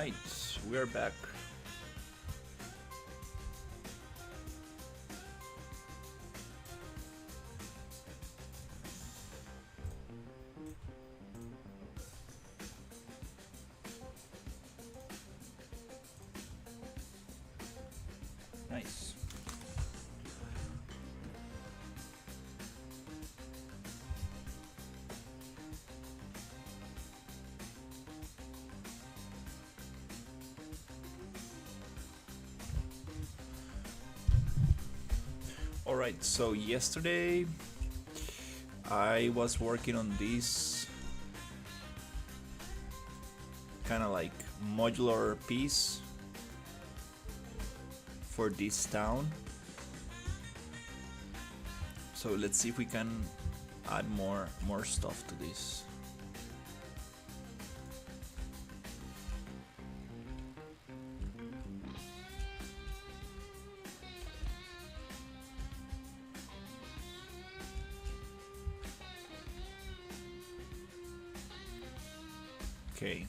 Alright, we're back. Nice. Alright, so yesterday I was working on this kind of like modular piece for this town. So let's see if we can add more stuff to this. Okay.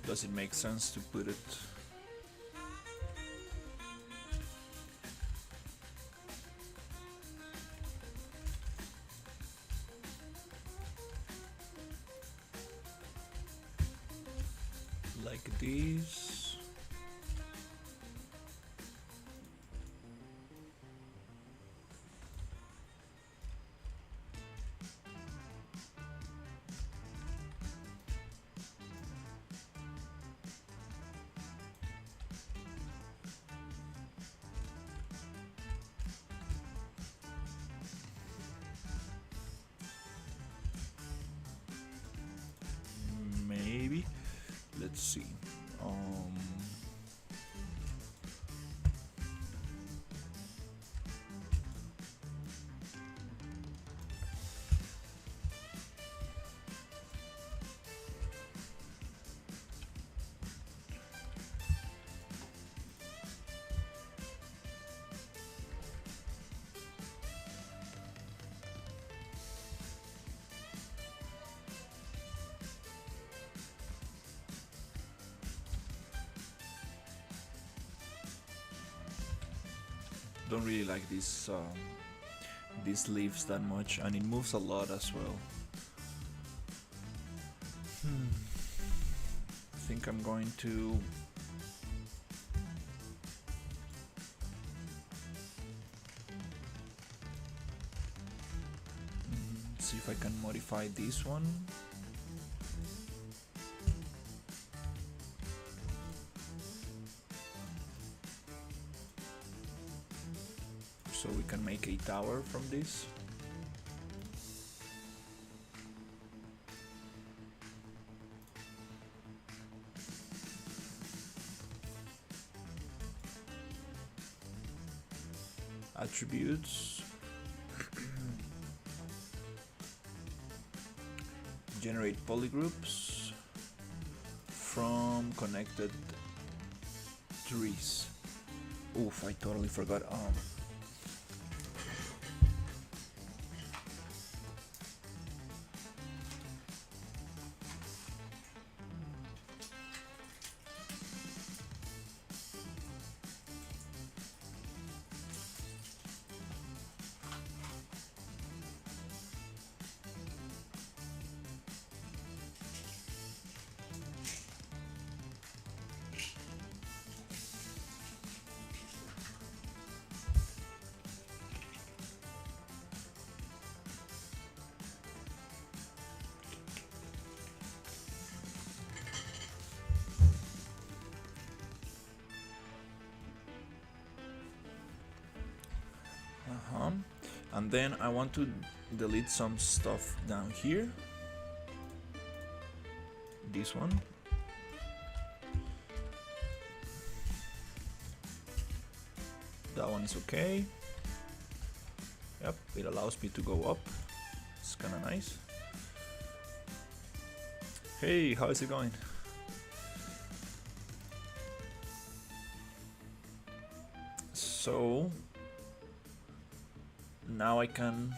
Does it make sense to put it like this? Maybe. Let's see. Don't really like these leaves that much, and it moves a lot as well. I think I'm going to see if I can modify this one. So we can make a tower from this. Attributes. Generate polygroups from connected trees. Oof, I totally forgot. And then I want to delete some stuff down here. This one. That one is okay. Yep, it allows me to go up. It's kind of nice. Hey, how is it going? So now I can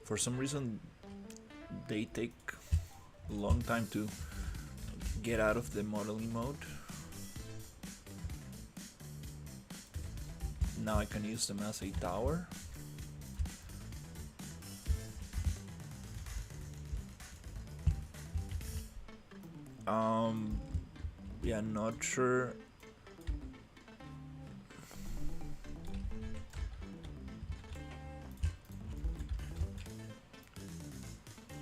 for some reason they take a long time to get out of the modeling mode. Now I can use them as a tower. Yeah, not sure.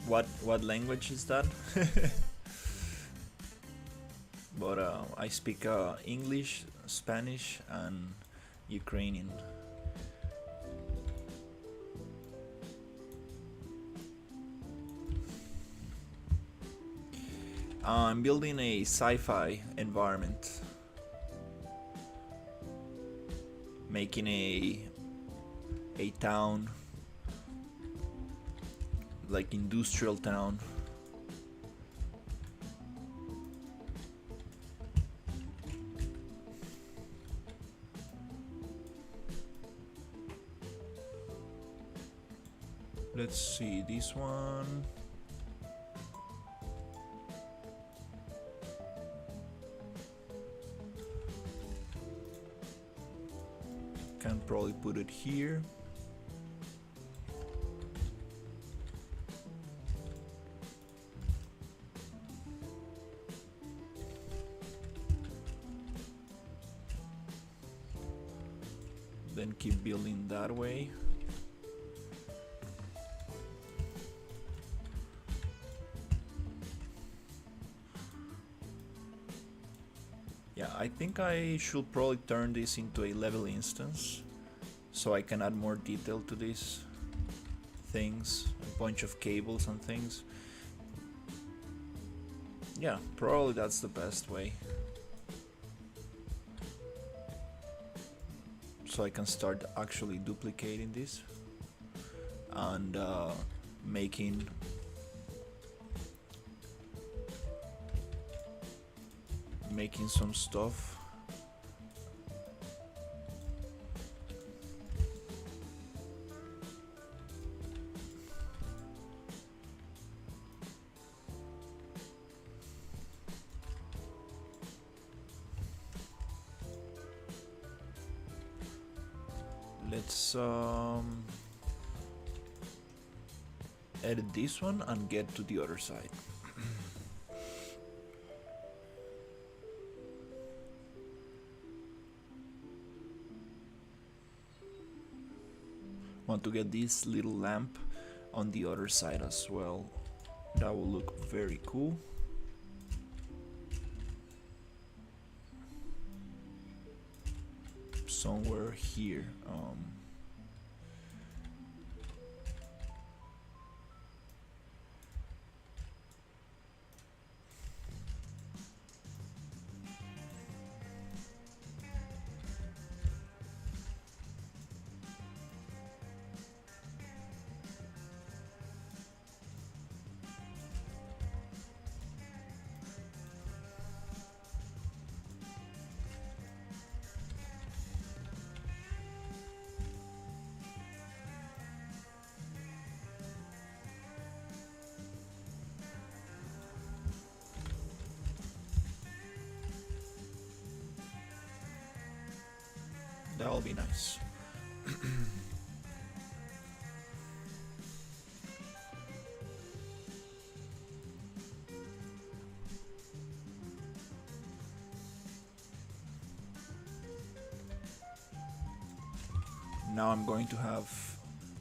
What language is that? But I speak English, Spanish, and Ukrainian. I'm building a sci-fi environment, making a town, like industrial town. Let's see this one. Can probably put it here. Then keep building that way. Yeah, I think I should probably turn this into a level instance so I can add more detail to these things, a bunch of cables and things. Yeah, probably that's the best way. So I can start actually duplicating this and making some stuff. Let's edit this one and get to the other side. Want to get this little lamp on the other side as well. That will look very cool. Somewhere here. That'll be nice. Now I'm going to have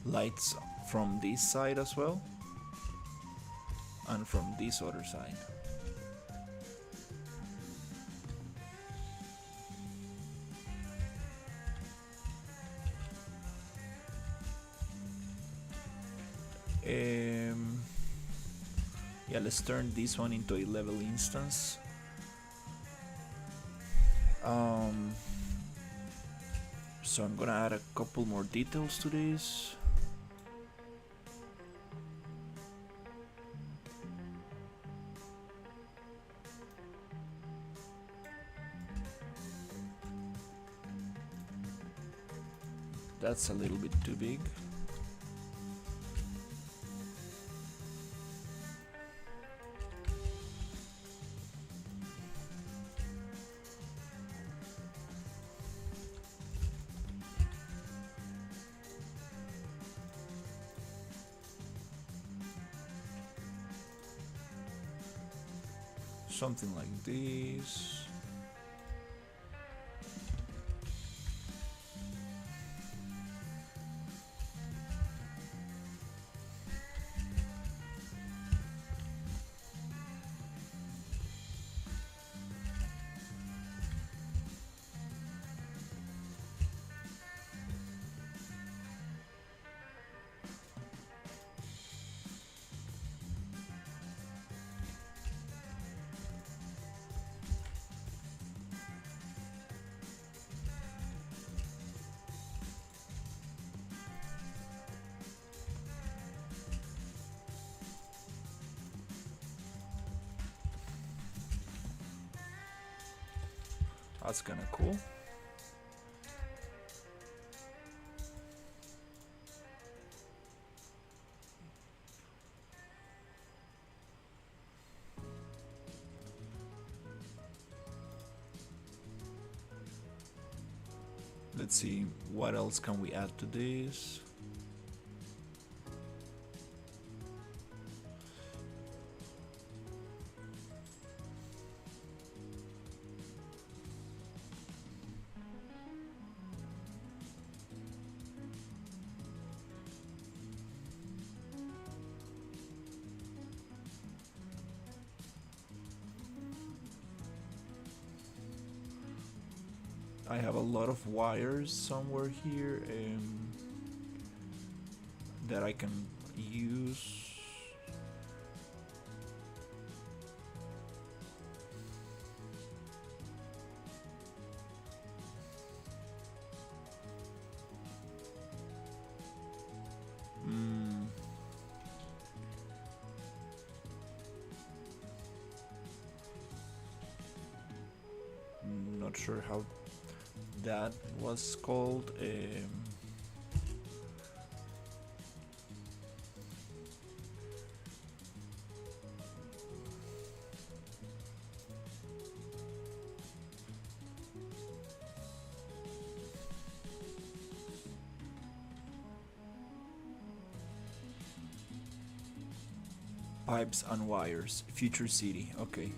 lights from this side as well, and from this other side. Um, yeah, let's turn this one into a level instance. Um, so I'm gonna add a couple more details to this. That's a little bit too big. Something like this. That's kind of cool. Let's see, what else can we add to this? I have a lot of wires somewhere here that I can use. Not sure how that was called. Pipes and wires. Future city. Okay.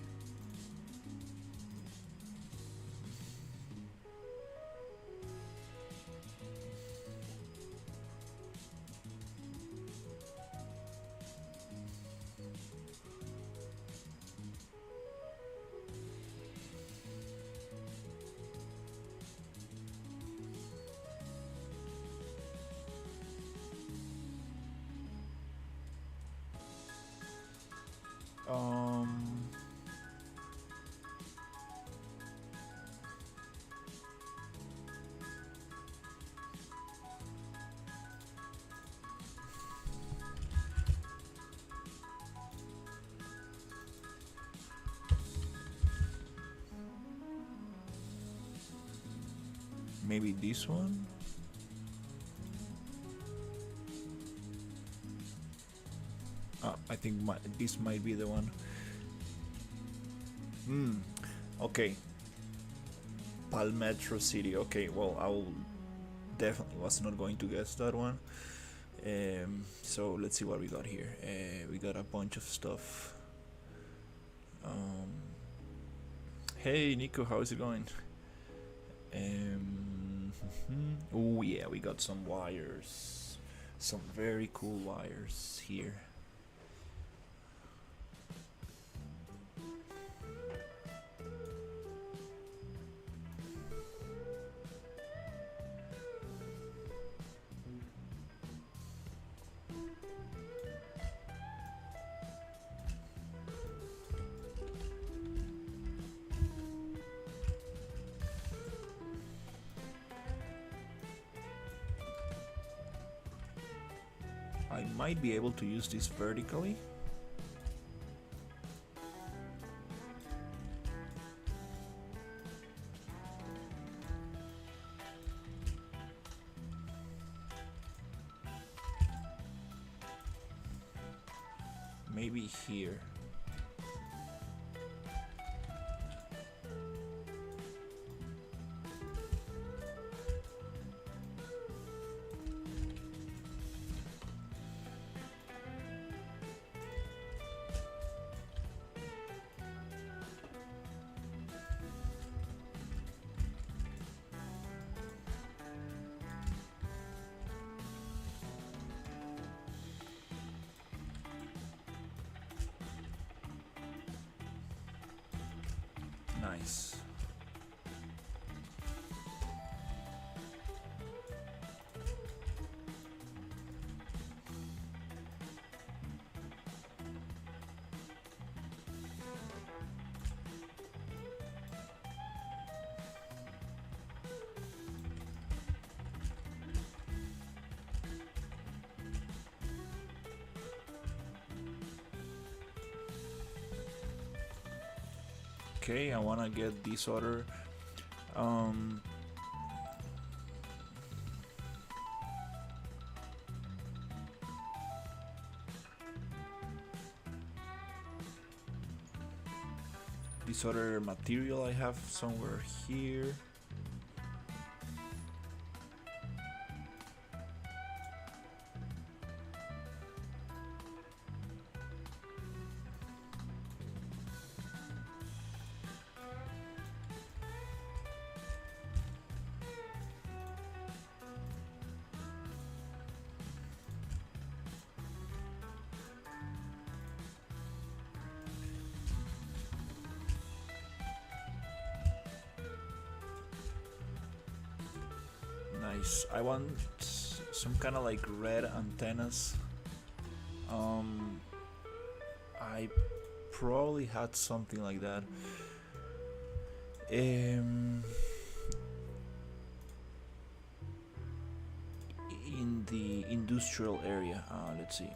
Maybe this one? I think this might be the one. Okay. Palmetro City. Okay, well, I will definitely was not going to guess that one. So let's see what we got here. We got a bunch of stuff. Hey Nico, how's it going? Oh yeah, we got some wires. Some very cool wires here. I might be able to use this vertically. Maybe here. Nice. Okay, I wanna get this other this other material I have somewhere here. Nice. I want some kind of like red antennas. I probably had something like that. In the industrial area. Let's see.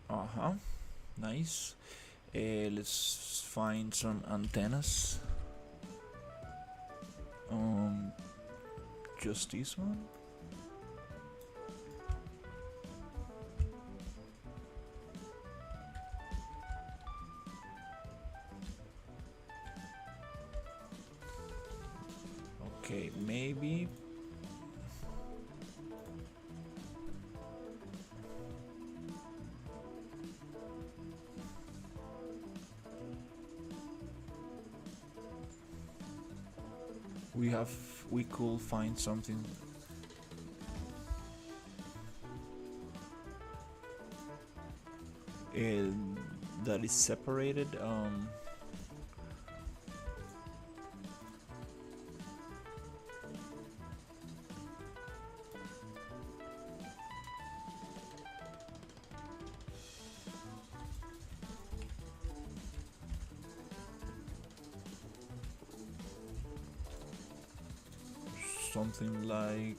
Uh-huh. Nice. Let's find some antennas. Just this one. Okay, maybe. We could find something. That is separated. Something like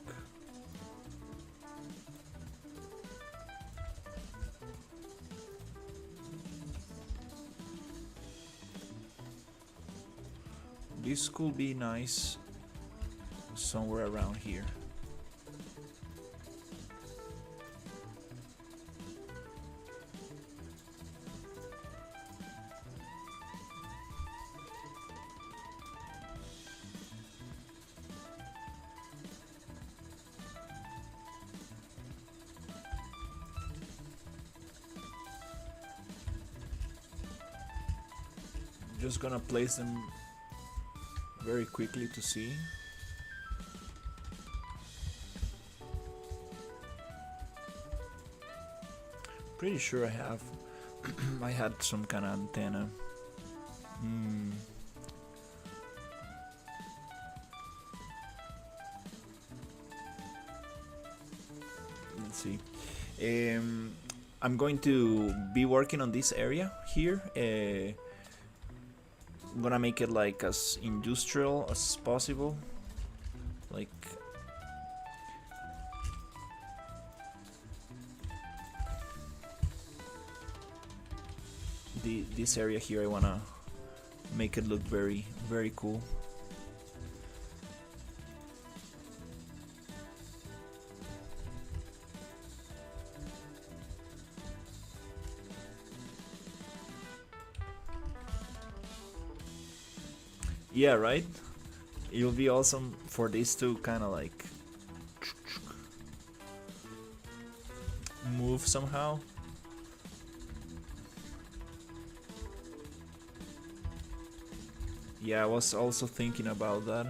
this could be nice somewhere around here. Just gonna place them very quickly to see. Pretty sure I have. I had some kind of antenna. Let's see. I'm going to be working on this area here. I'm gonna make it like as industrial as possible. Like this area here, I wanna make it look very, very cool. Yeah, right? It'll be awesome for this to kind of like move somehow. Yeah, I was also thinking about that.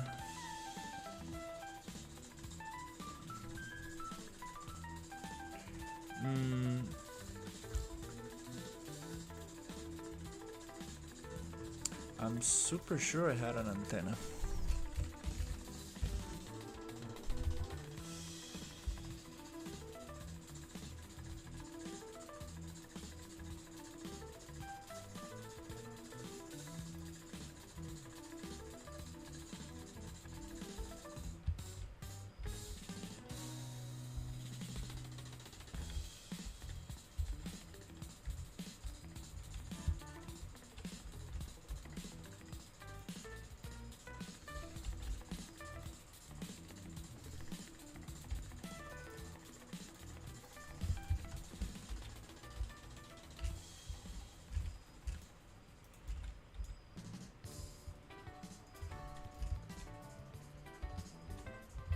I'm super sure I had an antenna.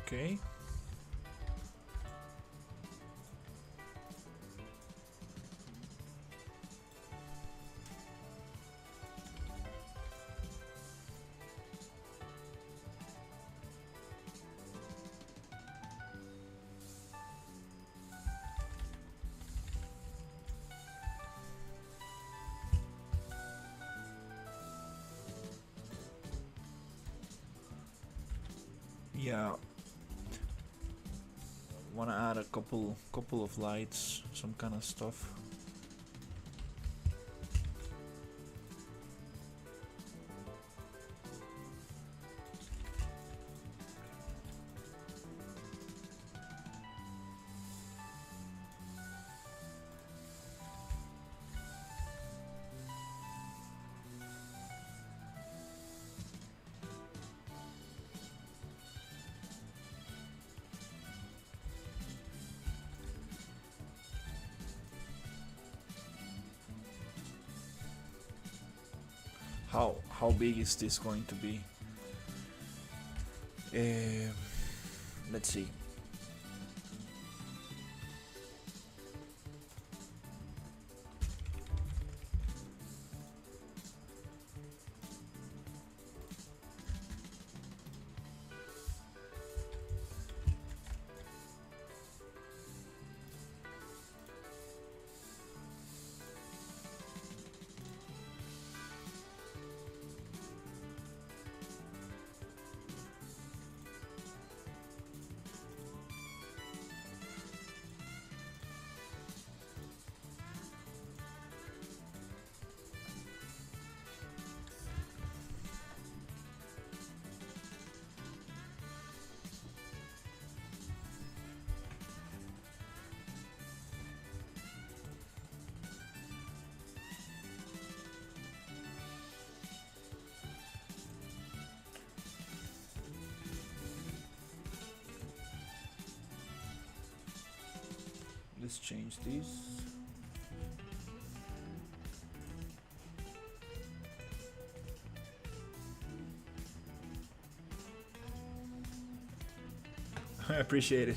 Okay. Yeah. Wanna add a couple of lights, some kind of stuff. How big is this going to be? Let's see. Let's change these. I appreciate it.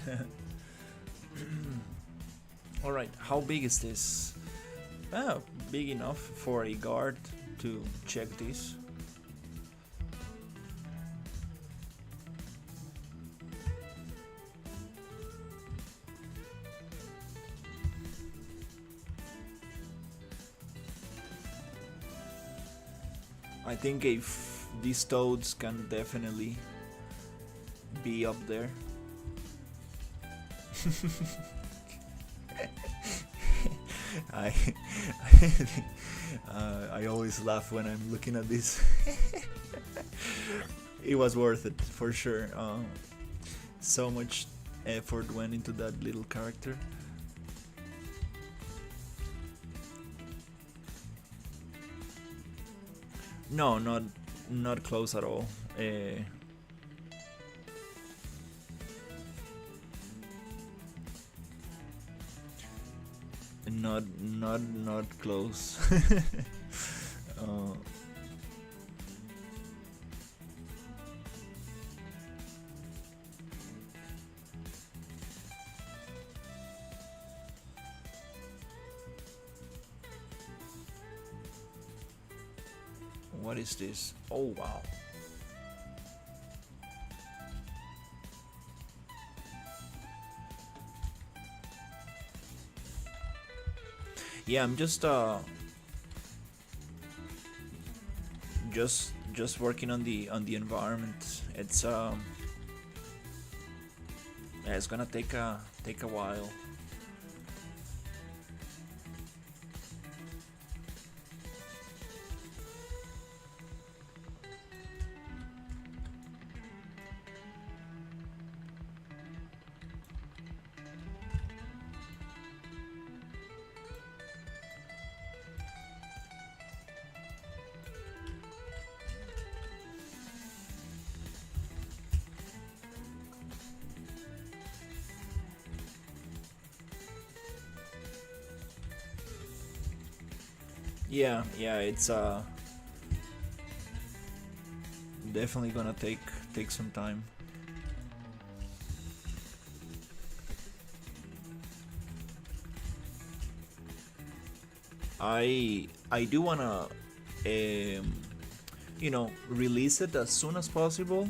Alright, how big is this? Oh, big enough for a guard to check this. I think if these toads can definitely be up there. I I always laugh when I'm looking at this. It was worth it for sure. So much effort went into that little character. No, not close at all. Not close. uh, what is this? Oh wow. Yeah, I'm just working on the environment. Yeah, it's gonna take a while. Yeah, it's definitely gonna take some time. I do wanna release it as soon as possible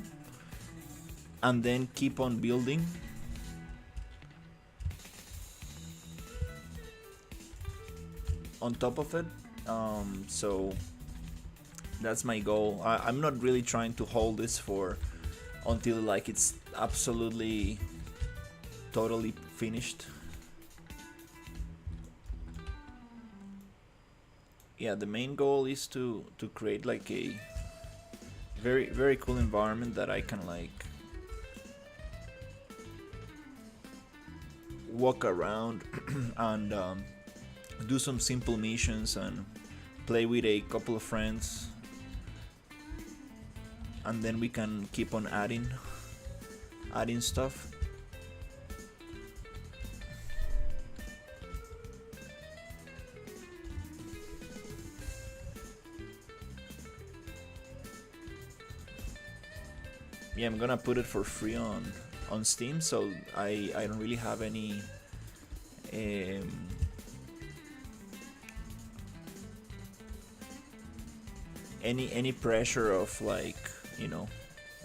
and then keep on building. On top of it, so that's my goal. I'm not really trying to hold this for until like it's absolutely totally finished. Yeah, the main goal is to create like a very cool environment that I can like walk around and do some simple missions and play with a couple of friends, and then we can keep on adding stuff. Yeah, I'm gonna put it for free on Steam, so I don't really have um, any pressure of like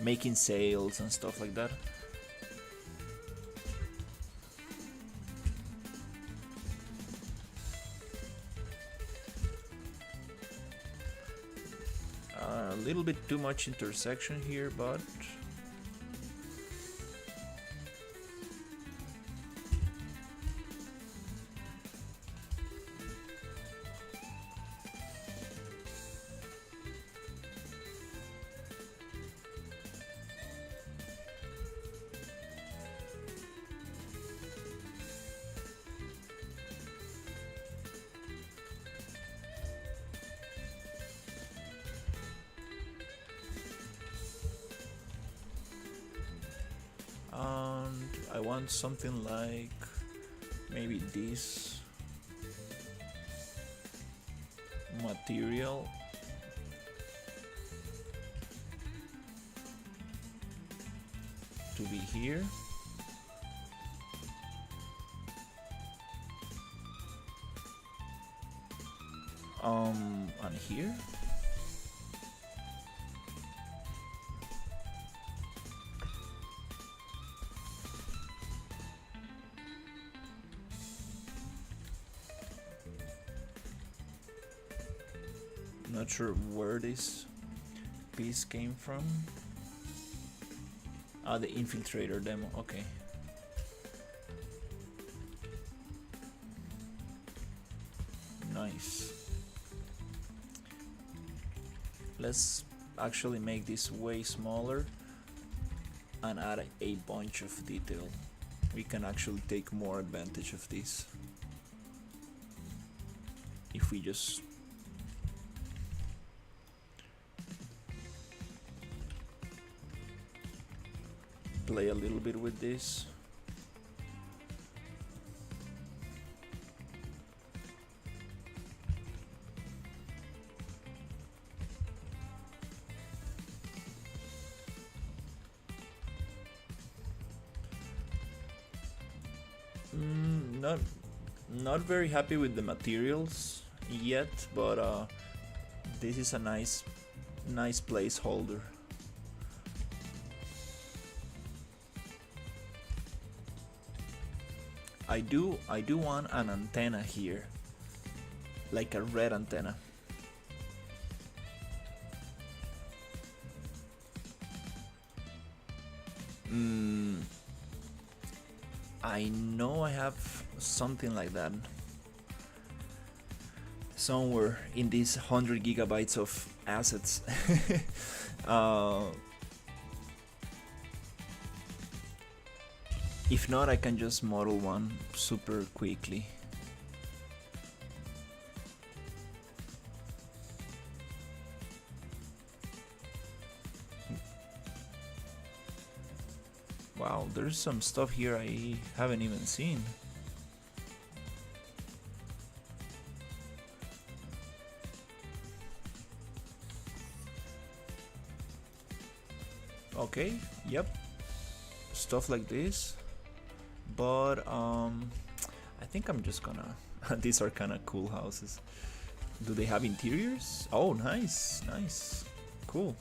making sales and stuff like that. A little bit too much intersection here, but and I want something like maybe this material to be here. And here. Not sure where this piece came from. Ah, the infiltrator demo. Okay. Nice. Let's actually make this way smaller and add a bunch of detail. We can actually take more advantage of this if we just play a little bit with this. Not not very happy with the materials yet, but this is a nice placeholder. I do want an antenna here, like a red antenna. I know I have something like that somewhere in these 100 gigabytes of assets. If not, I can just model one super quickly. Wow, there's some stuff here I haven't even seen. Okay, yep, stuff like this. But I think I'm just gonna these are kind of cool houses. Do they have interiors? Oh, nice, cool.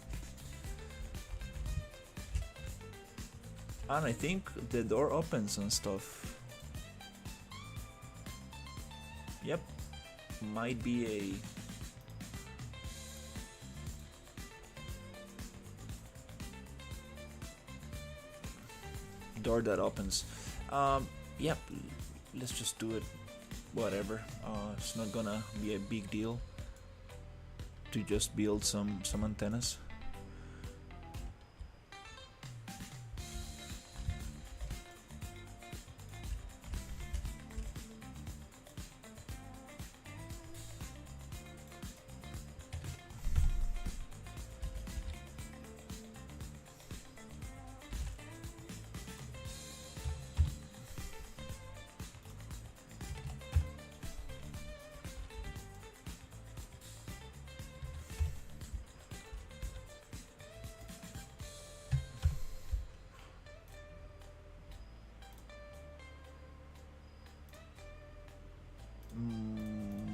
And I think the door opens and stuff. Yep, might be a door that opens. Yep, let's just do it. Whatever. It's not gonna be a big deal to just build some antennas.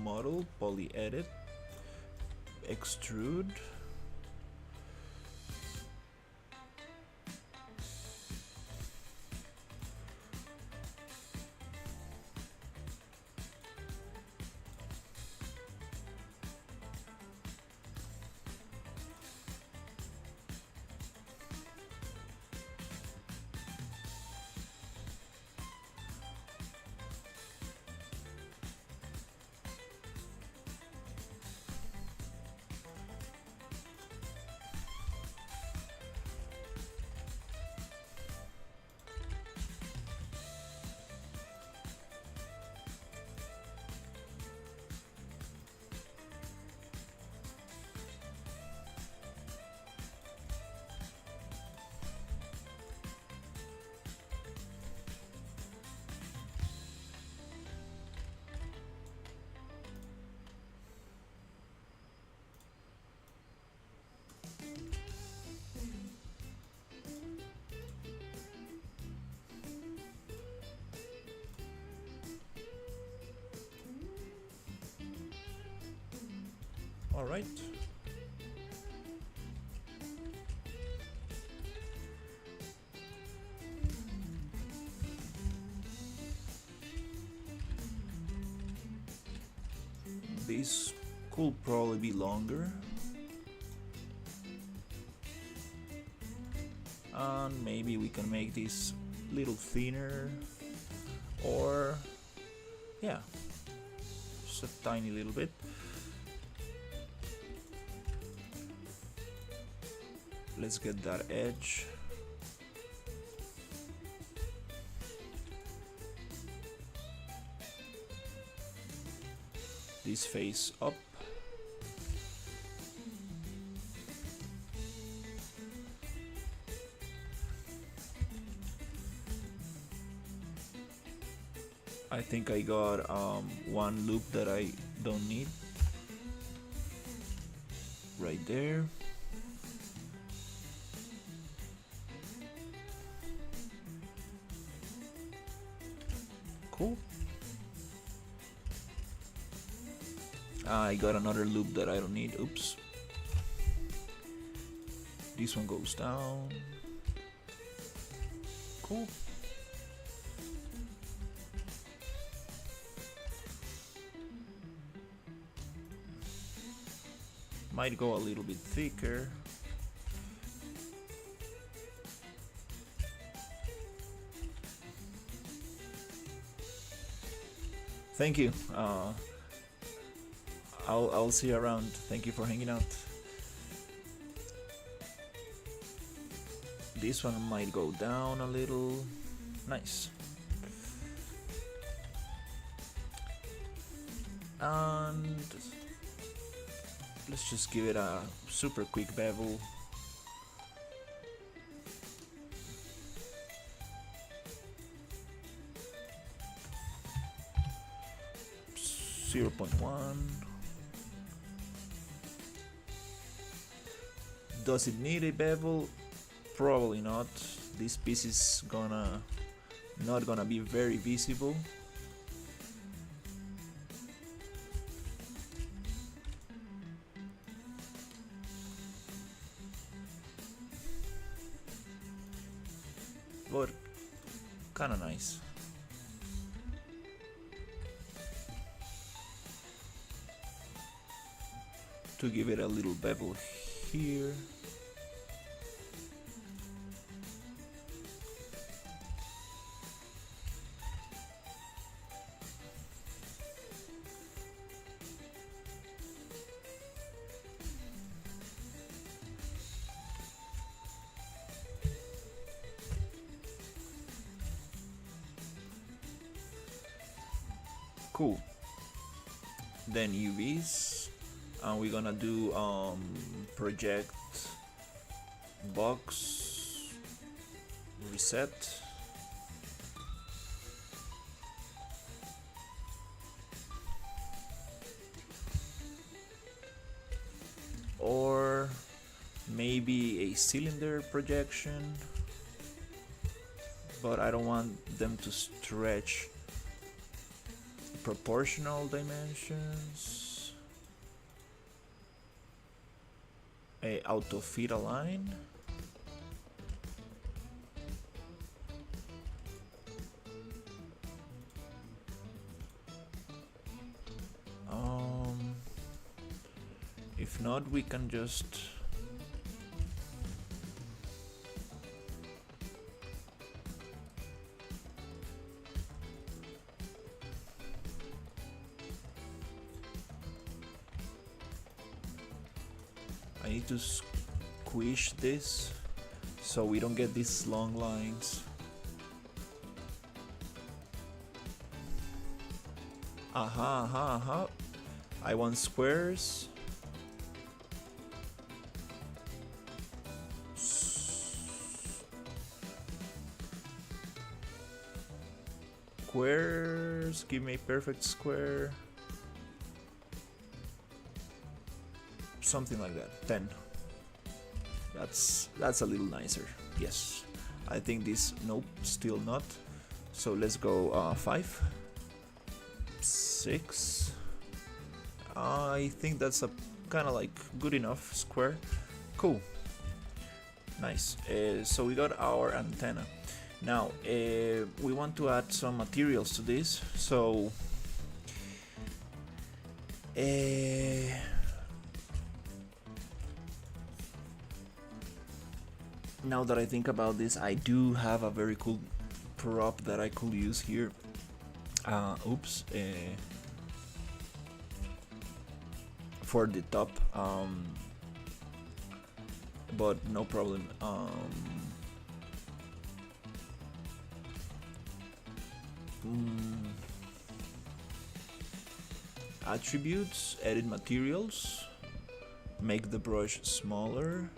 Model, poly edit, extrude. All right. This could probably be longer. And maybe we can make this a little thinner, or yeah, just a tiny little bit. Let's get that edge. This face up. I think I got one loop that I don't need right there. Cool. I got another loop that I don't need. Oops. This one goes down. Cool. Might go a little bit thicker. Thank you. I'll see you around. Thank you for hanging out. This one might go down a little. Nice. And let's just give it a super quick bevel. .1. Does it need a bevel? Probably not. This piece is not gonna be very visible. But kinda nice. To give it a little bevel here. Cool. Then UVs. And we're gonna do project box reset. Or maybe a cylinder projection, but I don't want them to stretch proportional dimensions. A auto fit align. If not, we can just I need to squish this so we don't get these long lines. Aha. I want squares. Squares, give me a perfect square. Something like that. 10. That's a little nicer. Yes. I think this, nope, still not. So let's go 5. 6. I think that's a kind of like good enough square. Cool. Nice. So we got our antenna. Now we want to add some materials to this. So now that I think about this, I do have a very cool prop that I could use here. For the top, but no problem. Mm, Attributes, edit materials, make the brush smaller.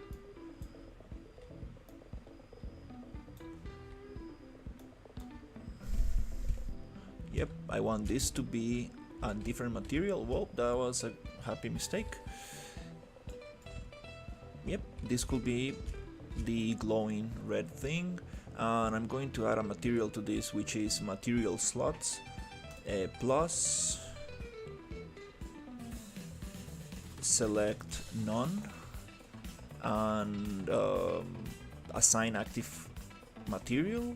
Yep, I want this to be a different material. Whoa, that was a happy mistake. Yep, this could be the glowing red thing, and I'm going to add a material to this, which is material slots plus select none and assign active material.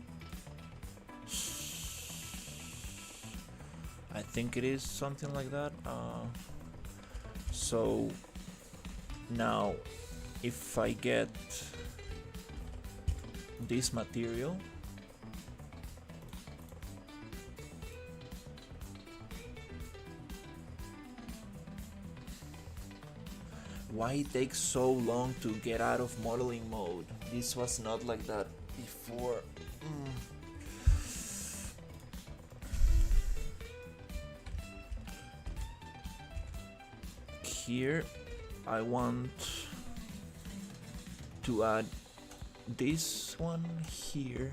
I think it is something like that. So now if I get this material, why it takes so long to get out of modeling mode? This was not like that before. Here I want to add this one here.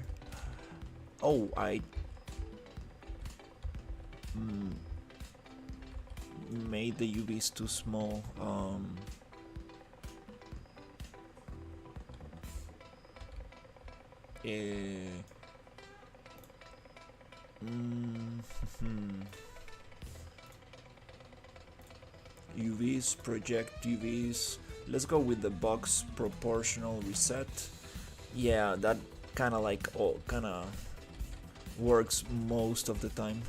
Oh, I made the UVs too small. UVs, project UVs. Let's go with the box proportional reset. Yeah, that kind of like works most of the time.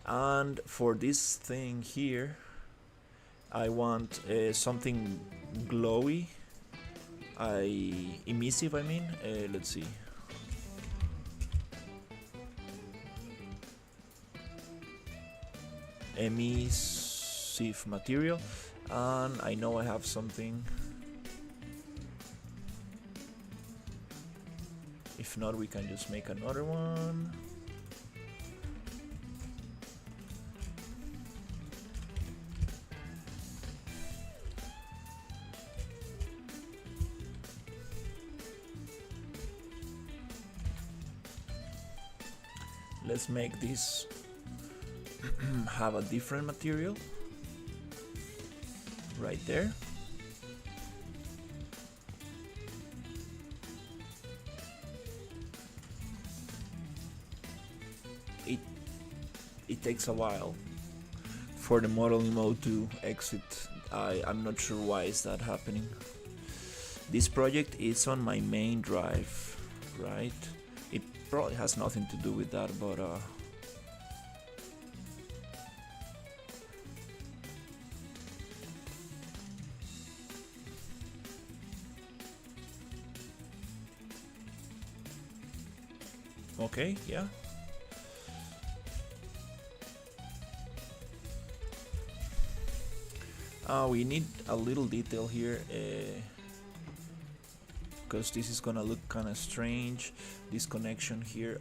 And for this thing here, I want something glowy. Emissive, I mean. Let's see. Emissive material, and I know I have something. If not, we can just make another one. Let's make this have a different material right there. It takes a while for the modeling mode to exit. I'm not sure why is that happening. This project is on my main drive, right? It probably has nothing to do with that, but okay, yeah. We need a little detail here because this is gonna look kind of strange. This connection here.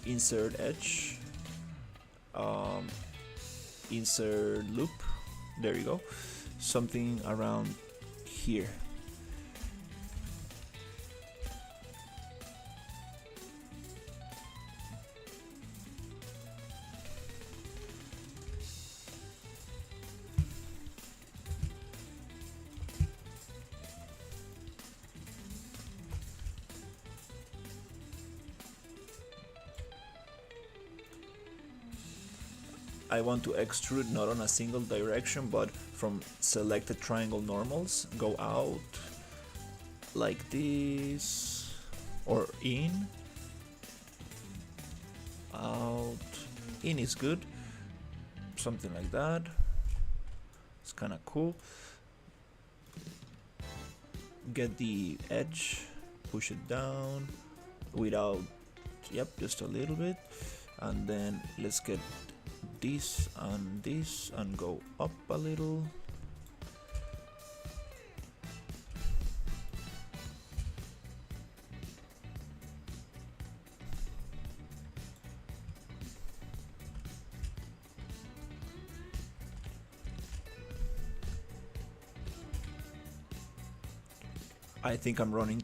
Insert edge. Insert loop. There you go. Something around here. I want to extrude not on a single direction, but from selected triangle normals, go out like this, or in, out, in is good, something like that. It's kind of cool. Get the edge, push it down without, yep, just a little bit. And then let's get this and go up a little. I think I'm running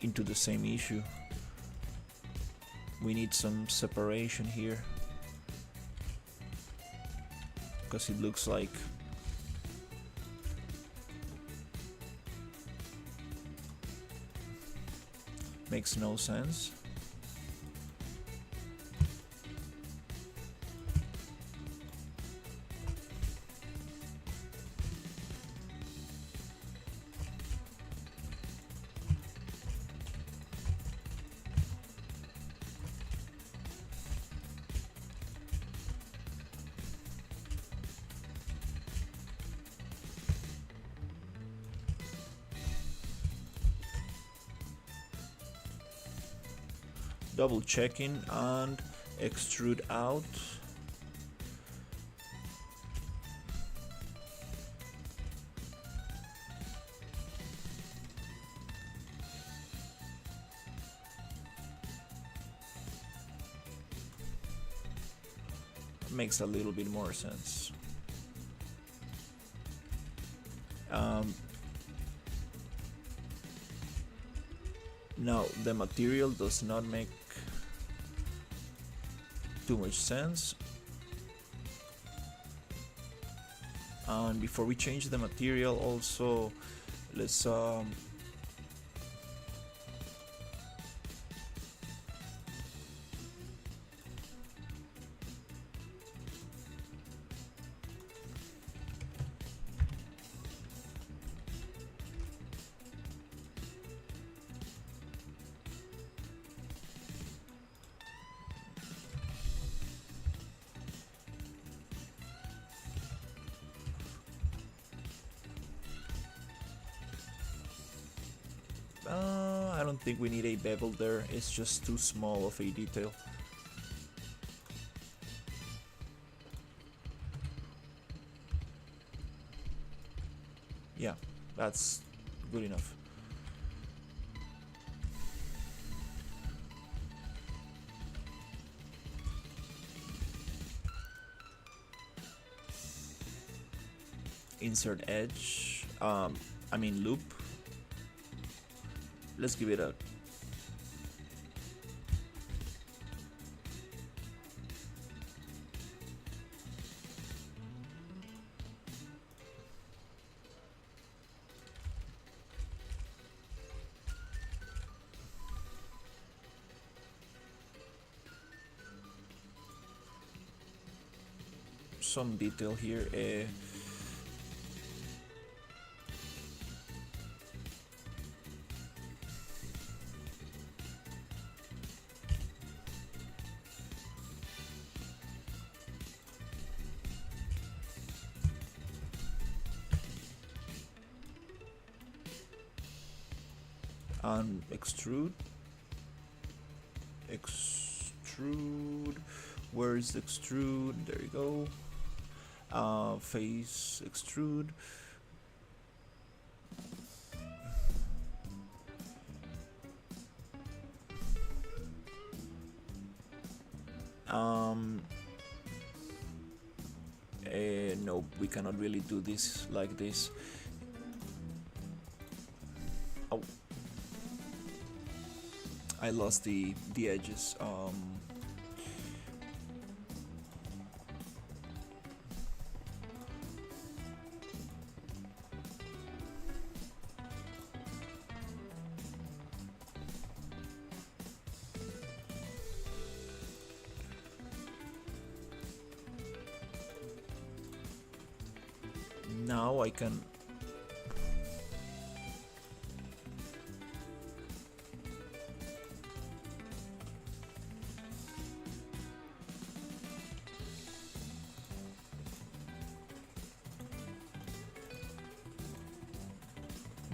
into the same issue. We need some separation here, because it looks like makes no sense. Double checking and extrude out. Makes a little bit more sense. Now the material does not make too much sense. And before we change the material, also let's I don't think we need a bevel there, it's just too small of a detail. Yeah, that's good enough. Insert edge, I mean loop. Let's give it a some detail here. And extrude. Where is the extrude? There you go. Face extrude. No, we cannot really do this like this. Oh, I lost the edges. Now I can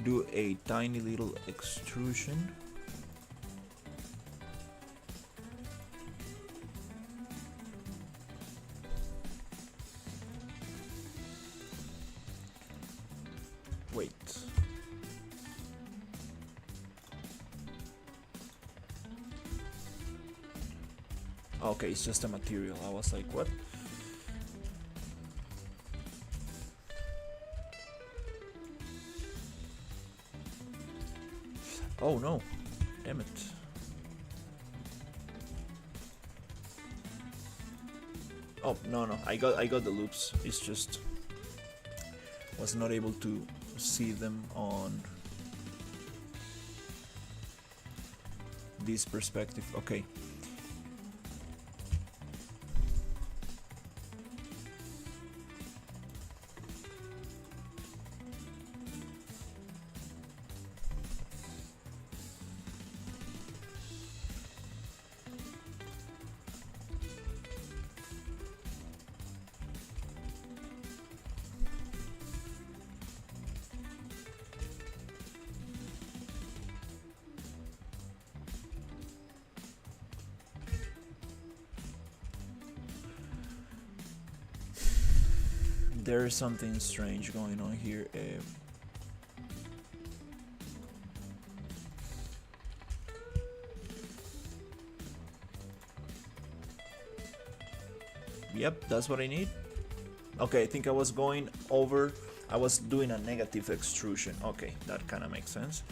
do a tiny little extrusion. Okay, it's just a material. I was like, what? Oh no, damn it. Oh no, I got the loops. It's just was not able to see them on this perspective. Okay. There's something strange going on here. Yep, that's what I need. Okay, I think I was going over. I was doing a negative extrusion. Okay, that kind of makes sense.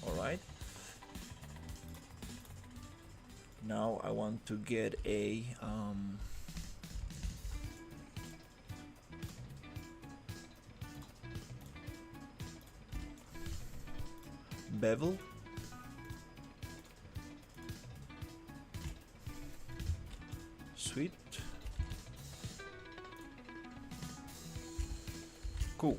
Alright. Now I want to get a bevel. Sweet. Cool.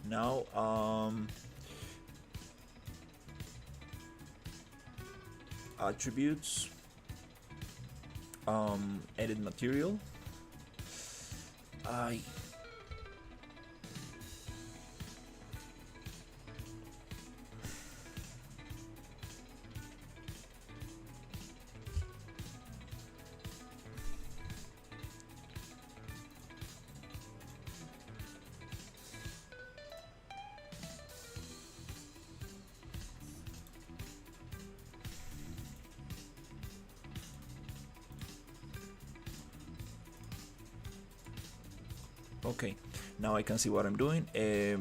Now, attributes, edit material. Okay, now I can see what I'm doing. Yeah,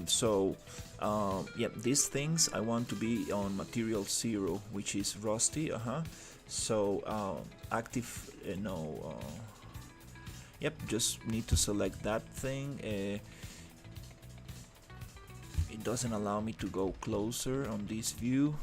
these things I want to be on material 0, which is rusty. So active, no. Yep, just need to select that thing. It doesn't allow me to go closer on this view.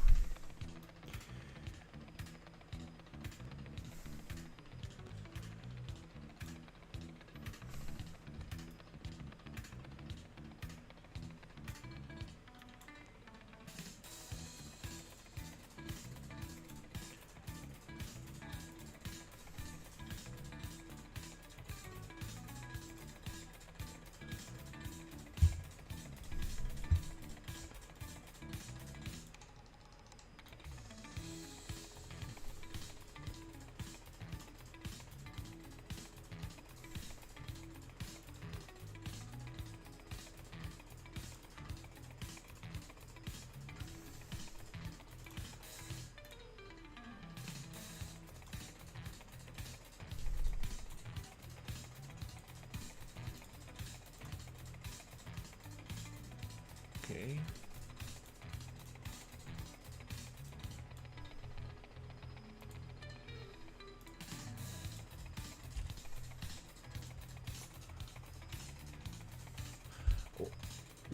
Okay. Oh,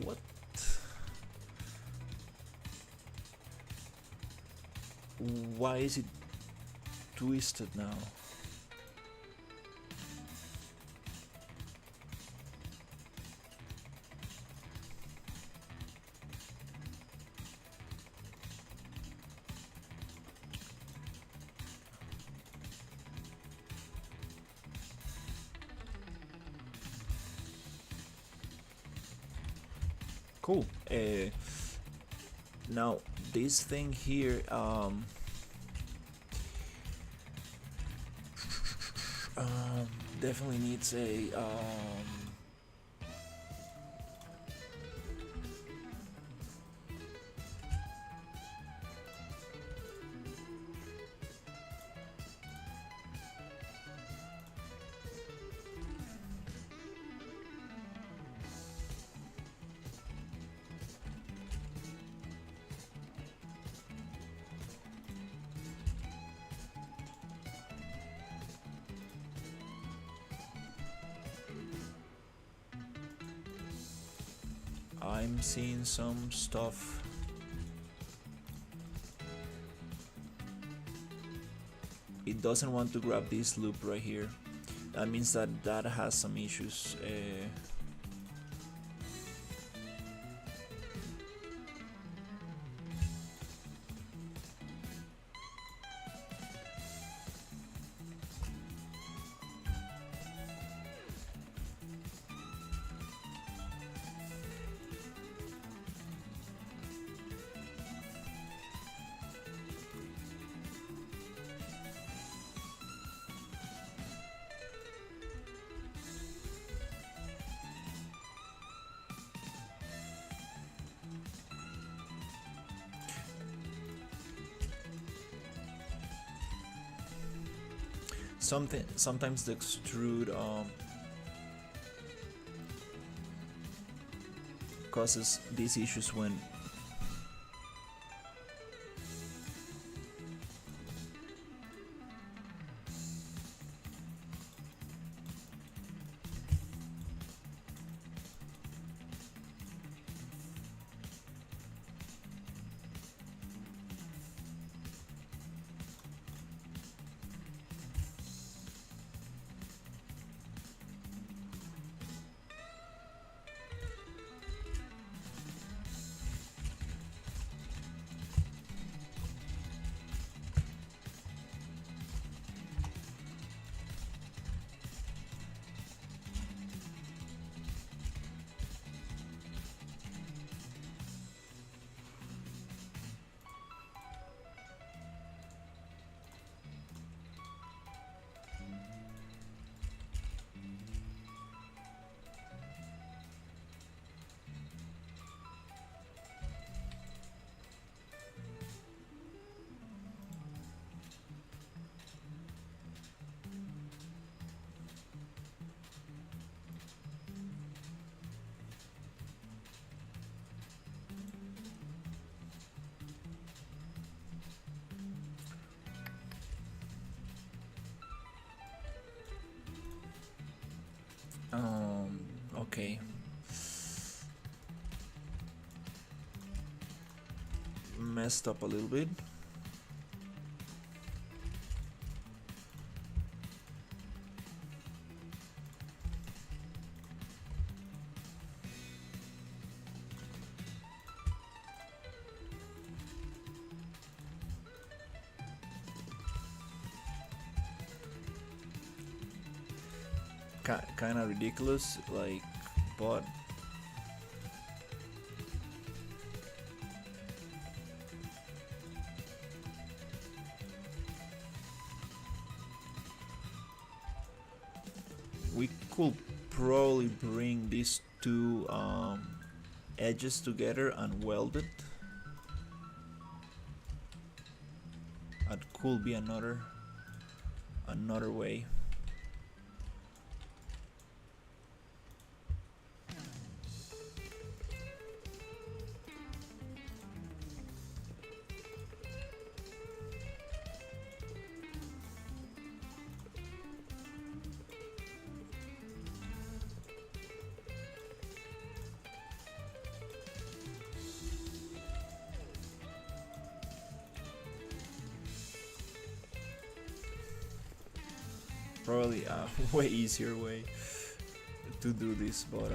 what? Why is it twisted now? Cool. Now this thing here, definitely needs a I'm seeing some stuff. It doesn't want to grab this loop right here. That means that that has some issues. Sometimes the extrude causes these issues when okay. Messed up a little bit. Kind of ridiculous, like, but we could probably bring these two edges together and weld it. That could be another way. probably a way easier way to do this, but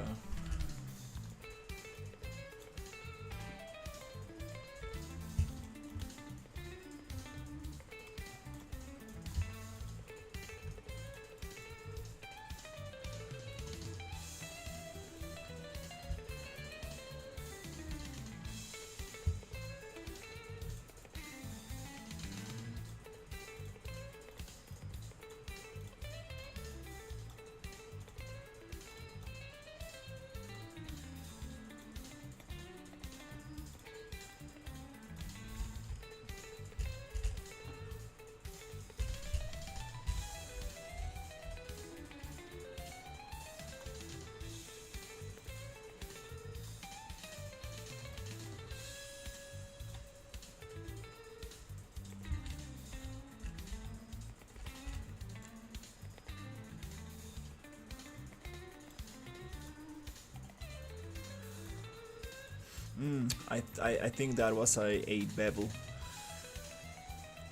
I think that was a bevel.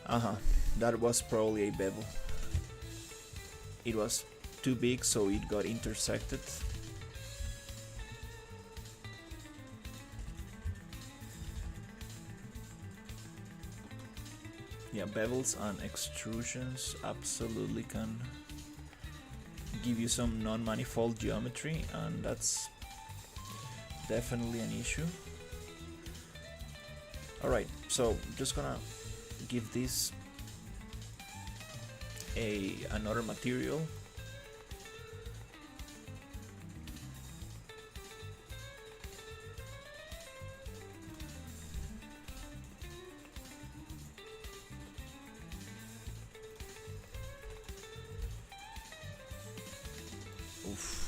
Uh-huh. That was probably a bevel. It was too big, so it got intersected. Yeah, bevels and extrusions absolutely can give you some non-manifold geometry, and that's definitely an issue. Alright, so just gonna give this another material. Oof.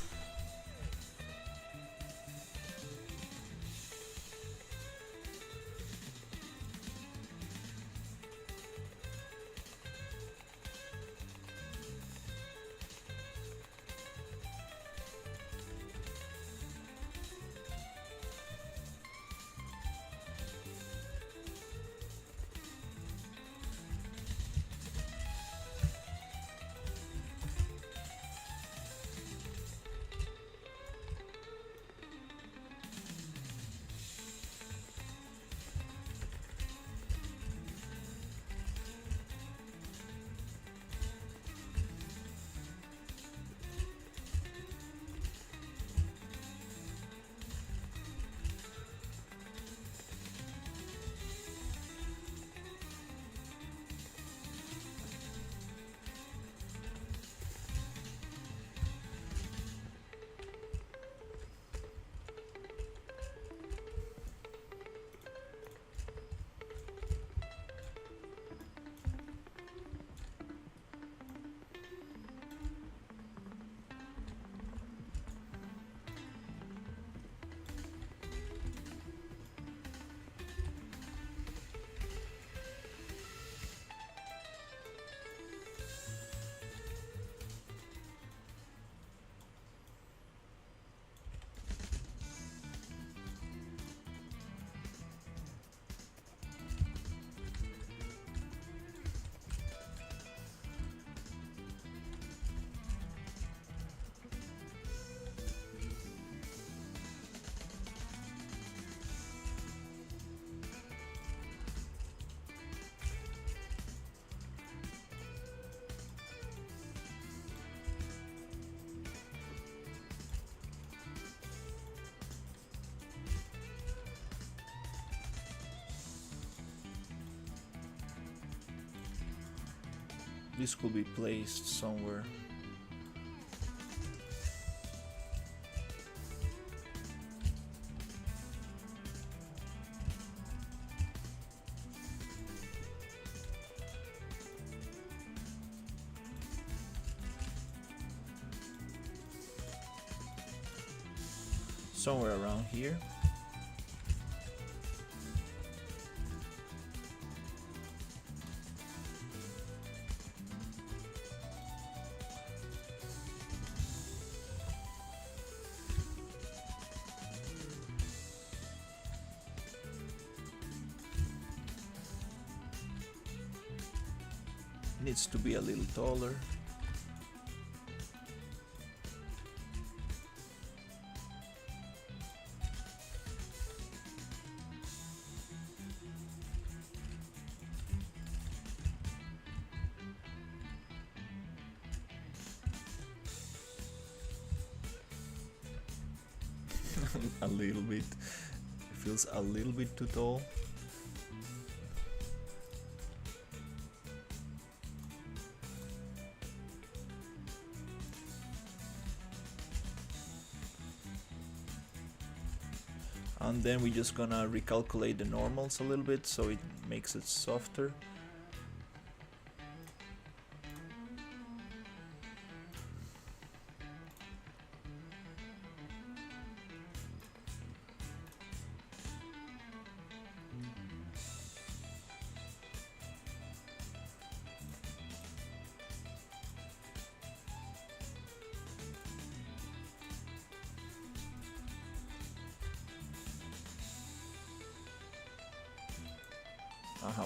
This could be placed somewhere. Somewhere around here. Needs to be a little taller. a little bit. It feels a little bit too tall. And then we're just gonna recalculate the normals a little bit so it makes it softer.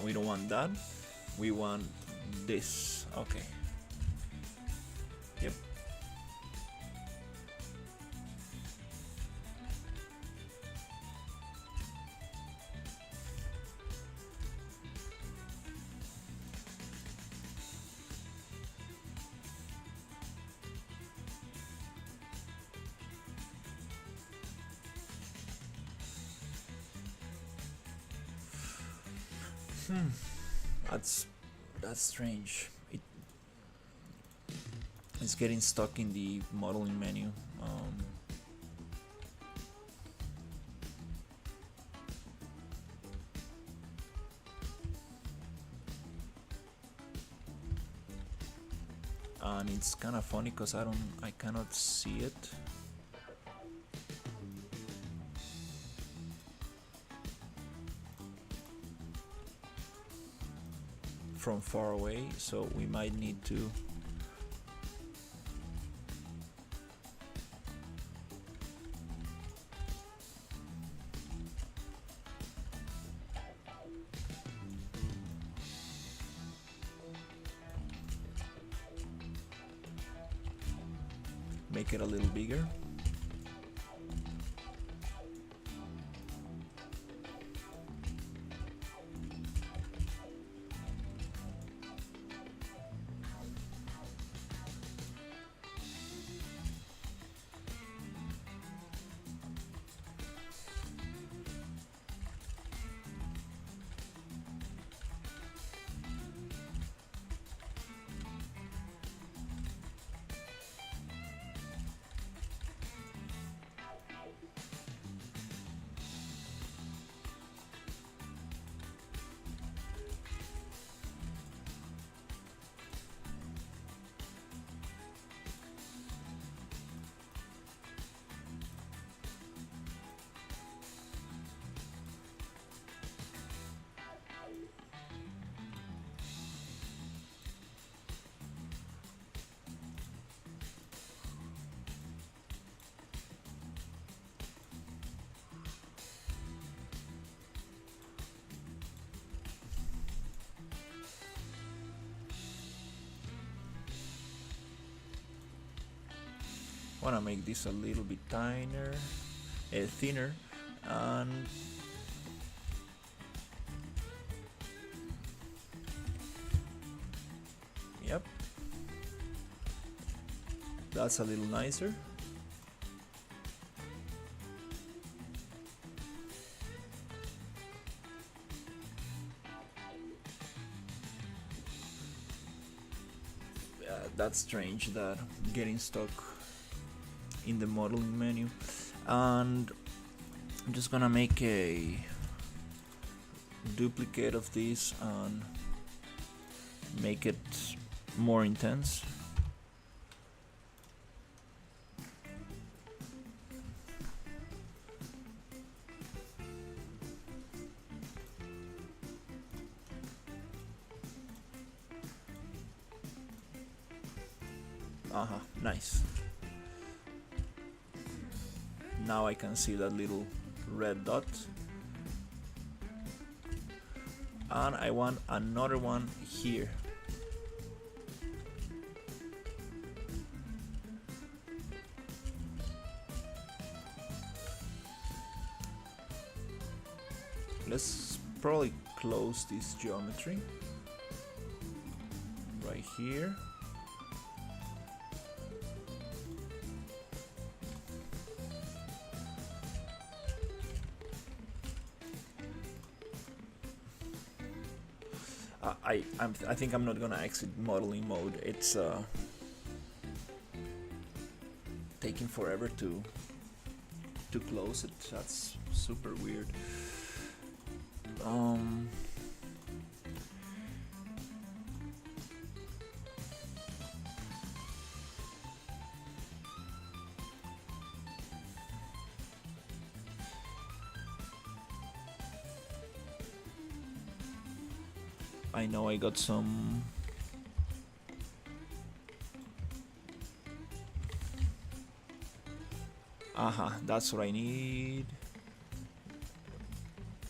We don't want that. We want this. Okay. Yep. That's strange. It's getting stuck in the modeling menu. And it's kind of funny because I cannot see it. From far away, so we might need to make it a little bigger. Want to make this a little bit thinner, and yep, that's a little nicer. That's strange, that getting stuck in the modeling menu. And I'm just gonna make a duplicate of this and make it more intense. Nice. Now I can see that little red dot. And I want another one here. Let's probably close this geometry right here. I think I'm not gonna exit modeling mode. It's taking forever to close it. That's super weird. I know I got some. That's what I need.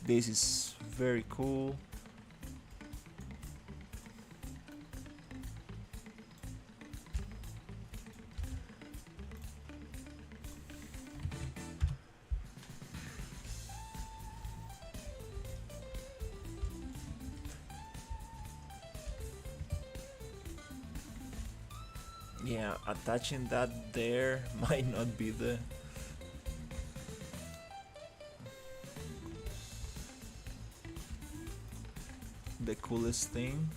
This is very cool. Yeah, attaching that there might not be the coolest thing.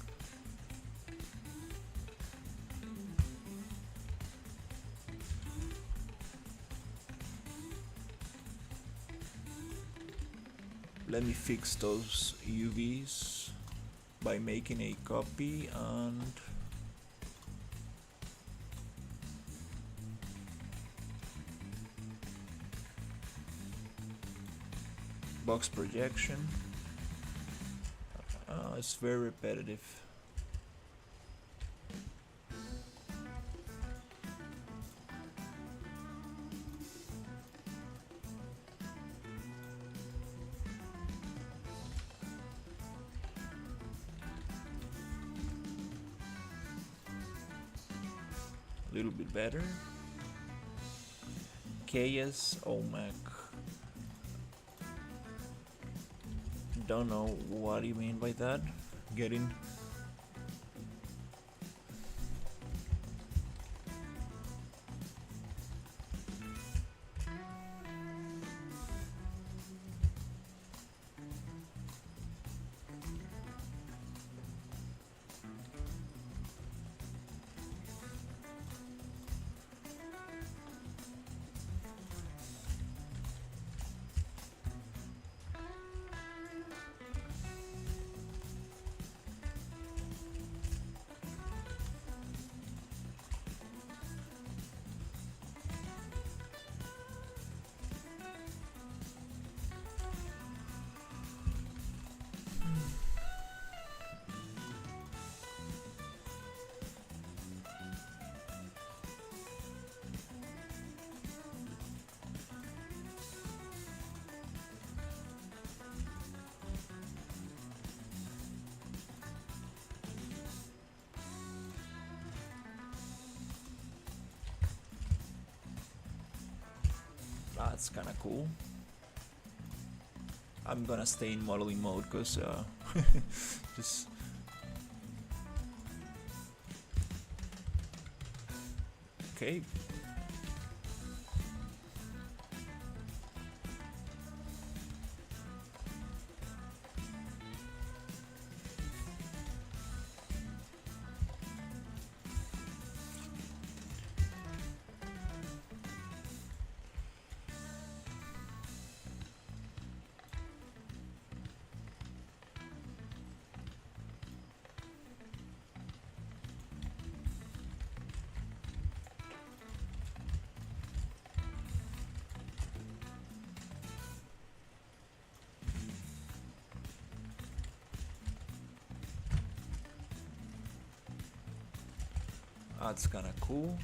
Let me fix those UVs by making a copy and box projection. It's very repetitive. A little bit better. KS OMAC. Don't know what you mean by that. Getting that's kind of cool. I'm gonna stay in modeling mode because just okay. That's kind of cool.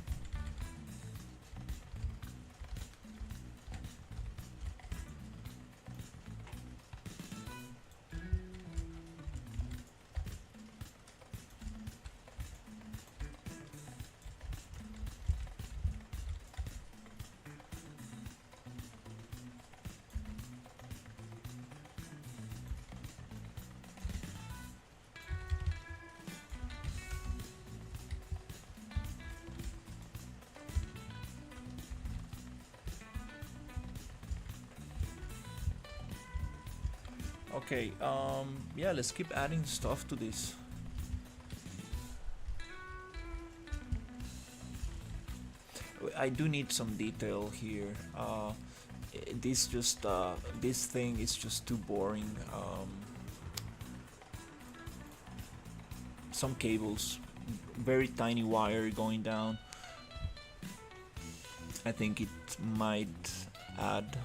Okay, yeah, let's keep adding stuff to this. I do need some detail here. This thing is just too boring. Some cables, very tiny wire going down. I think it might add.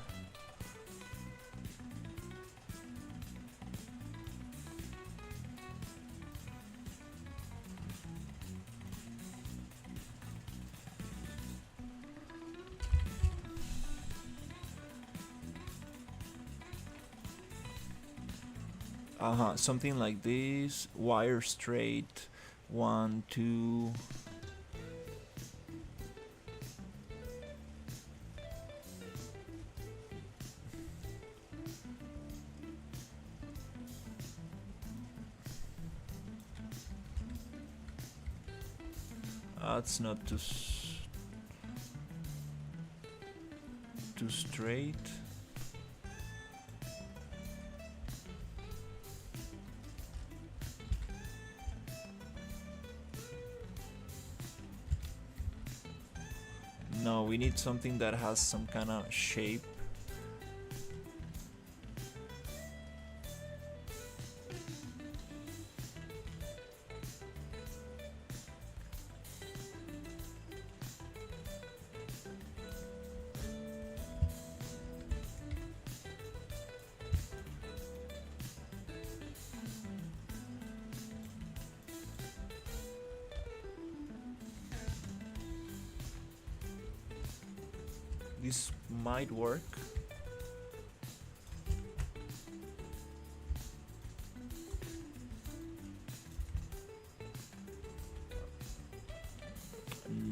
Something like this, wire straight, 1 2. It's not too straight. No, we need something that has some kind of shape. This might work.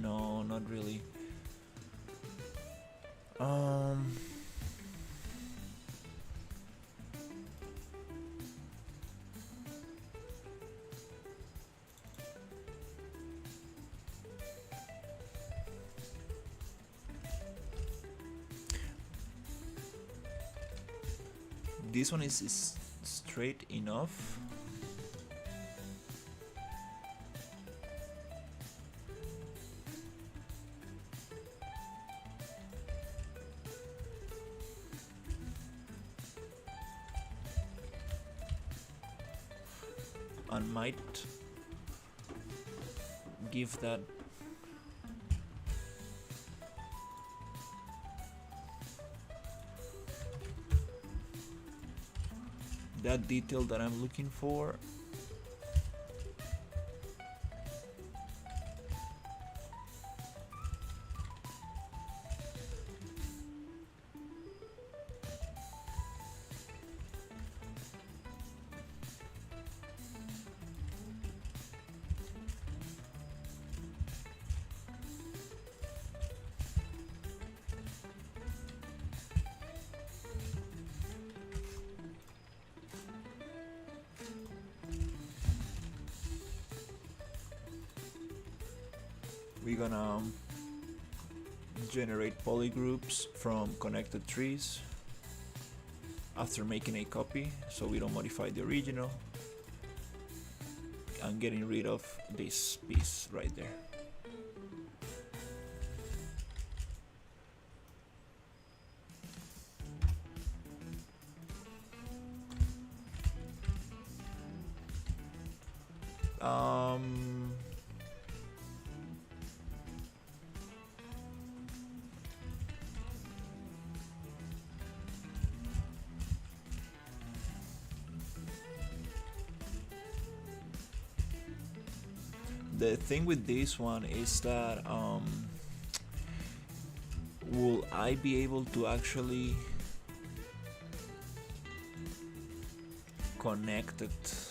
No, not really. This one is straight enough. And might give that detail that I'm looking for. We're gonna generate polygroups from connected trees after making a copy, so we don't modify the original, and getting rid of this piece right there. The thing with this one is that will I be able to actually connect it?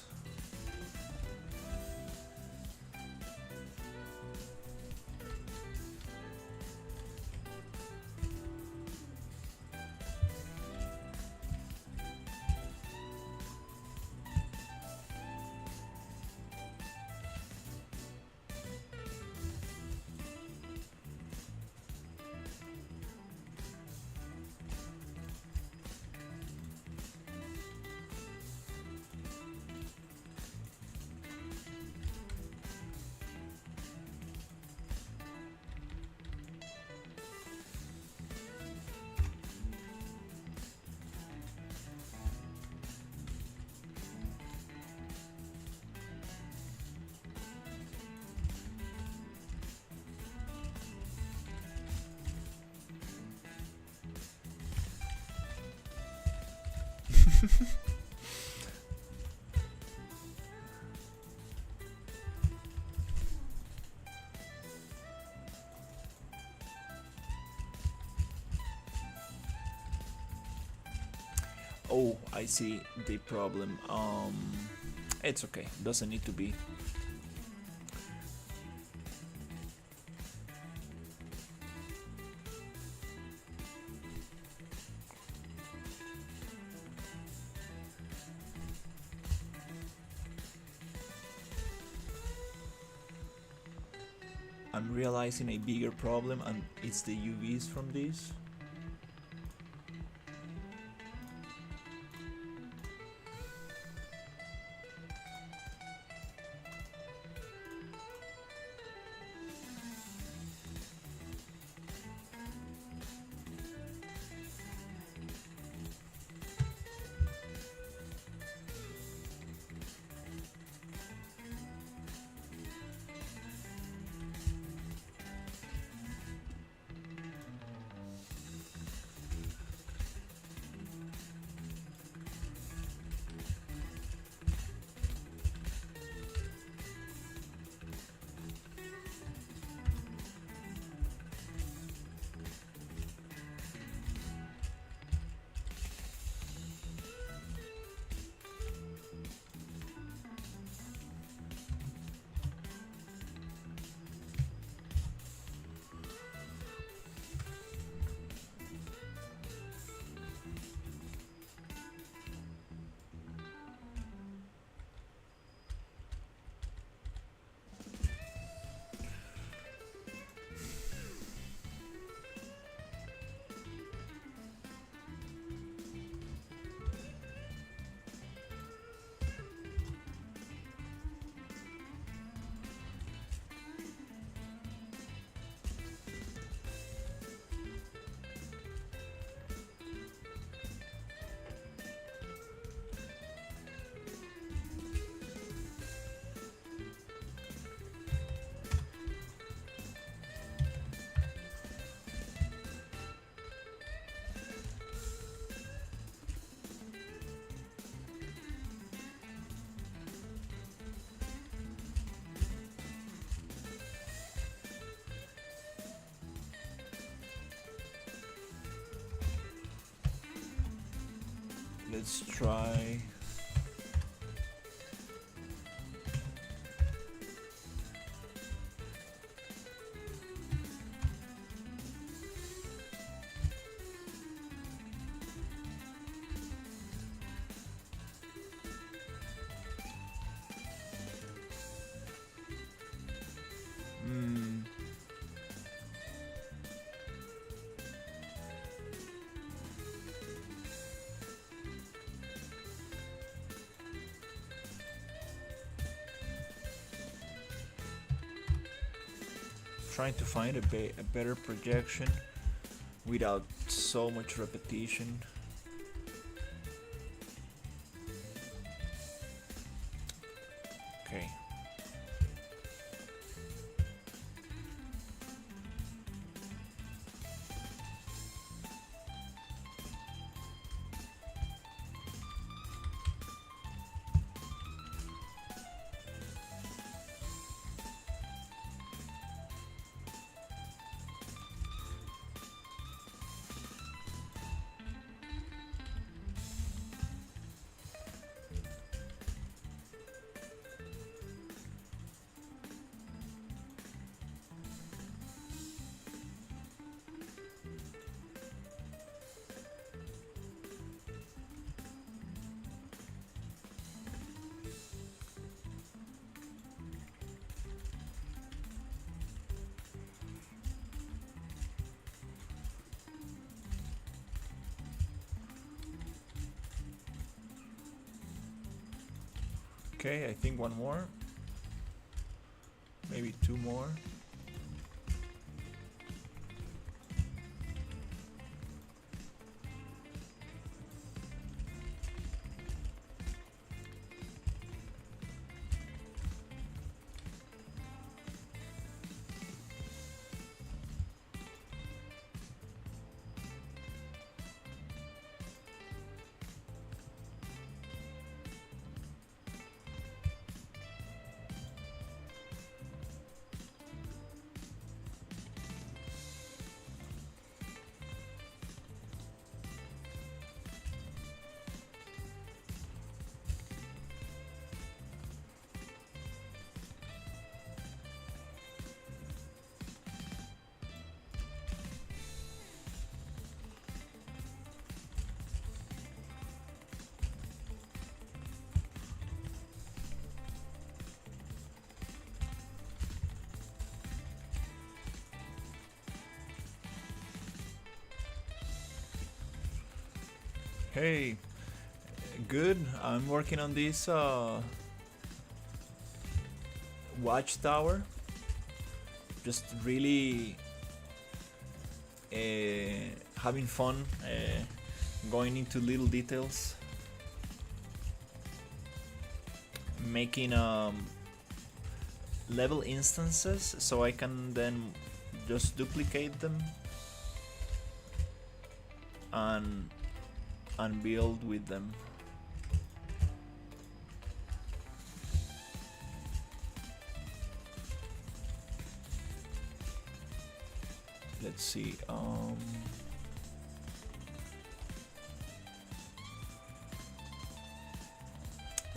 Oh, I see the problem. It's okay. Doesn't need to be. I'm realizing a bigger problem, and it's the UVs from this. Let's try. Trying to find a better projection without so much repetition. Okay. Okay, I think one more. Maybe two more. Hey, good. I'm working on this watchtower. Just really having fun, going into little details, making level instances so I can then just duplicate them and build with them. Let's see.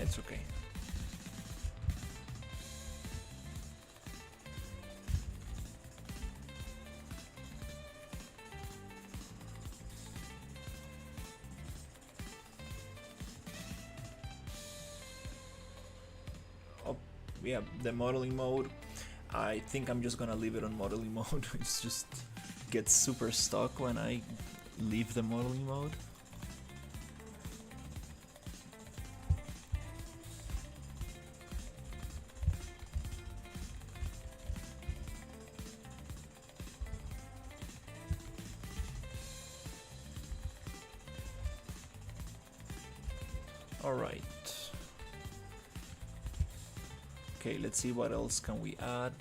It's okay. Oh, yeah, the modeling mode. I think I'm just gonna leave it on modeling mode. It's just gets super stuck when I leave the modeling mode. All right. Okay, let's see what else can we add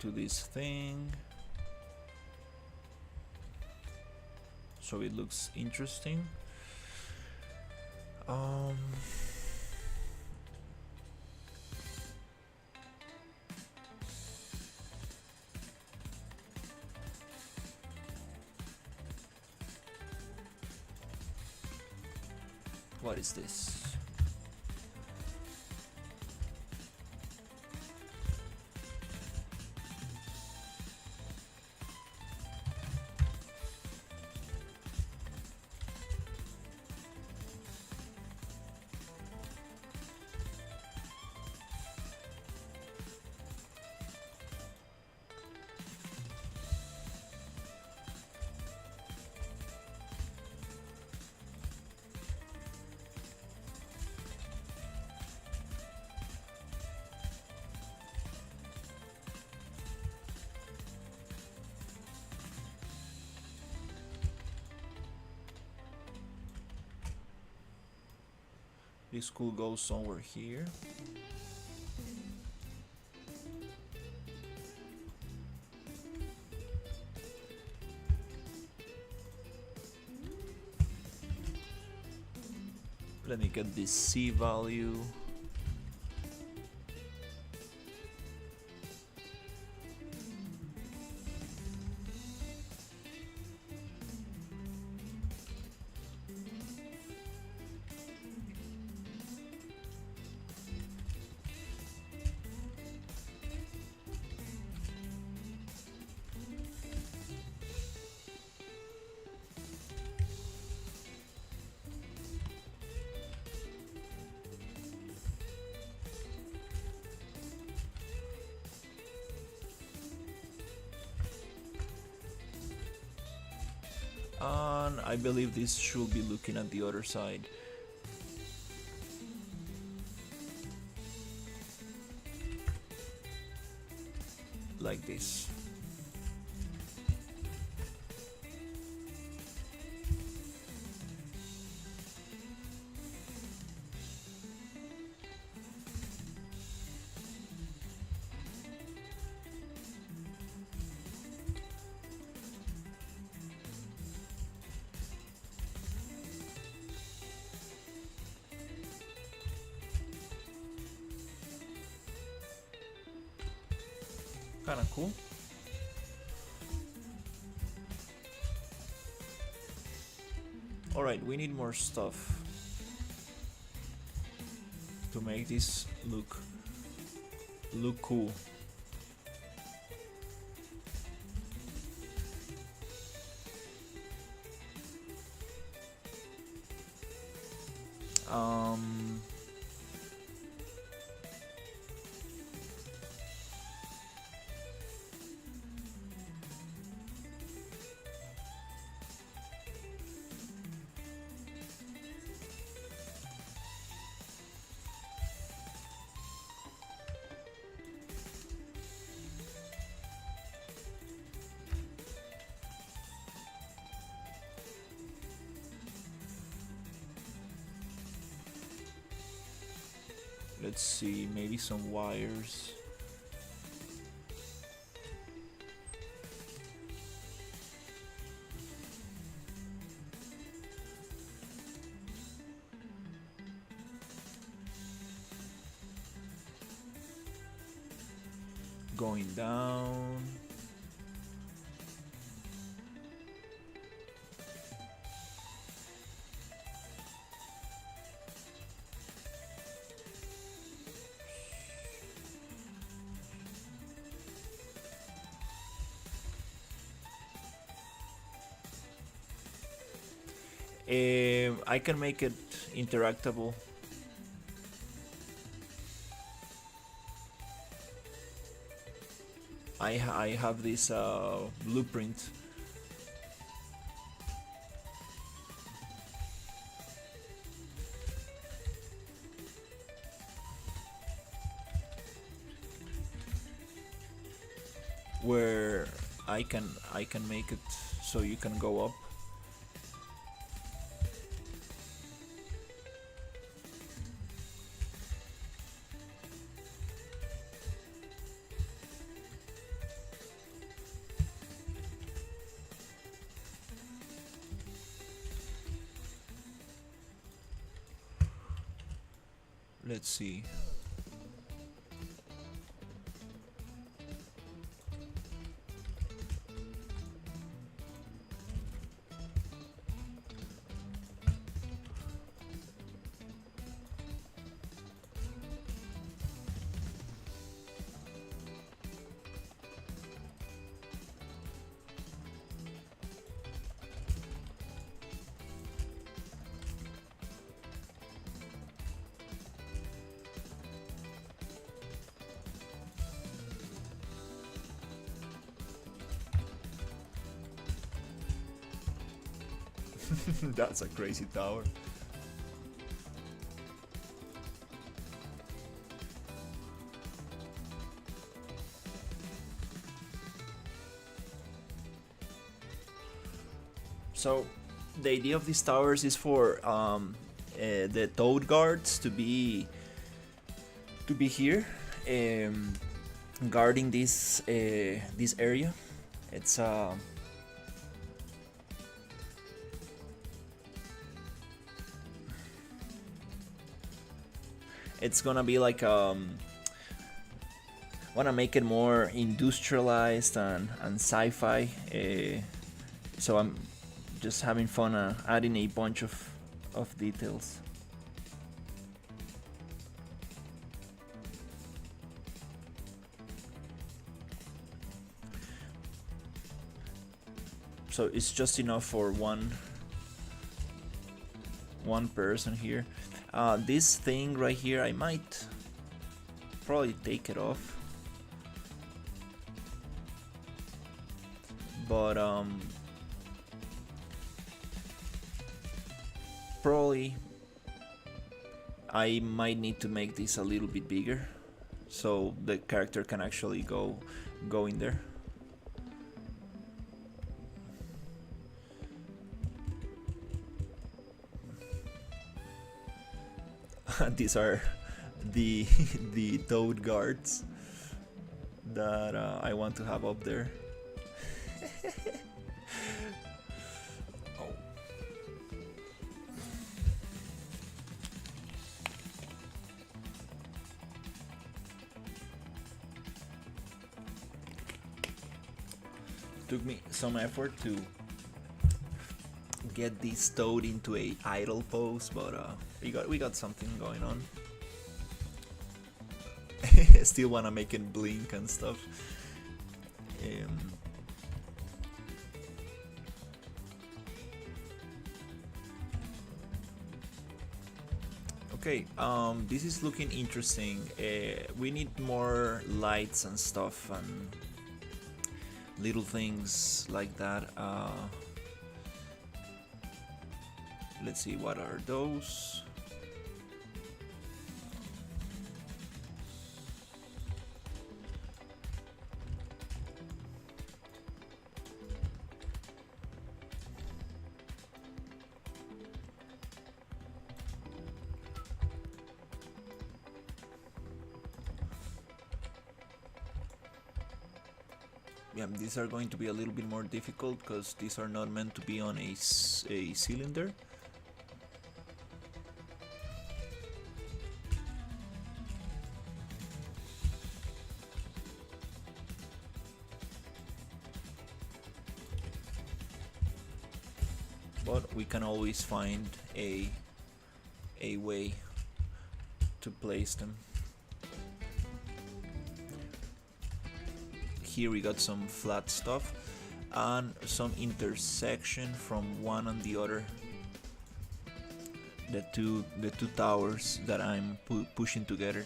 to this thing so it looks interesting. What is this? This could go somewhere here. Let me get this C value. And I believe this should be looking at the other side. Like this. Kinda cool. Alright, we need more stuff to make this look cool. Let's see, maybe some wires. Going down. I can make it interactable. I have this blueprint. Where I can make it so you can go up. Let's see. That's a crazy tower. So the idea of these towers is for the toad guards to be here, guarding this area. It's it's gonna be like wanna make it more industrialized and sci-fi. So I'm just having fun adding a bunch of details. So it's just enough for one person here. This thing right here, I might probably take it off, but probably I might need to make this a little bit bigger so the character can actually go in there. These are the toad guards that I want to have up there. Oh. Took me some effort to get this toad into a idle pose, but we got something going on. Still wanna make it blink and stuff. Okay, this is looking interesting. We need more lights and stuff and little things like that. Let's see, what are those? yeah, these are going to be a little bit more difficult because these are not meant to be on a cylinder. But we can always find a way to place them. Here we got some flat stuff and some intersection from one and the other. The two towers that I'm pushing together.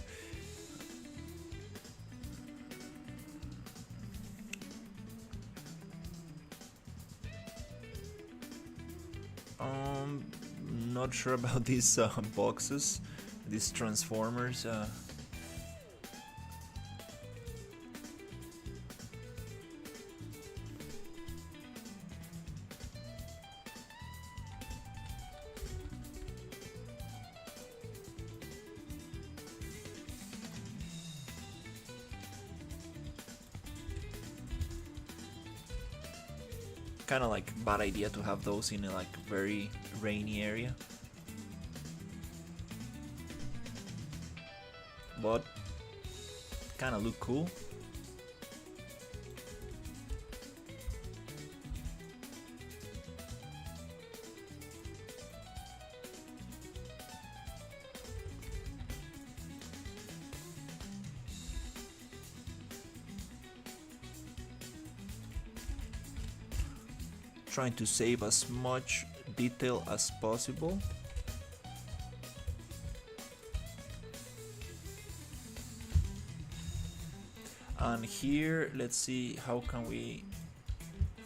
Not sure about these boxes, these transformers. Kind of like bad idea to have those in a like very rainy area. But kind of look cool. Trying to save as much detail as possible. And here, let's see how can we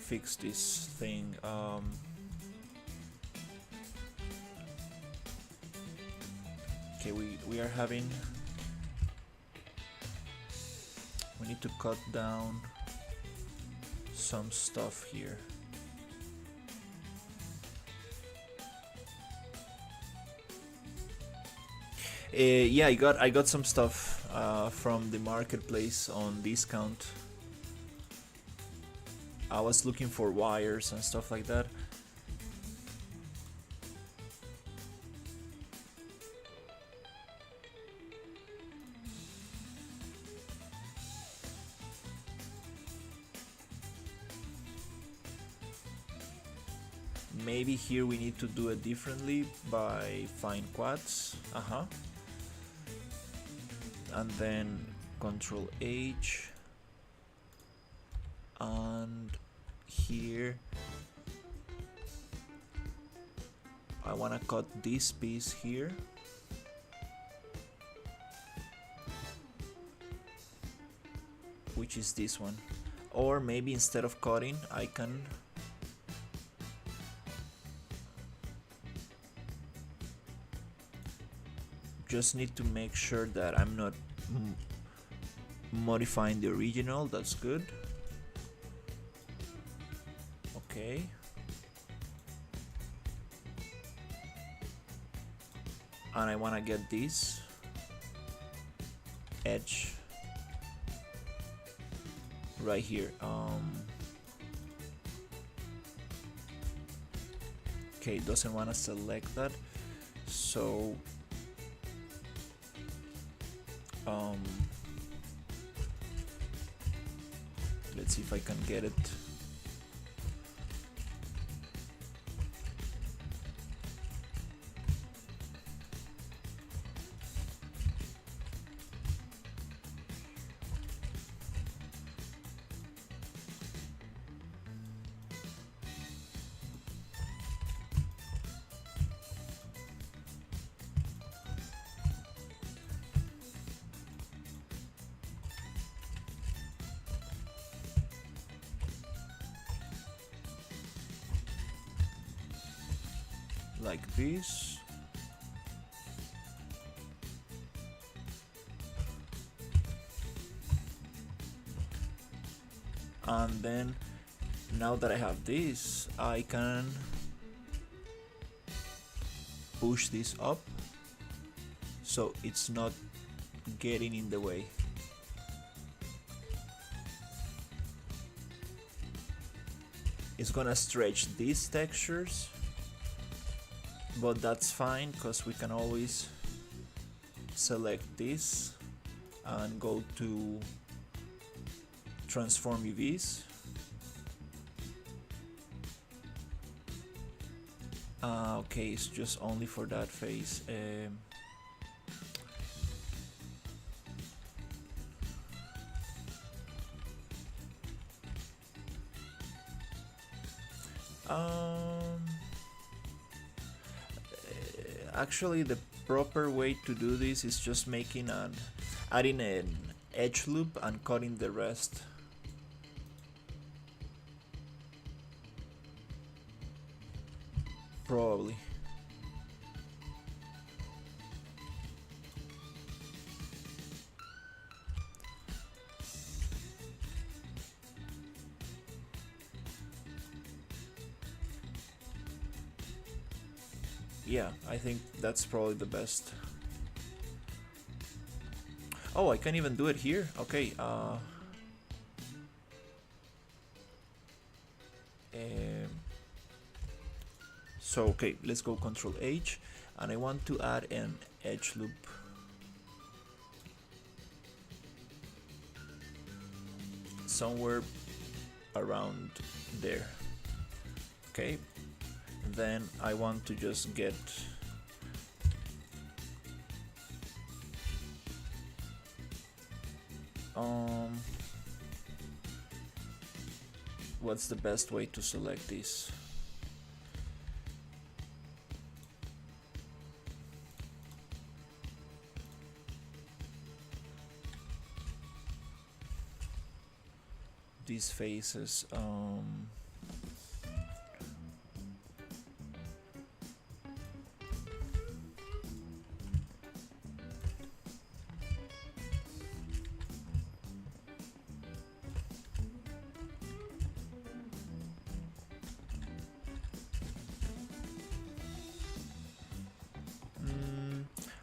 fix this thing. Okay, we are having. We need to cut down some stuff here. Yeah, I got some stuff from the marketplace on discount. I was looking for wires and stuff like that. Maybe here we need to do it differently by fine quads. And then Control H, and here I want to cut this piece here, which is this one. Or maybe instead of cutting, I can just need to make sure that I'm not modifying the original. That's good. Okay. And I want to get this edge right here. Okay, it doesn't want to select that, so let's see if I can get it. Like this. And then now that I have this, I can push this up so it's not getting in the way. is gonna stretch these textures, but that's fine because we can always select this and go to transform UVs. Okay, it's just only for that phase. Actually, the proper way to do this is just adding an edge loop and cutting the rest. Probably. Yeah, I think that's probably the best. Oh, I can't even do it here. Okay. So okay, let's go Control H, and I want to add an edge loop. Somewhere around there. Okay. Then I want to just get what's the best way to select this? These faces,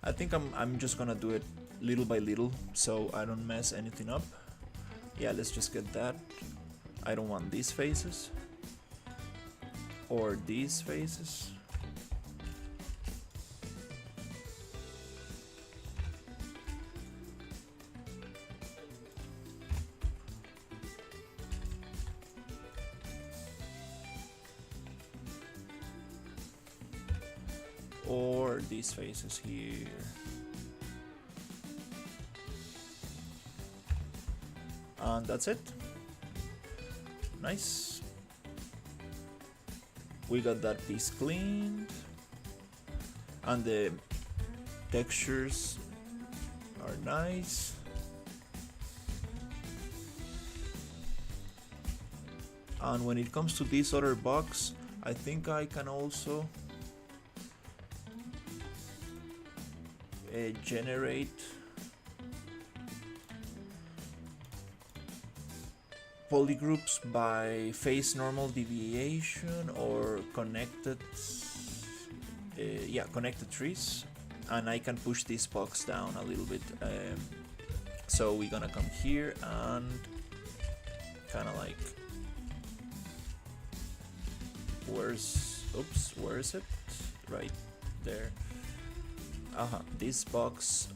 I think I'm just gonna do it little by little so I don't mess anything up. Yeah, let's just get that. I don't want these faces or these faces. Or these faces here. And that's it. Nice. We got that piece cleaned. And the textures are nice. And when it comes to this other box, I think I can also generate polygroups by phase normal deviation or connected connected trees, and I can push this box down a little bit. So we're gonna come here and kind of like where is it? Right there. This box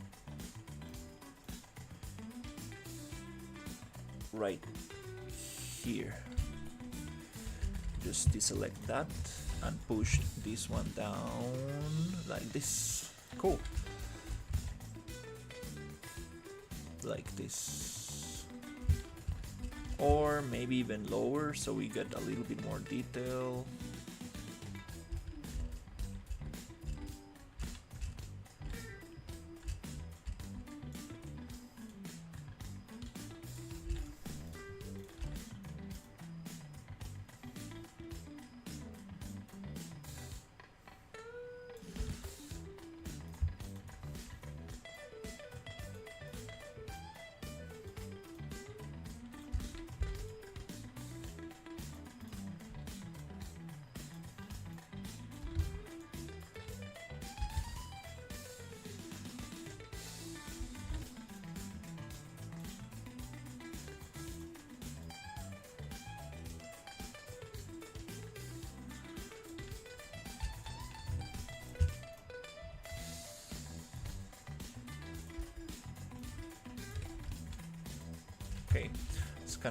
right here. Just deselect that and push this one down like this. Cool. Like this. Or maybe even lower so we get a little bit more detail.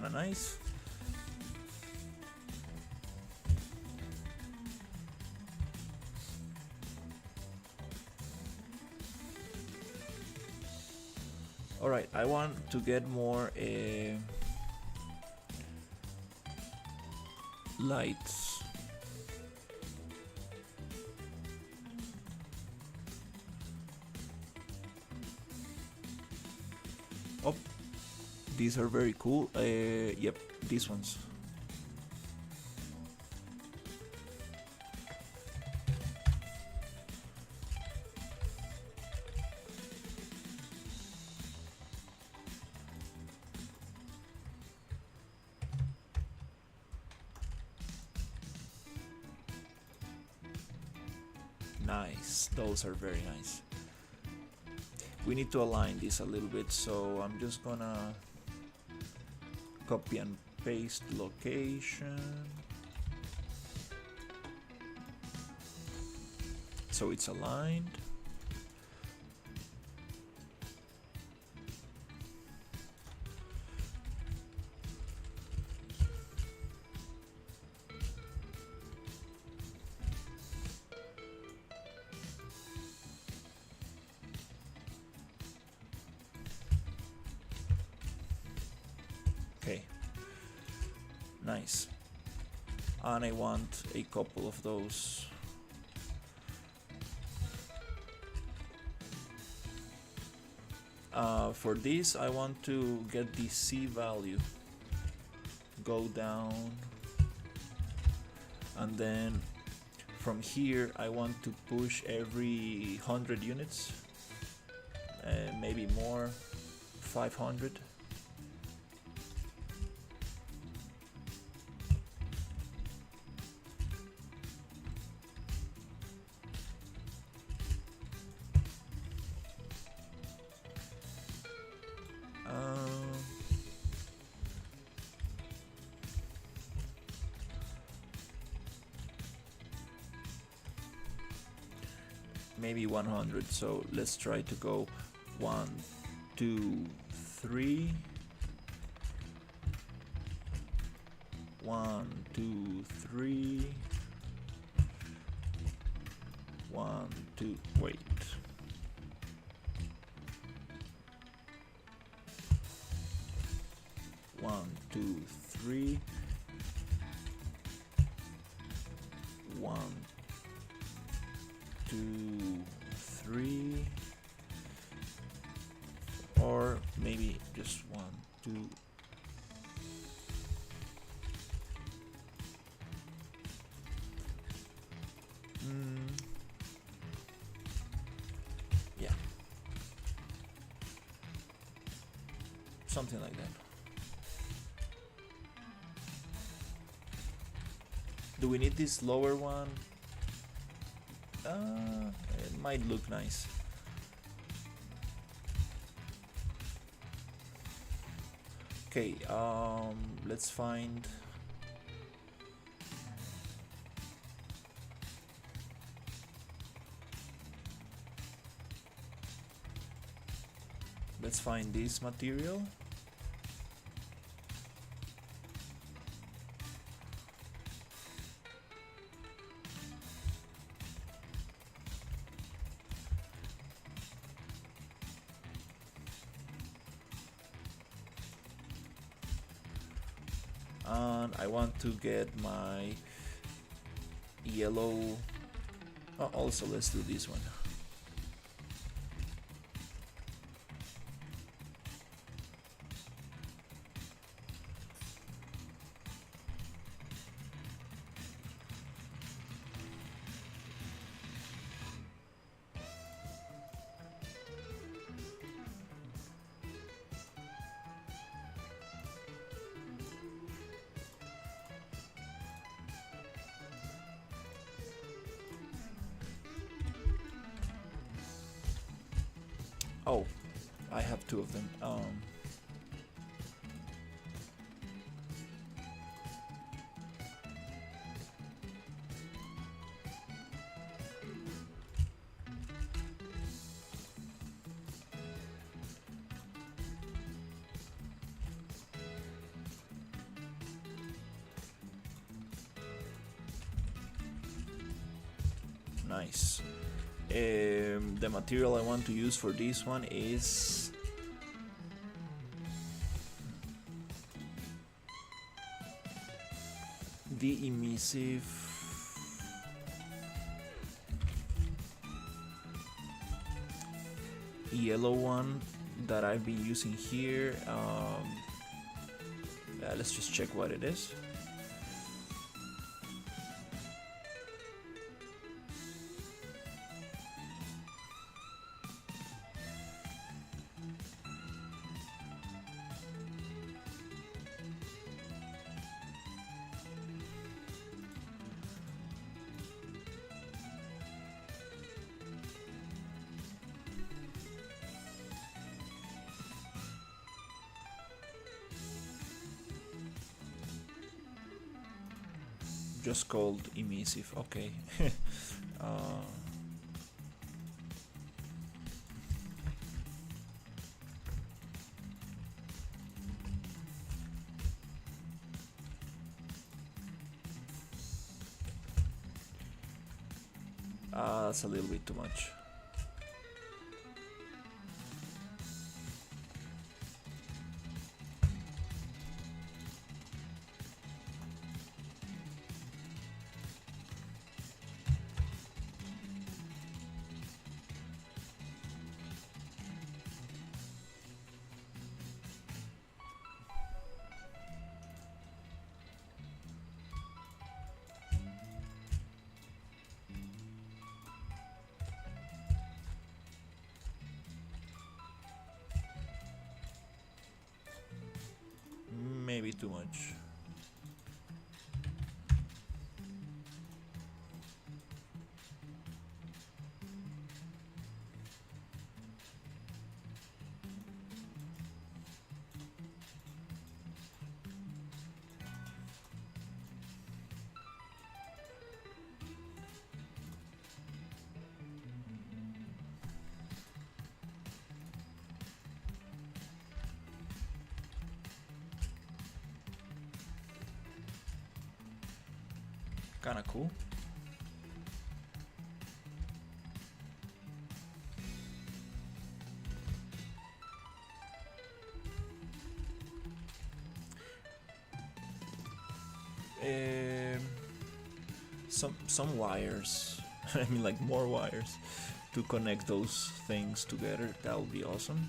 kinda nice. Alright, I want to get more lights. Oh, these are very cool. Yep, these ones. Nice, those are very nice. We need to align this a little bit, so I'm just gonna copy and paste location so it's aligned. Okay, nice. And I want a couple of those. For this, I want to get the C value, go down, and then from here I want to push every 100 units, maybe more, 500. Maybe 100, so let's try to go 1, 2, 3. 1, 2, 3. 1, 2, wait. One, two, three. 1, 2, 3, or maybe just 1, 2. Yeah, something like that. Do we need this lower one? It might look nice. Okay, let's find. Let's find this material. And I want to get my yellow. Oh, also let's do this one. Oh, I have two of them. nice. The material I want to use for this one is the emissive yellow one that I've been using here. Let's just check what it is. Just called emissive, okay. That's a little bit too much. Maybe too much. Kinda cool. Some wires. I mean, like more wires to connect those things together. That would be awesome.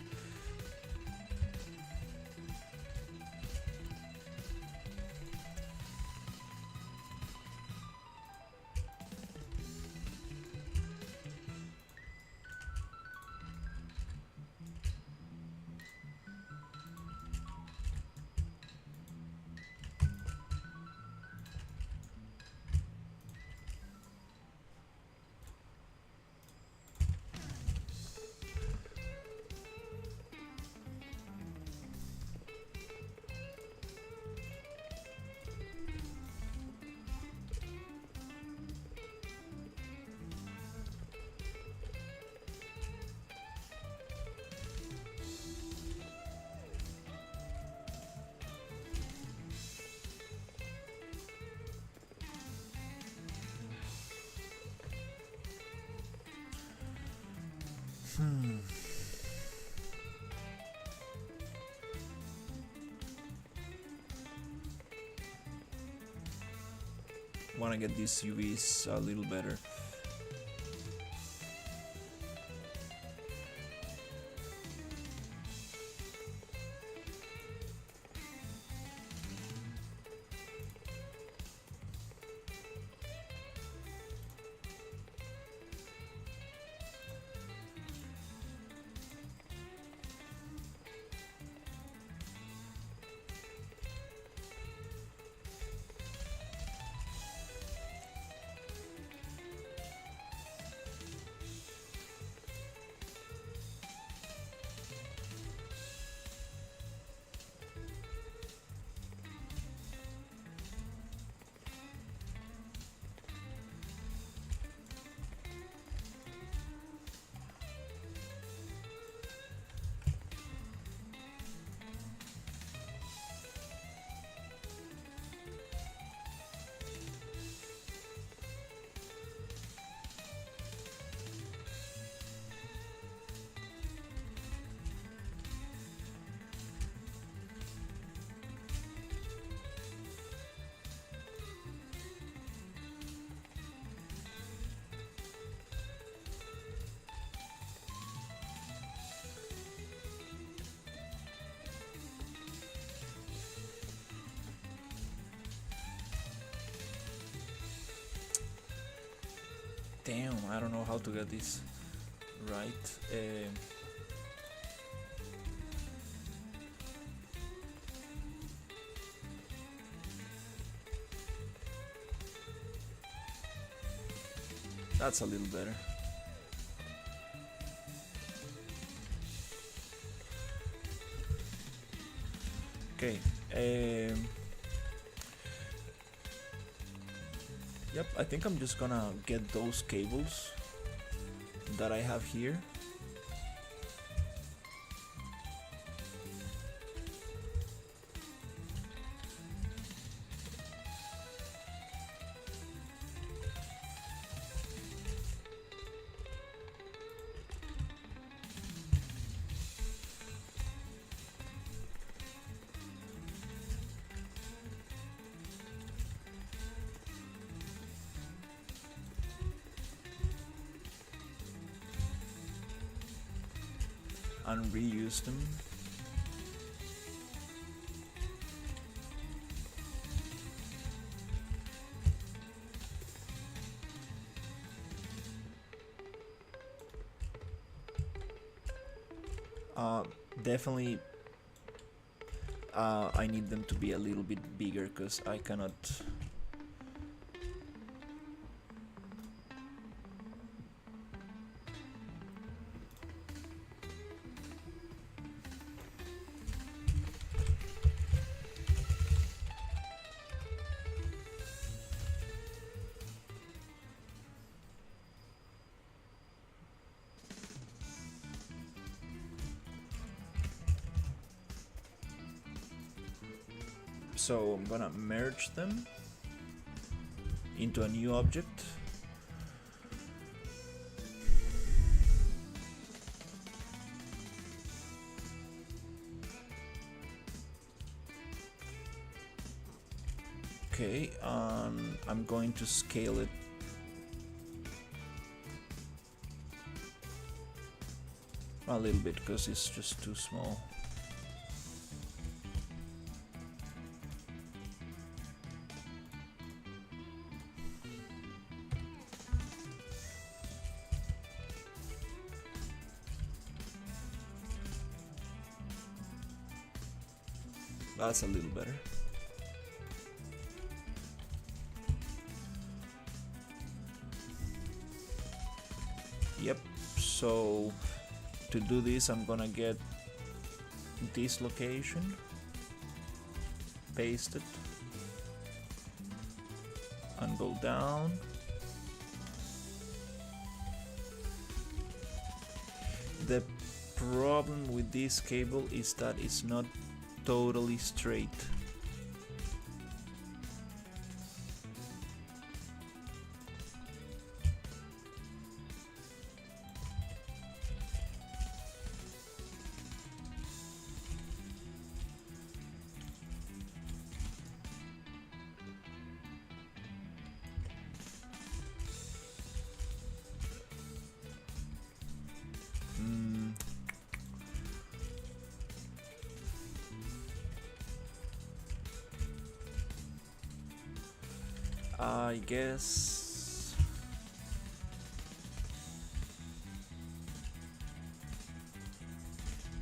Want to get these UVs a little better. Damn, I don't know how to get this right. That's a little better. Okay. Yep, I think I'm just gonna get those cables that I have here. And reuse them. Definitely I need them to be a little bit bigger because I cannot. So I'm gonna merge them into a new object. Okay, I'm going to scale it a little bit because it's just too small. That's a little better. Yep, so to do this I'm gonna get this location, paste it, and go down. The problem with this cable is that it's not totally straight. I guess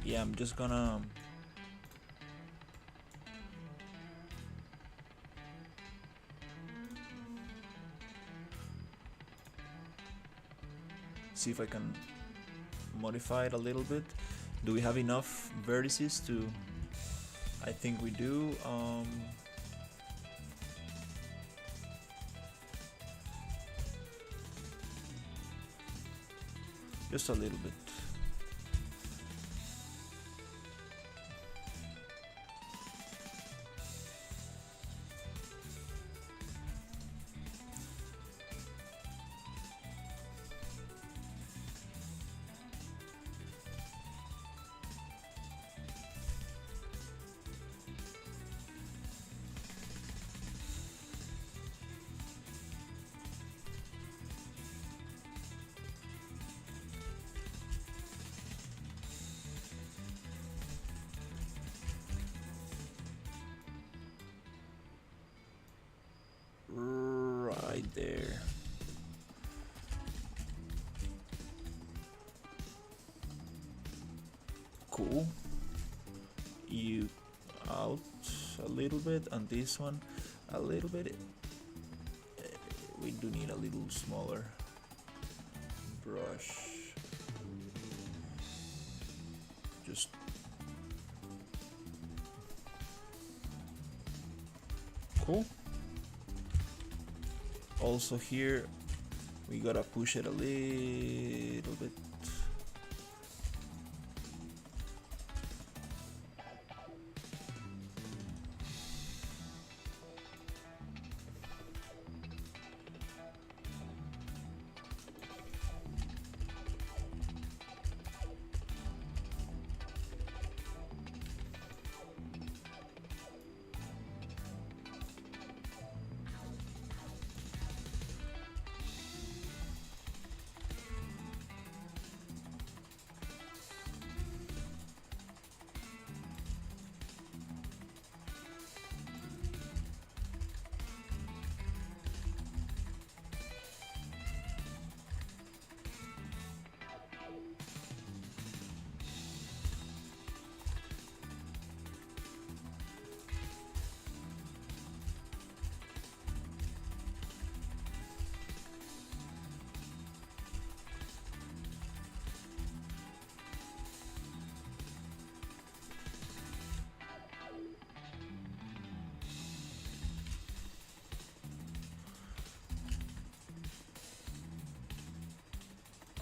yeah, I'm just gonna see if I can modify it a little bit. Do we have enough vertices to? I think we do. Just a little bit. cool. You out a little bit, and this one a little bit. We do need a little smaller brush. Just cool. Also here we gotta push it a little bit.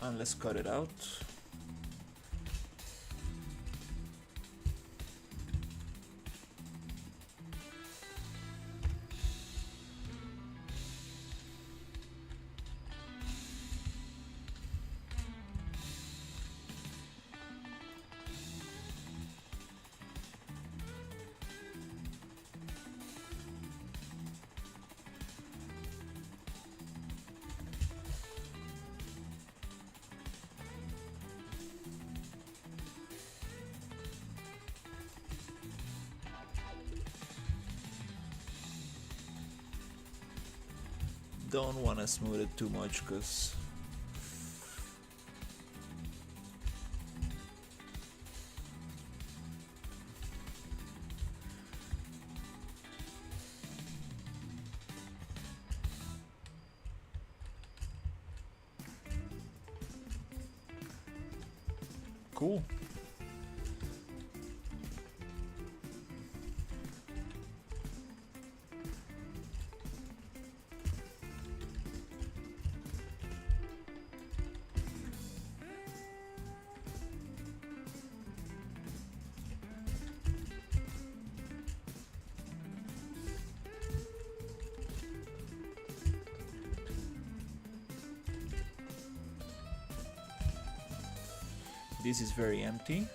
And let's cut it out. Don't want to smooth it too much because cool. This is very empty.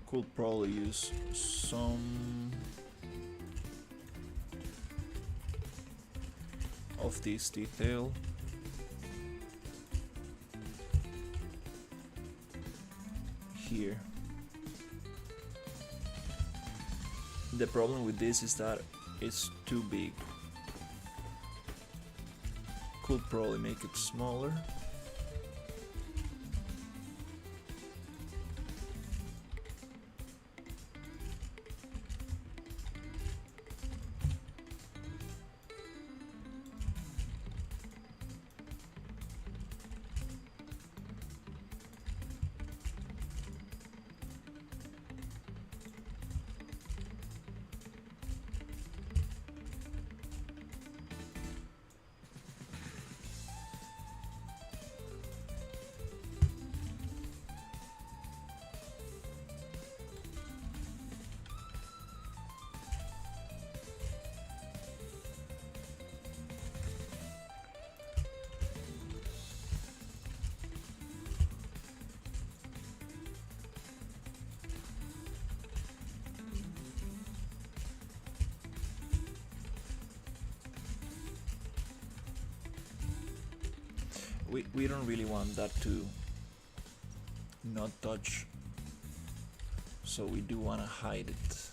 Could probably use some of this detail. Here. The problem with this is that it's too big. Could probably make it smaller. we don't really want that to not touch, so we do want to hide it.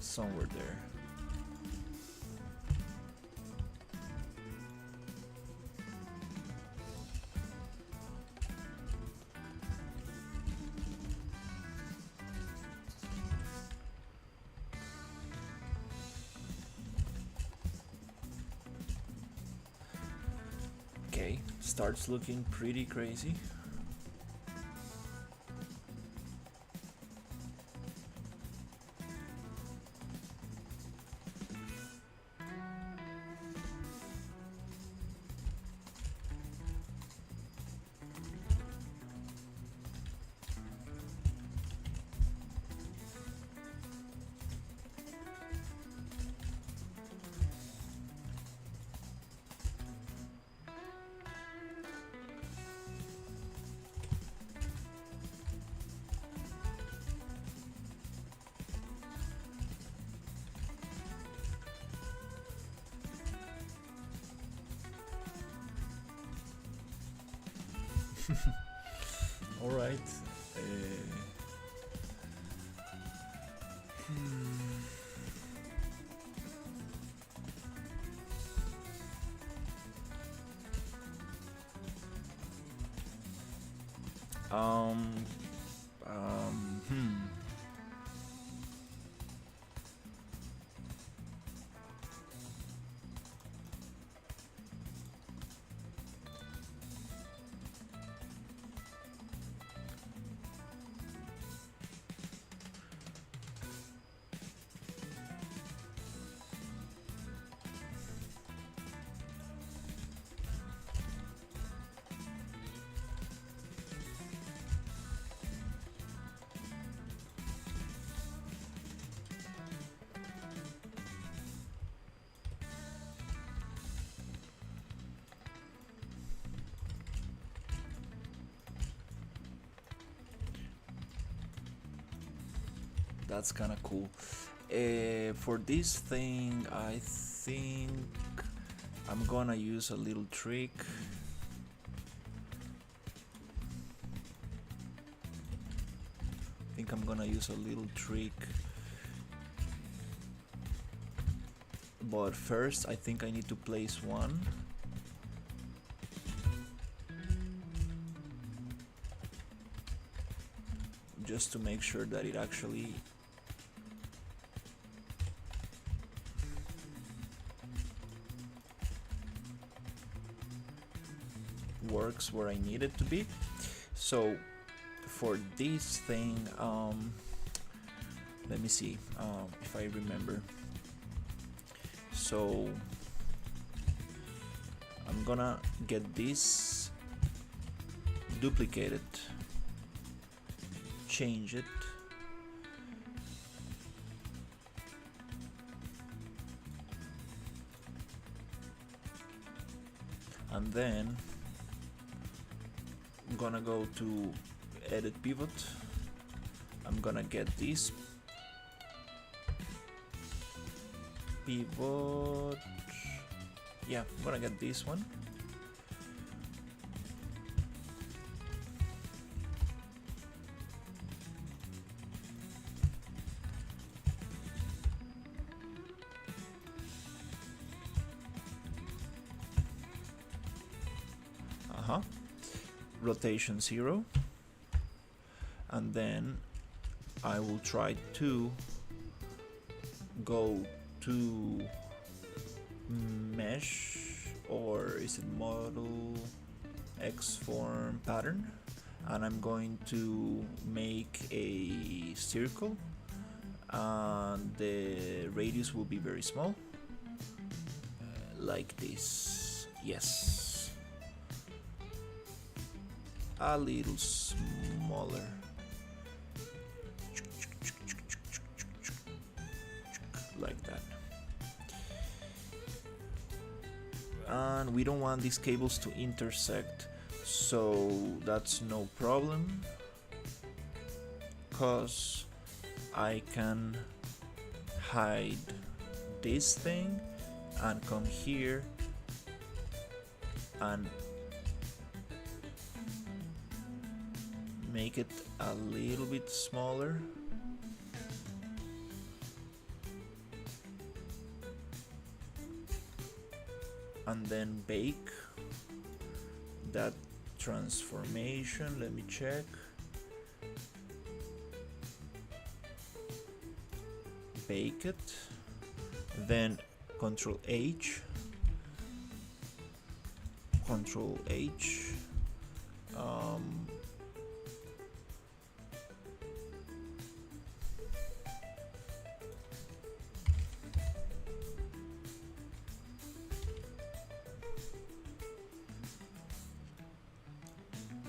Somewhere there. Okay, starts looking pretty crazy. All right. Um. Hmm. That's kind of cool. For this thing, I think I'm gonna use a little trick. I think I'm gonna use a little trick. But first, I think I need to place one. Just to make sure that it actually works where I need it to be. So for this thing, let me see if I remember. So I'm gonna get this, duplicate it, change it, and then I'm gonna go to edit pivot. I'm gonna get this pivot. Yeah, I'm gonna get this one. Rotation 0, and then I will try to go to mesh, or is it model X form pattern, and I'm going to make a circle, and the radius will be very small, like this. Yes, a little smaller, like that. and we don't want these cables to intersect, so that's no problem, cause I can hide this thing and come here and make it a little bit smaller. And then bake that transformation. Let me check. Bake it. Then Control H. Control H.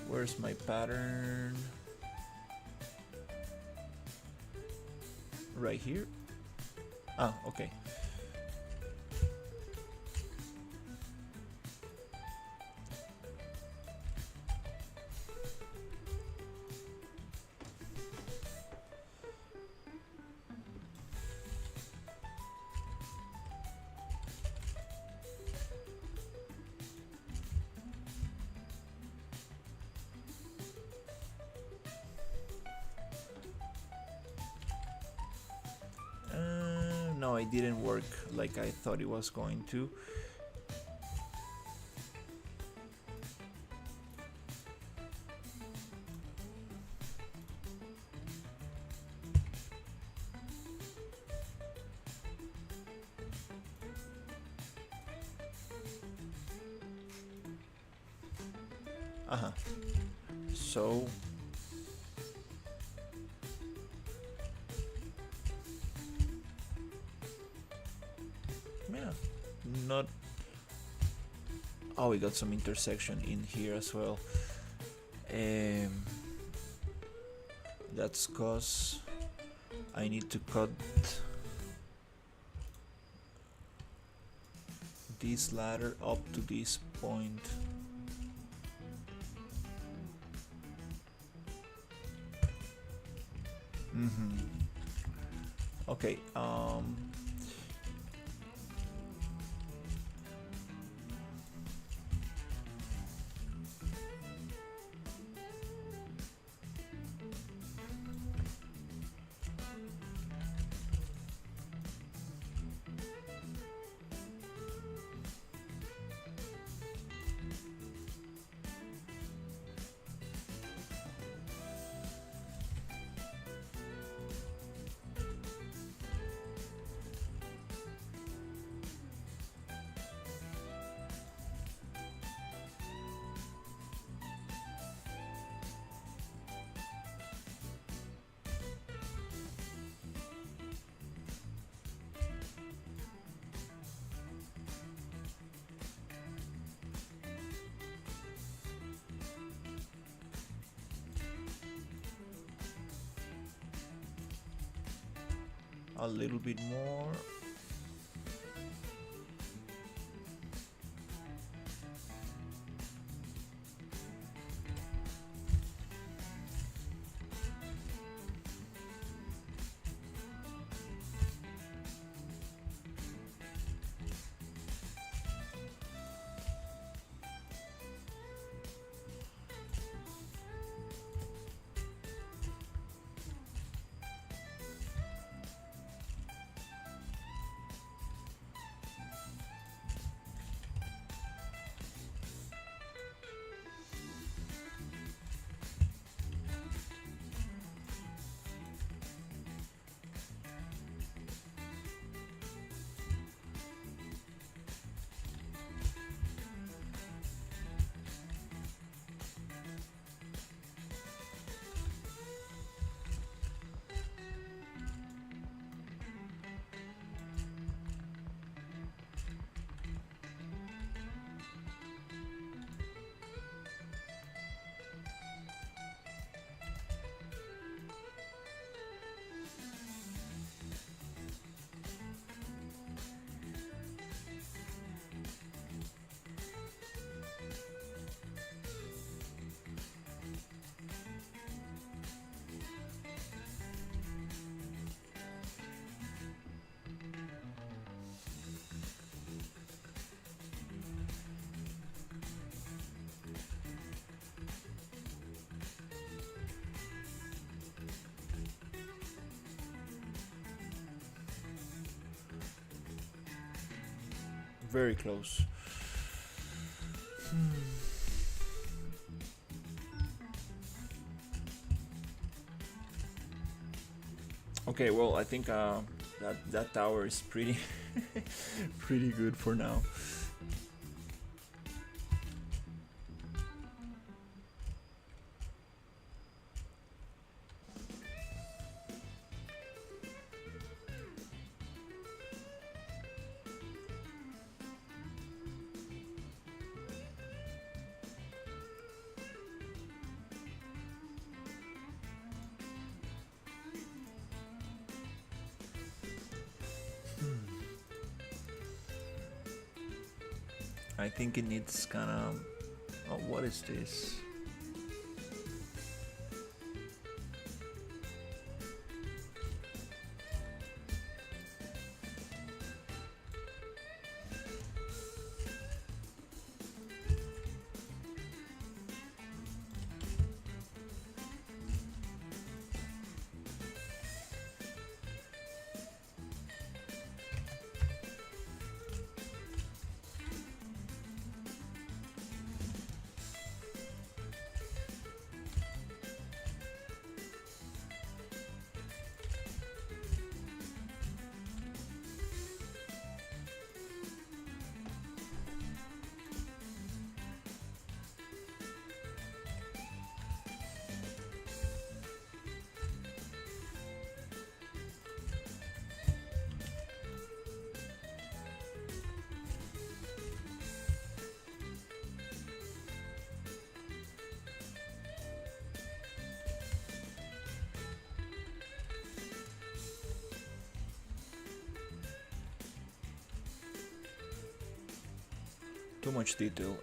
Where's my pattern? Right here. Ah, okay. No, it didn't work like I thought it was going to. So yeah, not. Oh, we got some intersection in here as well. That's cause I need to cut this ladder up to this point. Okay, a little bit more. Very close. Okay, well, I think that tower is pretty pretty good for now. I think it needs kind of. Oh, what is this? Too much detail.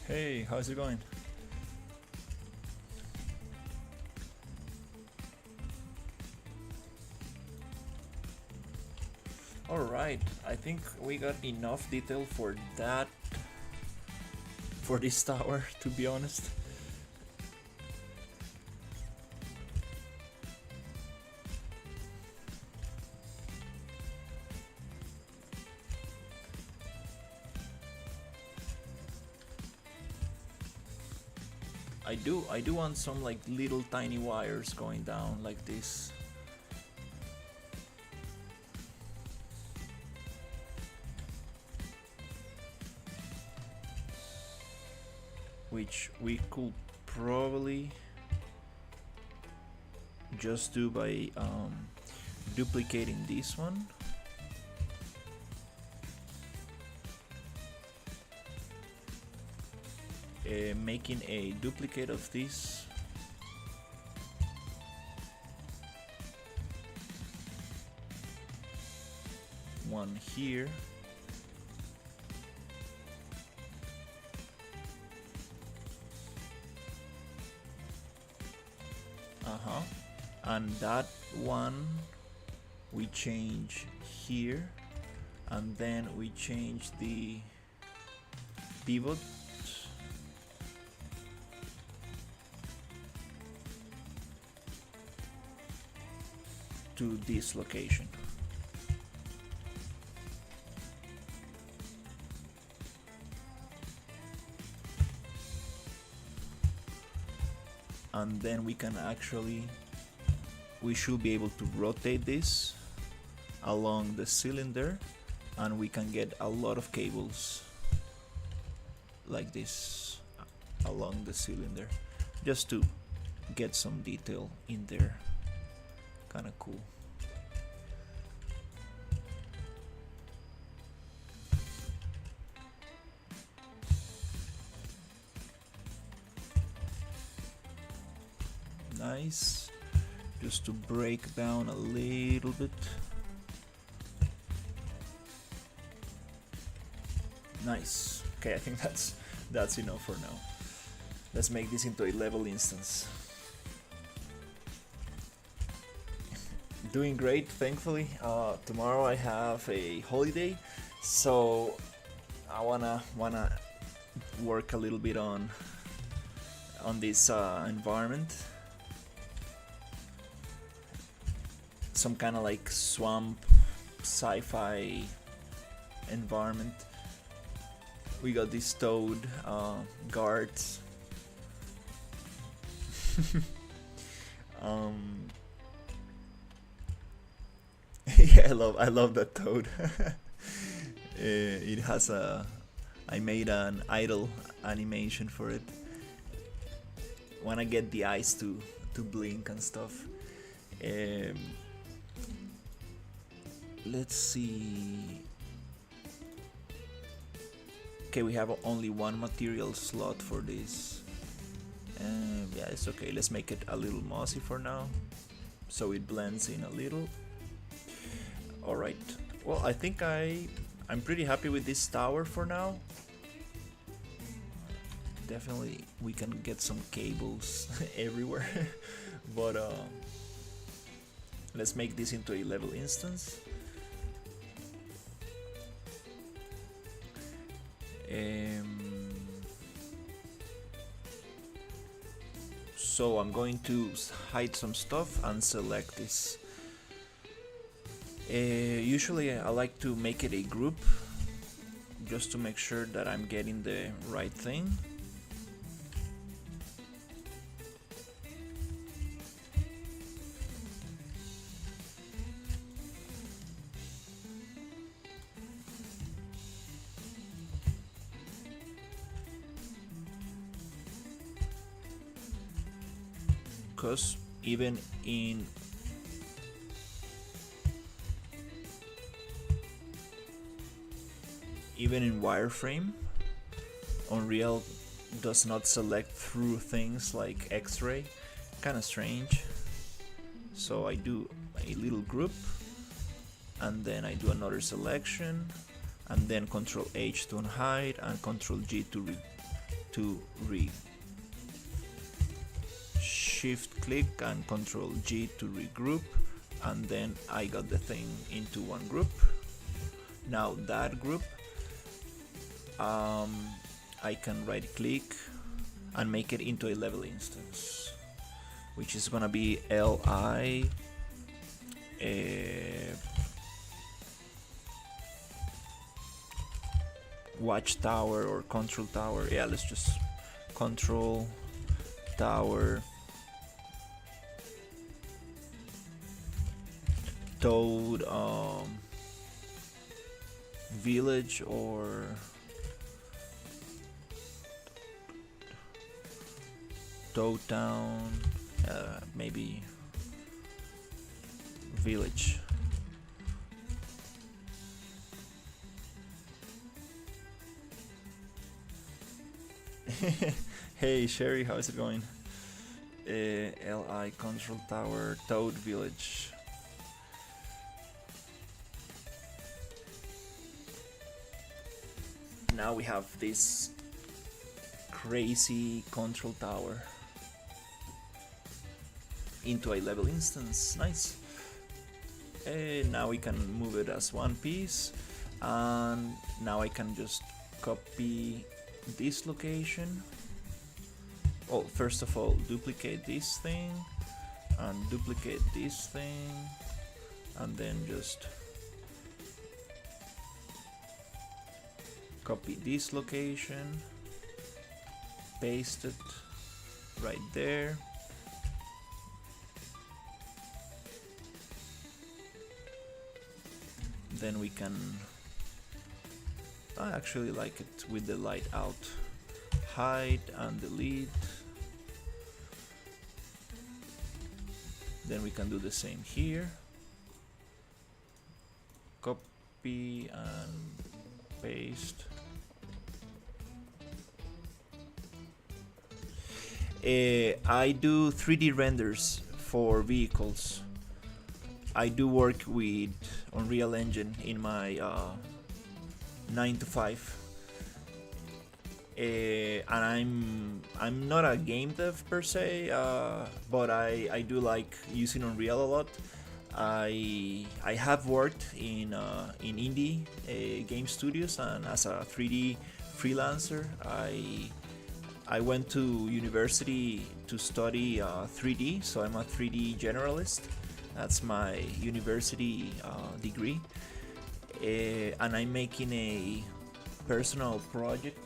Hey, how's it going? Alright, I think we got enough detail for that, for this tower, to be honest. I do want some like little tiny wires going down like this. Which we could probably just do by duplicating this one. making a duplicate of this. One here. And that one we change here, and then we change the pivot to this location. And then we can actually, we should be able to rotate this along the cylinder, and we can get a lot of cables like this along the cylinder, just to get some detail in there. Kind of cool. Nice. Just to break down a little bit. Nice. Okay, I think that's enough for now. Let's make this into a level instance. Doing great, thankfully. Tomorrow I have a holiday, so I wanna work a little bit on this environment. Some kind of like swamp sci-fi environment. We got these toad guards. Yeah, I love that toad. It has I made an idle animation for it. Wanna get the eyes to blink and stuff. Let's see. Okay, we have only one material slot for this. Yeah, it's okay. Let's make it a little mossy for now, so it blends in a little. All right. Well, I think I'm pretty happy with this tower for now. Definitely, we can get some cables everywhere, but let's make this into a level instance. So I'm going to hide some stuff and select this. Usually I like to make it a group, just to make sure that I'm getting the right thing. Because even in wireframe, Unreal does not select through things like X-ray. Kind of strange. So I do a little group, and then I do another selection, and then Control H to unhide and Control G to shift click and Control G to regroup, and then I got the thing into one group. Now that group, I can right click and make it into a level instance, which is gonna be li watchtower or control tower. Yeah, let's just control tower toad village, or toad town, maybe village. Hey Sherry, how's it going? LI Control Tower, Toad Village. Now we have this crazy control tower into a level instance. Nice. Now we can move it as one piece, and now I can just copy this location. Oh, first of all, duplicate this thing and duplicate this thing, and then just copy this location, paste it right there. Then we can, I actually like it with the light out. Hide and delete. Then we can do the same here. Copy and paste. I do 3D renders for vehicles. I do work with Unreal Engine in my 9 to 5. And I'm not a game dev per se, but I do like using Unreal a lot. I have worked in indie game studios, and as a 3D freelancer, I went to university to study 3D, so I'm a 3D generalist. That's my university degree, and I'm making a personal project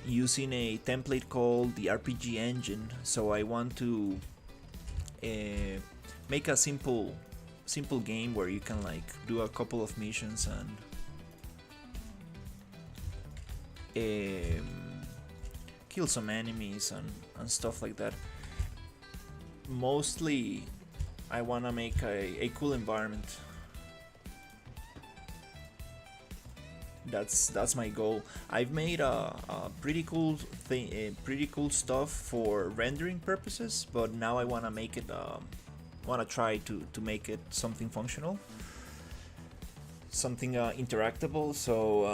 using a template called the RPG engine. So I want to make a simple game where you can like do a couple of missions and kill some enemies and stuff like that. Mostly I want to make a cool environment. That's my goal. I've made a pretty cool thing, pretty cool stuff for rendering purposes, but now I want to make it want to try to make it something functional, something interactable. So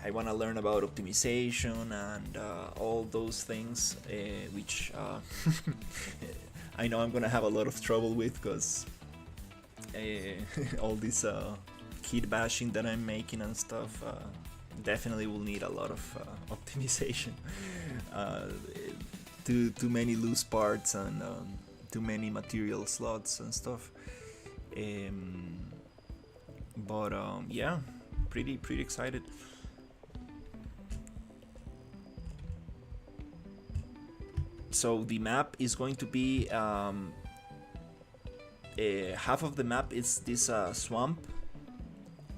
I want to learn about optimization and all those things, which I know I'm gonna have a lot of trouble with, because all this kit bashing that I'm making and stuff definitely will need a lot of optimization. Too many loose parts and too many material slots and stuff. But yeah, pretty excited. So the map is going to be half of the map is this swamp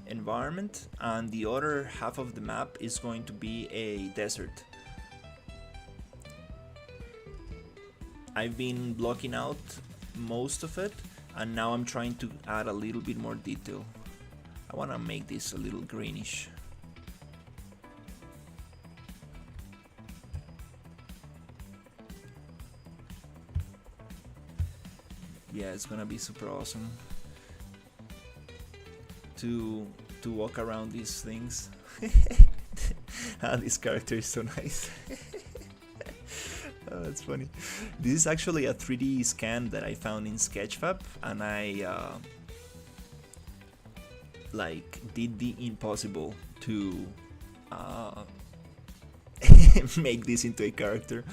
environment, and the other half of the map is going to be a desert. I've been blocking out most of it, and now I'm trying to add a little bit more detail. I want to make this a little greenish. Yeah, it's gonna be super awesome to walk around these things. This character is so nice. Oh, that's funny. This is actually a 3D scan that I found in Sketchfab, and I like did the impossible to make this into a character.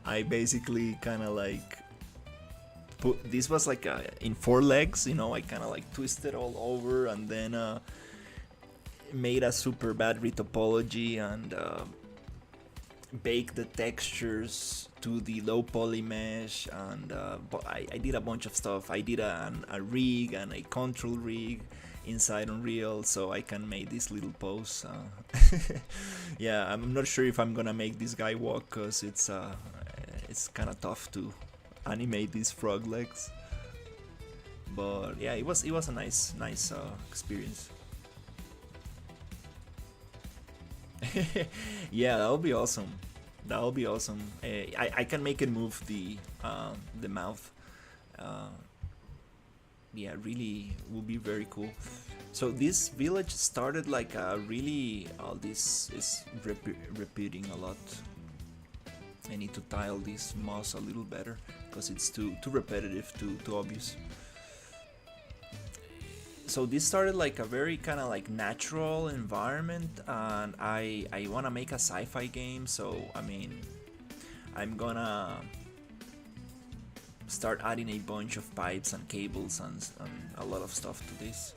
I basically kind of like this was like in 4 legs, you know. I kind of like twisted all over, and then made a super bad retopology and baked the textures to the low poly mesh, and but I did a bunch of stuff. I did a rig and a control rig inside Unreal, so I can make this little pose. Yeah, I'm not sure if I'm gonna make this guy walk, because it's kind of tough to animate these frog legs, but yeah, it was a nice experience. Yeah, that would be awesome. That would be awesome. I can make it move the mouth. Uh, yeah, really would be very cool. So this village started like a really. This is repeating a lot. I need to tile this moss a little better because it's too repetitive, too obvious. So this started like a very kind of like natural environment, and I want to make a sci-fi game. So I mean, I'm gonna start adding a bunch of pipes and cables and a lot of stuff to this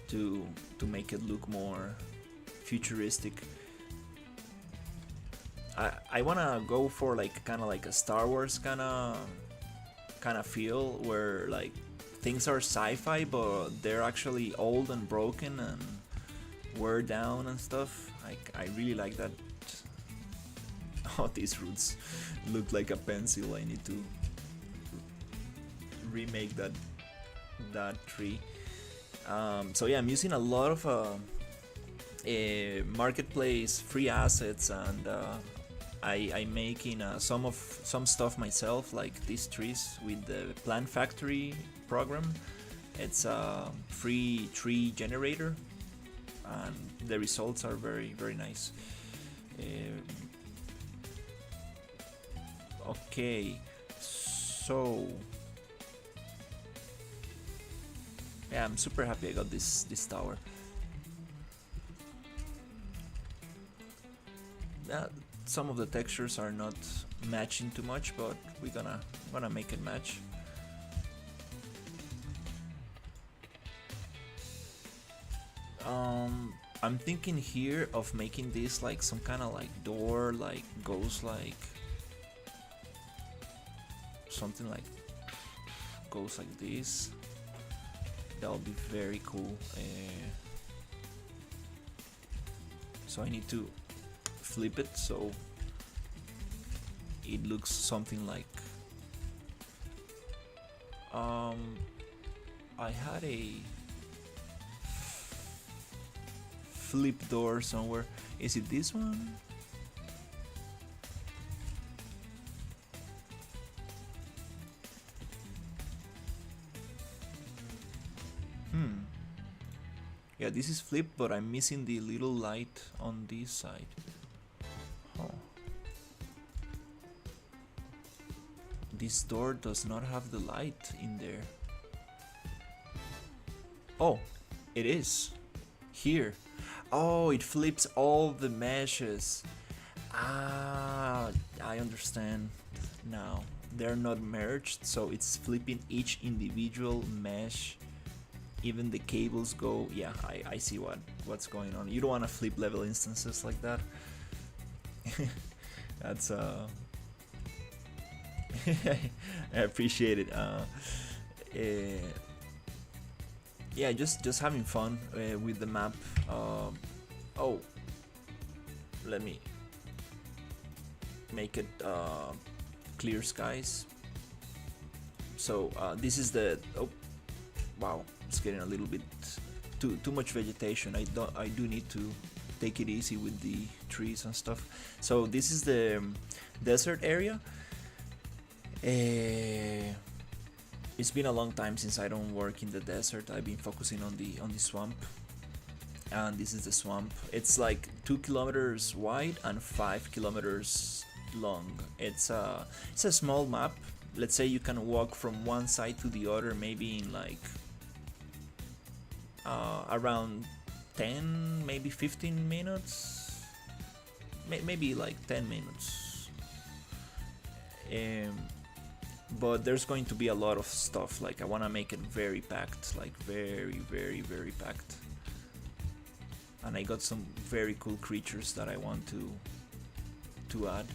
to make it look more futuristic. I wanna go for like kind of like a Star Wars kind of feel where like things are sci-fi but they're actually old and broken and wear down and stuff. I really like that. Oh, these roots look like a pencil. I need to remake that tree. So yeah, I'm using a lot of marketplace free assets, and I'm making some stuff myself, like these trees with the Plant Factory program. It's a free tree generator, and the results are very nice. Okay, so yeah, I'm super happy I got this tower. Some of the textures are not matching too much, but we're gonna make it match. I'm thinking here of making this like some kind of like door, like goes like something like goes like this. That would be very cool. So I need to flip it so it looks something like I had a flip door somewhere. Is it this one? Yeah, this is flipped, but I'm missing the little light on this side. Oh. This door does not have the light in there. Oh, it is. Here. Oh, it flips all the meshes. Ah, I understand now. They're not merged, so it's flipping each individual mesh. Even the cables go. Yeah, I see what's going on. You don't want to flip level instances like that. That's I appreciate it. Yeah, just having fun with the map. Oh, let me make it clear skies. So this is the. Oh, wow, it's getting a little bit too much vegetation. I do need to take it easy with the trees and stuff. So this is the desert area. It's been a long time since I don't work in the desert. I've been focusing on the swamp, and this is the swamp. It's like 2 kilometers wide and 5 kilometers long. It's a small map. Let's say you can walk from one side to the other, maybe in like around 10, maybe 15 minutes, maybe like 10 minutes. But there's going to be a lot of stuff. Like I want to make it very packed, like very packed. And I got some very cool creatures that I want to add.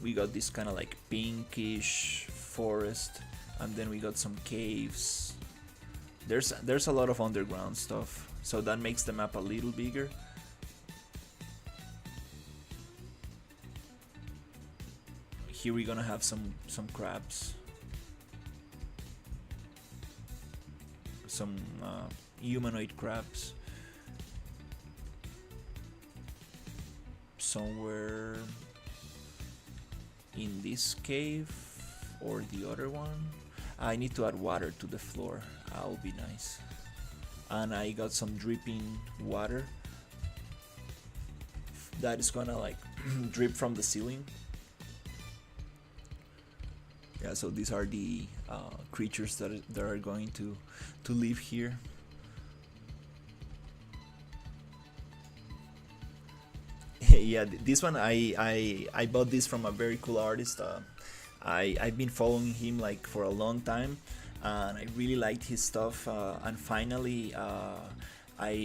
We got this kind of like pinkish forest, and then we got some caves. There's a lot of underground stuff, so that makes the map a little bigger. Here we're gonna have some crabs. some humanoid crabs somewhere in this cave or the other one. I need to add water to the floor. That'll be nice. And I got some dripping water that is gonna like drip from the ceiling. Yeah, so these are the creatures that are going to live here. Yeah, this one I bought this from a very cool artist. I've been following him like for a long time, and I really liked his stuff. And finally, I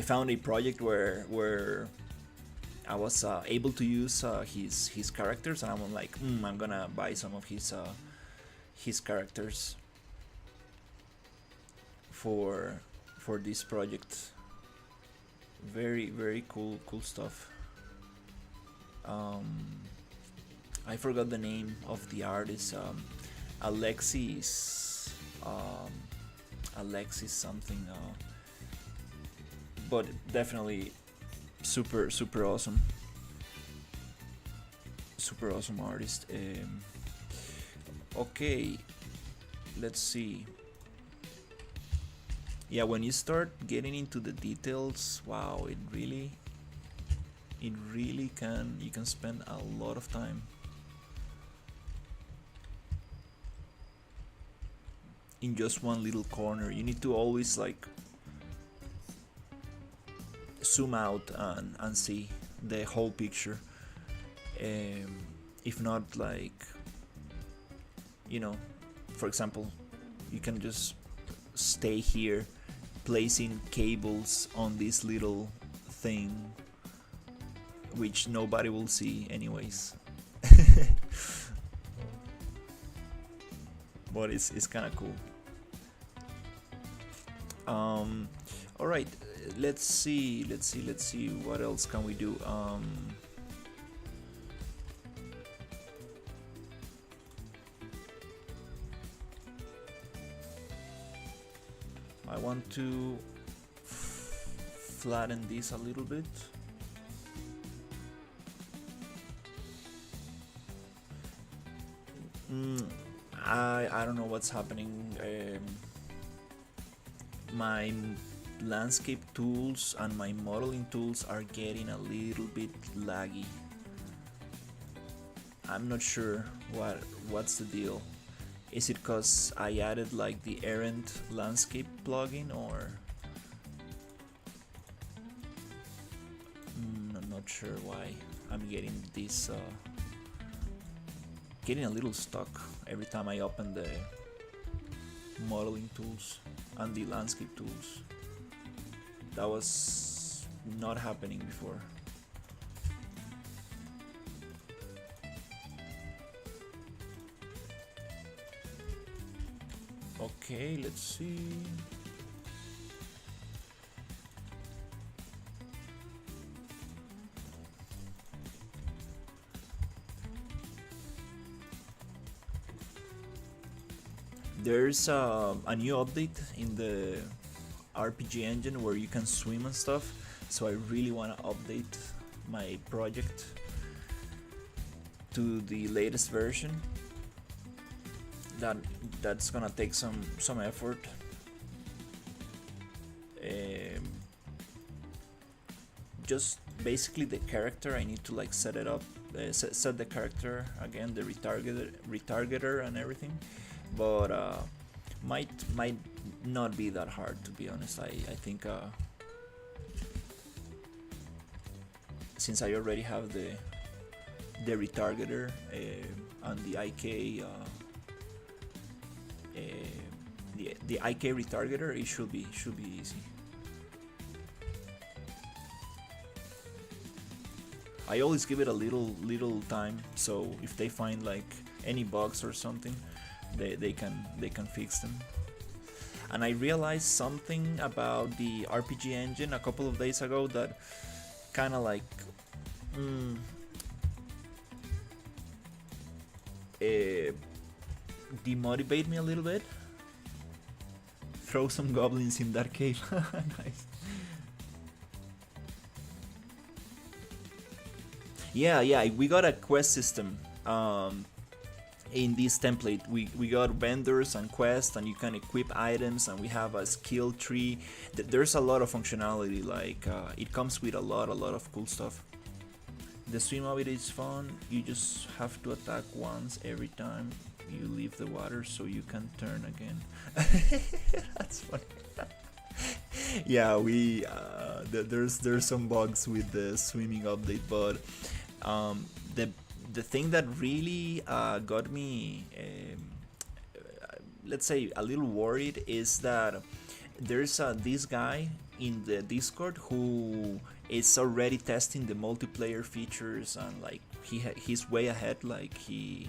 found a project where I was able to use his characters, and I'm like, I'm gonna buy some of his characters for this project. Very cool stuff. I forgot the name of the artist. Alexis Alexis something. But definitely super awesome. Super awesome artist. Okay, let's see. Yeah, when you start getting into the details, wow, it really can, you can spend a lot of time. In just one little corner. You need to always like zoom out and see the whole picture. If not, like, you know, for example, you can just stay here placing cables on this little thing which nobody will see anyways. But it's kind of cool. All right, let's see what else can we do. I want to flatten this a little bit. I don't know what's happening. My landscape tools and my modeling tools are getting a little bit laggy. I'm not sure what's the deal. Is it because I added like the errant landscape plugin, or I'm not sure why I'm getting this getting a little stuck every time I open the modeling tools and the landscape tools. That was not happening before. Okay, let's see. There's a new update in the RPG engine where you can swim and stuff, so I really want to update my project to the latest version. That's gonna take some effort. Just basically the character, I need to like set it up, set the character again, the retargeter and everything, but might not be that hard, to be honest. I think since I already have the retargeter and the IK the IK retargeter, it should be easy. I always give it a little time, so if they find like any bugs or something, they can fix them. And I realized something about the RPG engine a couple of days ago that kind of like demotivate me a little bit. throw some goblins in that cave. Nice. Yeah, we got a quest system. In this template, we got vendors and quests, and you can equip items, and we have a skill tree. There's a lot of functionality. Like it comes with a lot of cool stuff. The swim of it is fun. You just have to attack once every time you leave the water, so you can turn again. That's funny. Yeah, there's some bugs with the swimming update, but the thing that really got me, let's say, a little worried is that there's this guy in the Discord who is already testing the multiplayer features, and like he's way ahead. Like he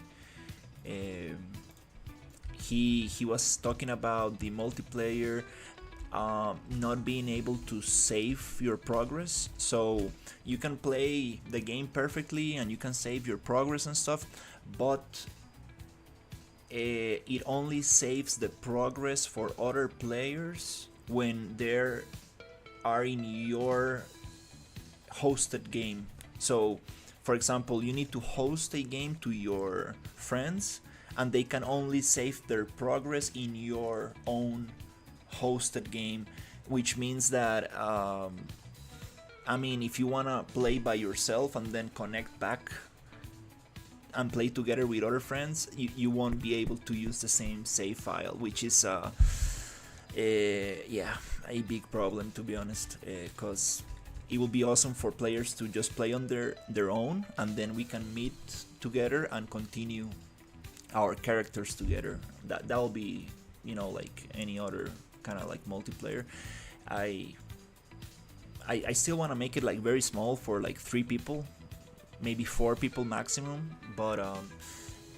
was talking about the multiplayer not being able to save your progress, so you can play the game perfectly and you can save your progress and stuff, but it only saves the progress for other players when they are in your hosted game. So for example, you need to host a game to your friends, and they can only save their progress in your own hosted game, which means that I mean, if you wanna play by yourself and then connect back and play together with other friends, you won't be able to use the same save file, which is yeah, a big problem, to be honest, because it will be awesome for players to just play on their own, and then we can meet together and continue our characters together. That will be, you know, like any other kind of like multiplayer. I still want to make it like very small for like 3 people, maybe 4 people maximum, but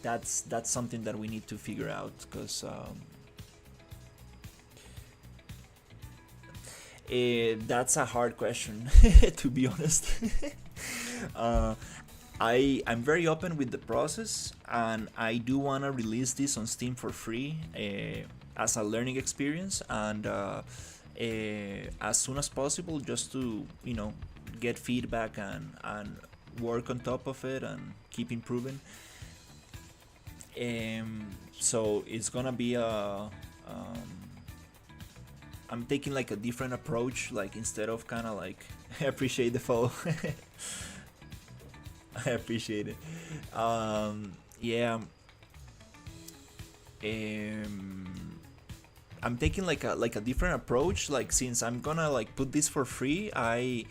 that's something that we need to figure out, because that's a hard question to be honest. I'm very open with the process, and I do want to release this on Steam for free as a learning experience, and as soon as possible, just to, you know, get feedback and work on top of it and keep improving. So it's gonna be I'm taking like a different approach, like instead of kind of like I appreciate the follow. I appreciate it. Yeah. I'm taking like a different approach. Like, since I'm gonna like put this for free, I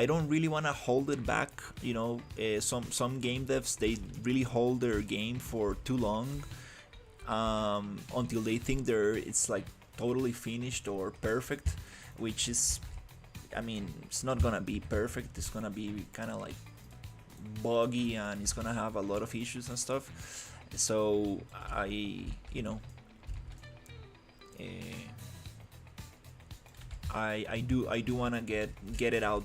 don't really wanna hold it back. You know, some game devs, they really hold their game for too long, until they think it's like totally finished or perfect, which is, I mean, it's not gonna be perfect. It's gonna be kind of like buggy, and it's gonna have a lot of issues and stuff. So you know, I do wanna get it out,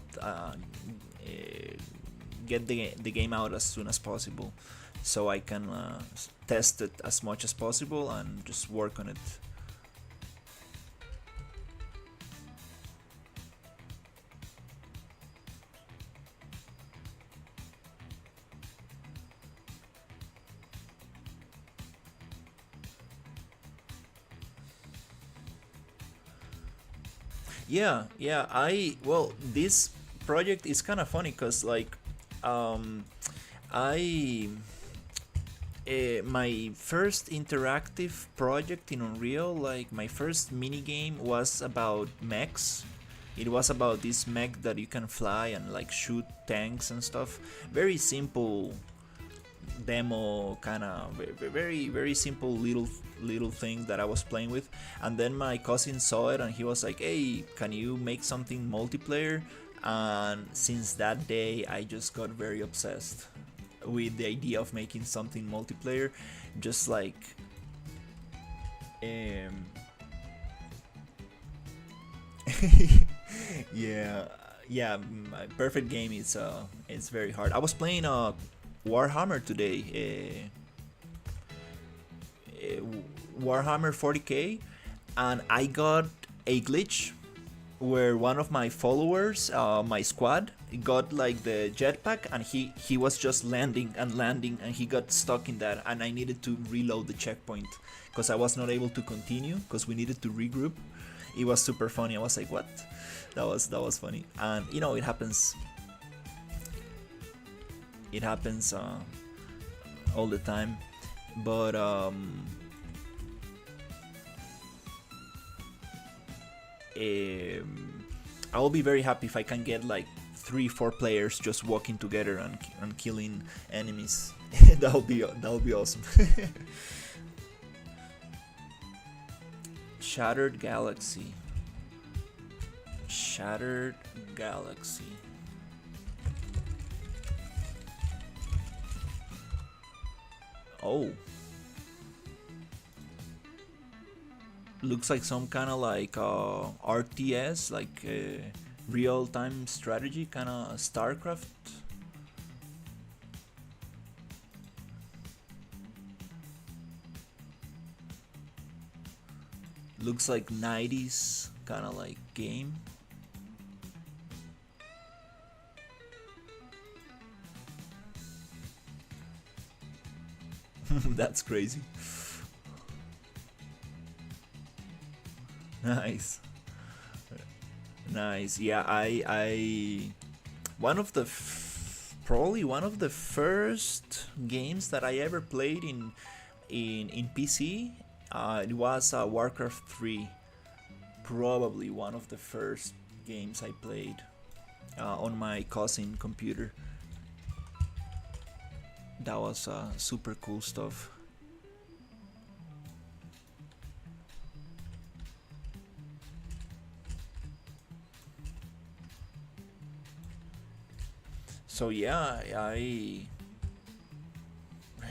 get the game out as soon as possible, so I can test it as much as possible and just work on it. Yeah. Well, this project is kind of funny, because like I my first interactive project in Unreal, like my first mini game, was about mechs. It was about this mech that you can fly and like shoot tanks and stuff. Very simple demo, kind of very simple little thing that I was playing with. And then my cousin saw it, and he was like, hey, can you make something multiplayer? And since that day, I just got very obsessed with the idea of making something multiplayer. Just like yeah, my perfect game is it's very hard. I was playing Warhammer today, Warhammer 40k, and I got a glitch where one of my followers, my squad, got like the jetpack, and he was just landing and landing, and he got stuck in that, and I needed to reload the checkpoint because I was not able to continue because we needed to regroup. It was super funny. I was like, what? That was funny, and you know, it happens. It happens all the time, but I will be very happy if I can get like 3-4 players just walking together and killing enemies. That'll be awesome. Shattered Galaxy. Shattered Galaxy. Oh. Looks like some kind of like RTS, like real-time strategy, kind of StarCraft. Looks like 90s kind of like game. That's crazy. Nice. Nice. Yeah, I one of the probably one of the first games that I ever played in PC. It was Warcraft 3. Probably one of the first games I played on my cousin computer. That was super cool stuff. So yeah, I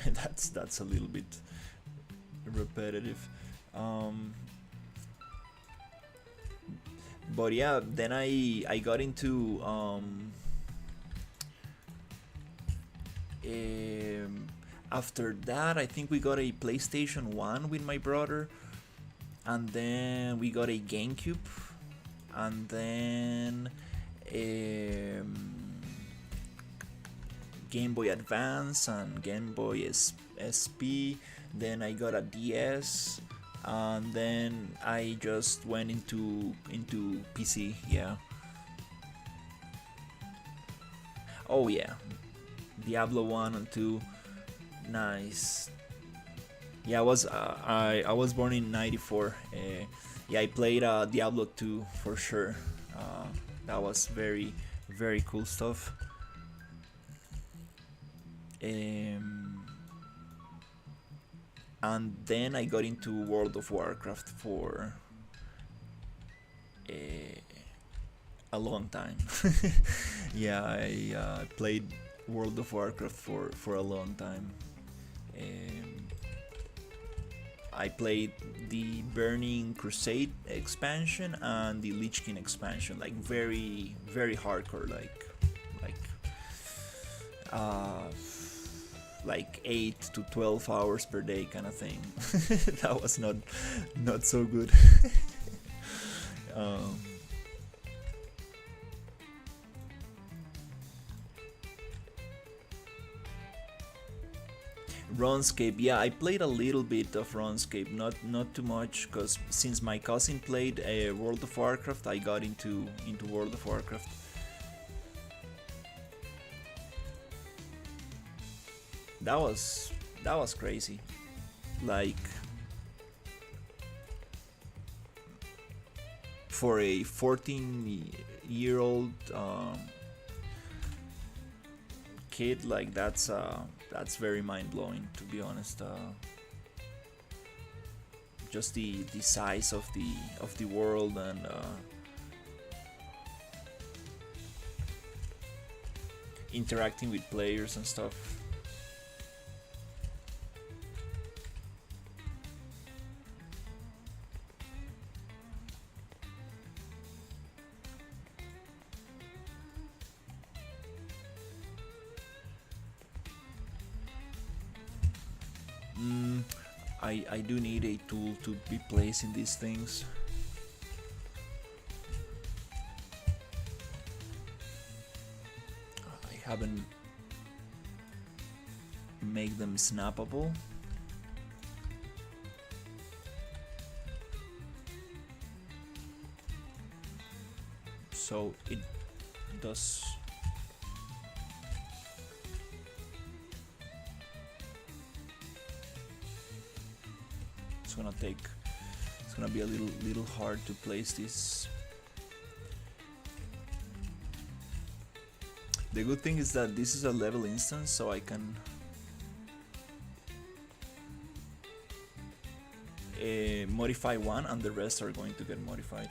that's a little bit repetitive. But yeah, then I got into after that, I think we got a PlayStation 1 with my brother, and then we got a GameCube, and then Game Boy Advance and Game Boy SP. Then I got a DS, and then I just went into PC. Yeah. Oh yeah, Diablo 1 and 2. Nice. Yeah, I was born in '94. Yeah, I played Diablo 2 for sure. That was very cool stuff. And then I got into World of Warcraft for a long time. Yeah, I played World of Warcraft for a long time. I played the Burning Crusade expansion and the Lich King expansion, like very hardcore, like 8 to 12 hours per day kind of thing. That was not so good. RuneScape, yeah, I played a little bit of RuneScape, not too much, because since my cousin played World of Warcraft, I got into World of Warcraft. That was crazy. Like, for a 14-year-old kid, like that's very mind-blowing, to be honest. Just the size of the world, and interacting with players and stuff. I do need a tool to be placing these things. haven't make them snappable. So it does. It's gonna take. It's gonna be a little hard to place this. The good thing is that this is a level instance, so I can modify one, and the rest are going to get modified.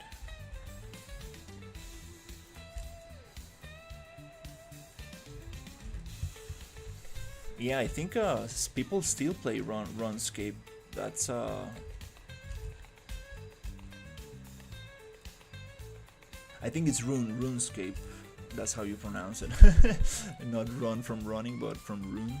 Yeah, I think people still play RuneScape. That's I think it's RuneScape. That's how you pronounce it. Not run from running, but from rune.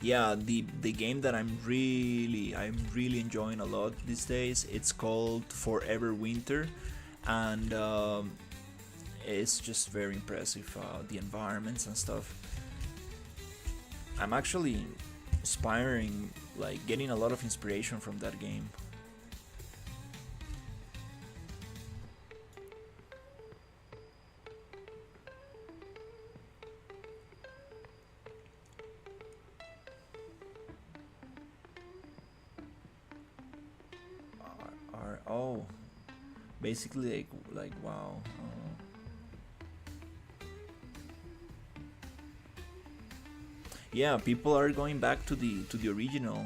Yeah, the game that I'm really enjoying a lot these days, it's called Forever Winter, and it's just very impressive, the environments and stuff. I'm actually aspiring, like getting a lot of inspiration from that game. Oh, basically like wow. Yeah, people are going back to the original.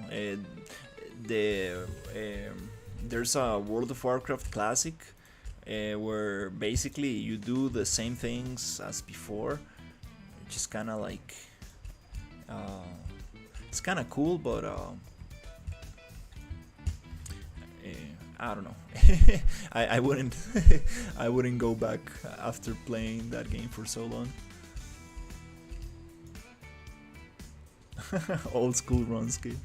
There's a World of Warcraft classic where basically you do the same things as before, which is kind of like it's kind of cool, but I don't know. I wouldn't I wouldn't go back after playing that game for so long. Old school RuneScape.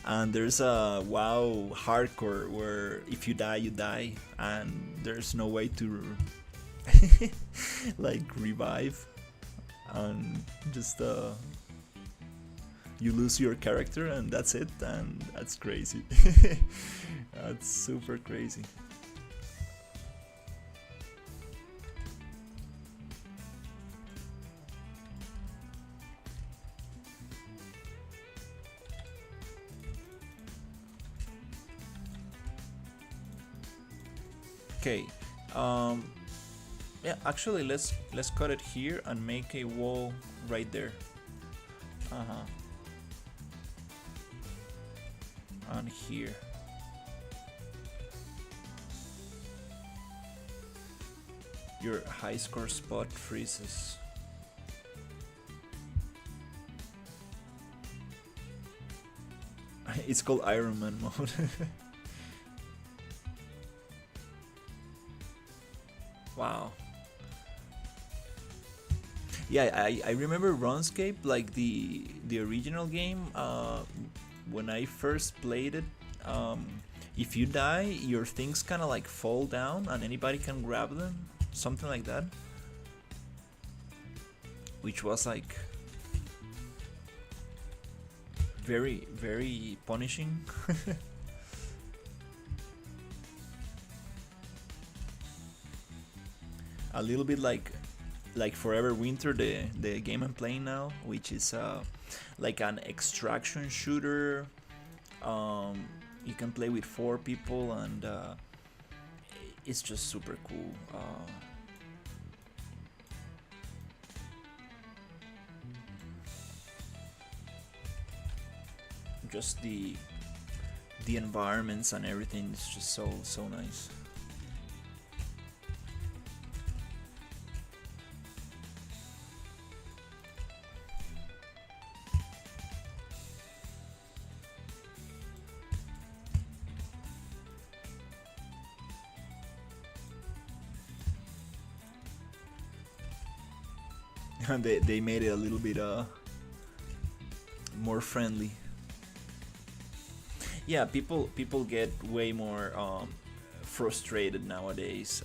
And there's a WoW hardcore where if you die, you die, and there's no way to like revive, and just you lose your character and that's it, and that's crazy. That's super crazy. Okay, yeah, actually let's cut it here and make a wall right there. And here. Your high score spot freezes. It's called Iron Man mode. Wow. Yeah, I remember RuneScape, like the original game. When I first played it, if you die, your things kind of like fall down, and anybody can grab them, something like that. Which was like very punishing. A little bit like Forever Winter, the game I'm playing now, which is like an extraction shooter. You can play with 4 people, and it's just super cool. Just the environments and everything is just so nice. They made it a little bit more friendly. Yeah, people get way more frustrated nowadays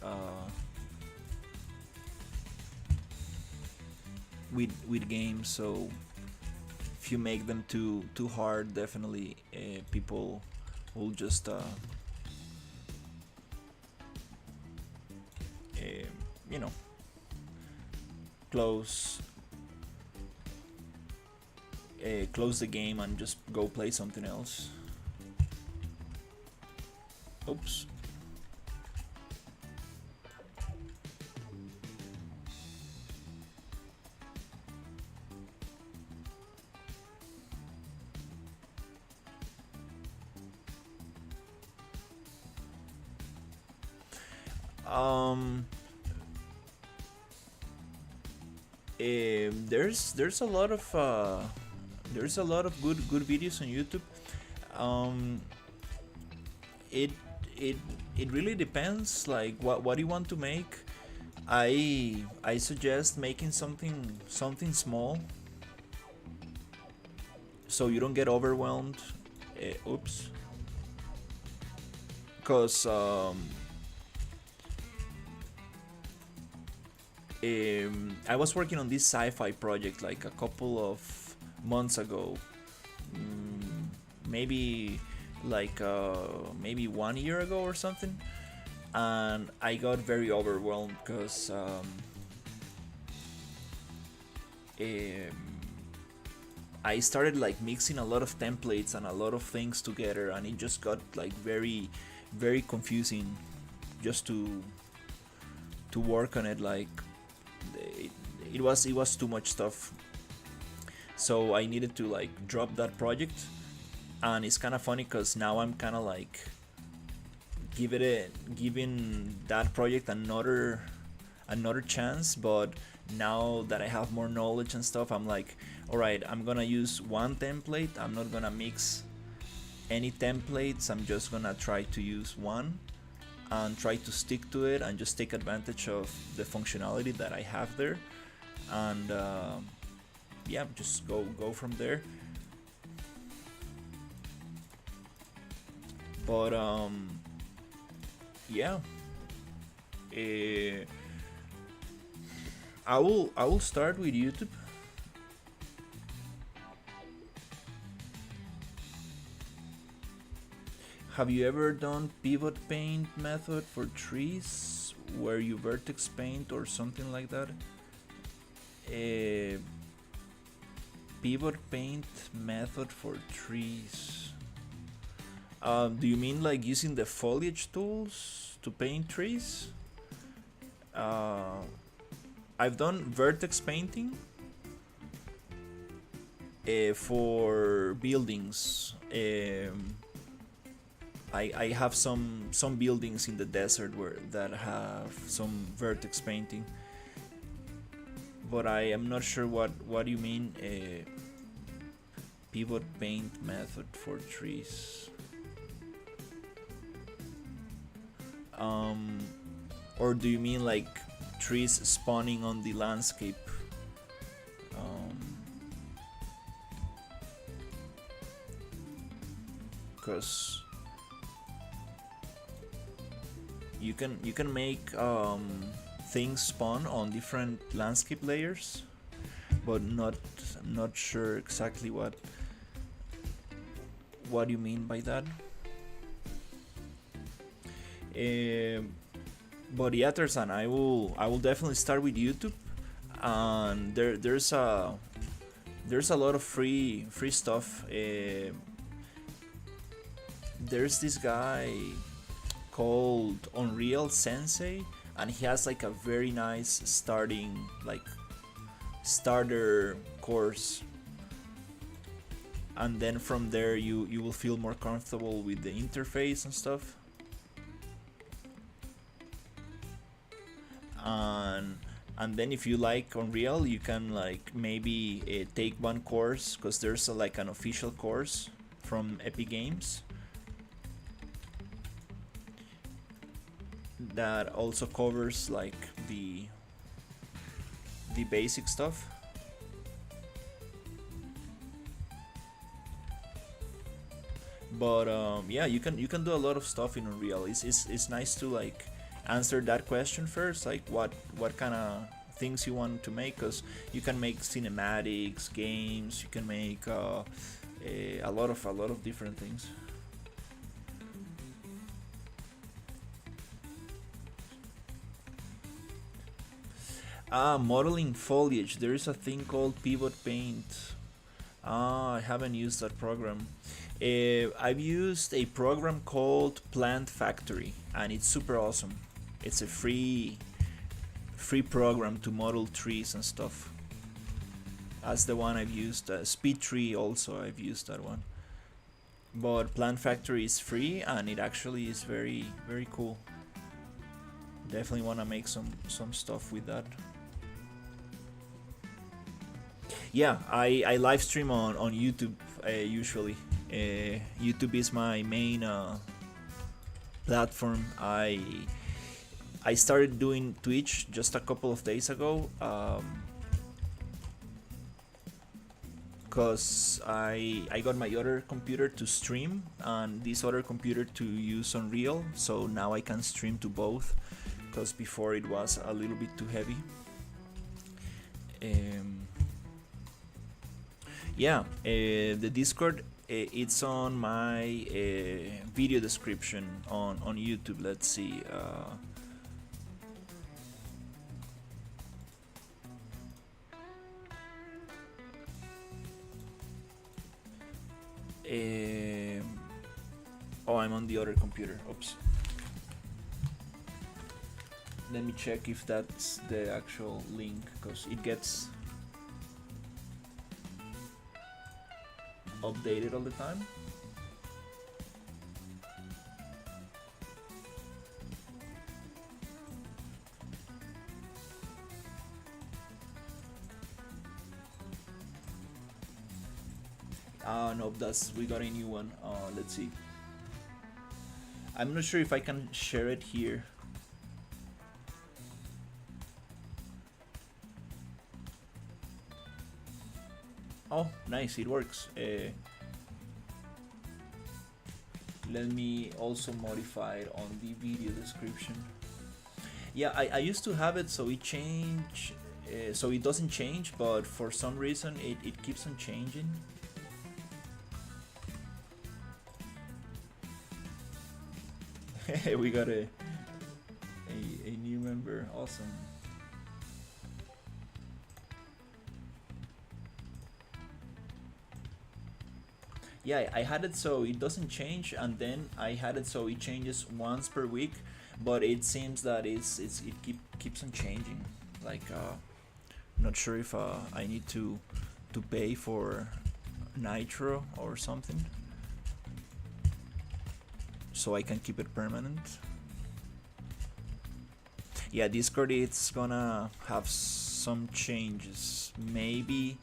with games. So if you make them too hard, definitely people will just you know, close close the game and just go play something else. Oops. Um, there's a lot of good videos on YouTube. Um, it it it really depends, like what you want to make. I suggest making something small so you don't get overwhelmed. Oops. Because I was working on this sci-fi project like a couple of months ago, maybe maybe 1 year ago or something, and I got very overwhelmed because I started like mixing a lot of templates and a lot of things together, and it just got like very confusing just to work on it. Like it was too much stuff, so I needed to like drop that project. And it's kind of funny because now I'm kind of like giving that project another chance. But now that I have more knowledge and stuff, I'm like, all right, I'm gonna use one template. I'm not gonna mix any templates. I'm just gonna try to use one and try to stick to it and just take advantage of the functionality that I have there, and yeah, just go from there. But yeah, uh, I will start with YouTube. Have you ever done pivot paint method for trees where you vertex paint or something like that? Uh, Pivot paint method for trees. Do you mean like using the foliage tools to paint trees? Uh, I've done vertex painting for buildings. I have some buildings in the desert where that have some vertex painting, but I am not sure what you mean. Pivot paint method for trees. Um, or do you mean like trees spawning on the landscape? Because you can make things spawn on different landscape layers, but I'm not sure exactly what you mean by that. But yeah, Tarzan, I will definitely start with YouTube, and there's a lot of free stuff. There's this guy called Unreal Sensei, and he has like a very nice starter course, and then from there you will feel more comfortable with the interface and stuff. And then if you like Unreal, you can like maybe take one course, because there's like an official course from Epic Games that also covers like the basic stuff. But yeah, you can do a lot of stuff in Unreal. It's nice to like answer that question first, like what kind of things you want to make, because you can make cinematics, games, you can make a lot of different things. Modeling foliage. There is a thing called Pivot Paint. I haven't used that program. I've used a program called Plant Factory, and it's super awesome. It's a free program to model trees and stuff. That's the one I've used. Speed Tree also, I've used that one. But Plant Factory is free, and it actually is very cool. Definitely want to make some stuff with that. Yeah, I live stream on YouTube usually. YouTube is my main platform. I started doing Twitch just a couple of days ago, because I got my other computer to stream and this other computer to use Unreal, so now I can stream to both, because before it was a little bit too heavy. Yeah, the Discord, it's on my video description on YouTube. Let's see. Oh, I'm on the other computer. Oops. Let me check if that's the actual link, because it gets updated all the time. No, we got a new one. Let's see. I'm not sure if I can share it here. Oh, nice, it works. Let me also modify it on the video description. Yeah, I used to have it so so it doesn't change, but for some reason it keeps on changing. We got a new member, awesome. Yeah, I had it so it doesn't change, and then I had it so it changes once per week, but it seems that keeps on changing. Like, not sure if I need to pay for Nitro or something, so I can keep it permanent. Yeah, Discord, it's gonna have some changes. Maybe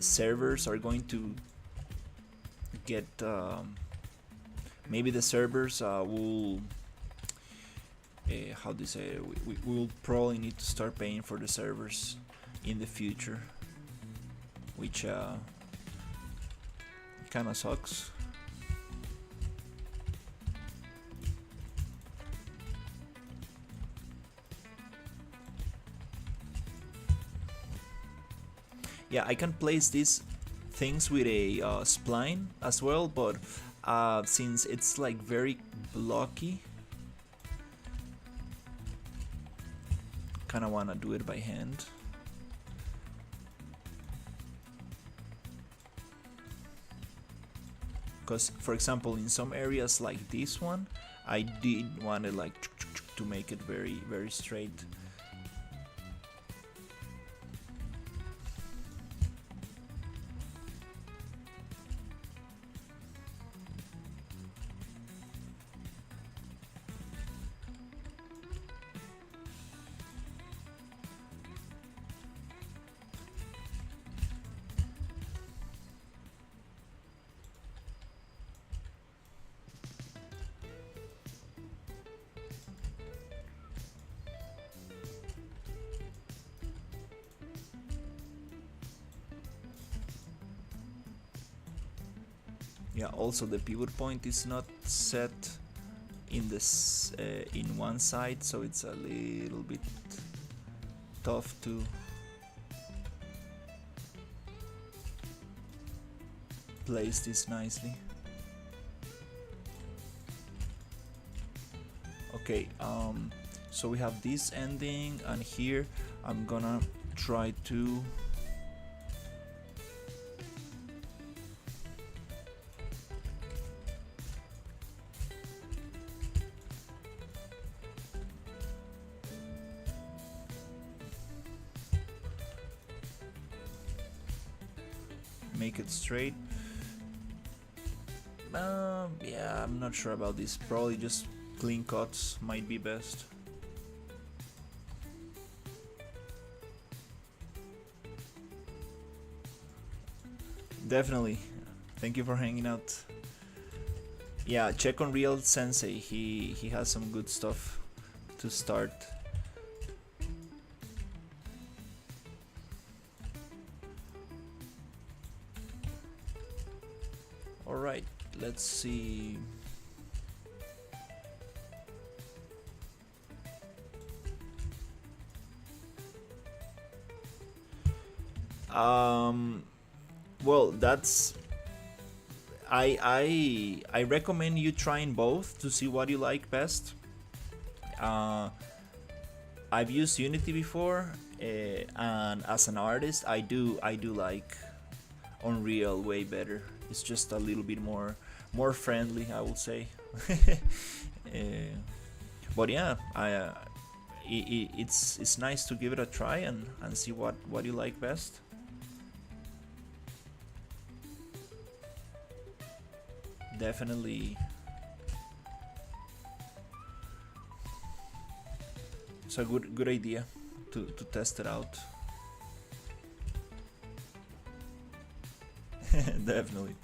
servers are going to get maybe the servers will how do you say it? We will probably need to start paying for the servers in the future, which kind of sucks. Yeah, I can place these things with a spline as well, but since it's like very blocky, kind of want to do it by hand. Because, for example, in some areas like this one, I did want it like to make it very straight. Yeah, also the pivot point is not set in this in one side, so it's a little bit tough to place this nicely. Okay, so we have this ending, and here I'm gonna try to make it straight. Yeah, I'm not sure about this. Probably just clean cuts might be best. Definitely. Thank you for hanging out. Yeah, check on Real Sensei. He has some good stuff to start. All right, let's see. Well, that's I recommend you trying both to see what you like best. I've used Unity before, and as an artist, I do like Unreal way better. It's just a little bit more friendly, I would say. But yeah, it's nice to give it a try and see what you like best. Definitely, it's a good idea to test it out. Definitely.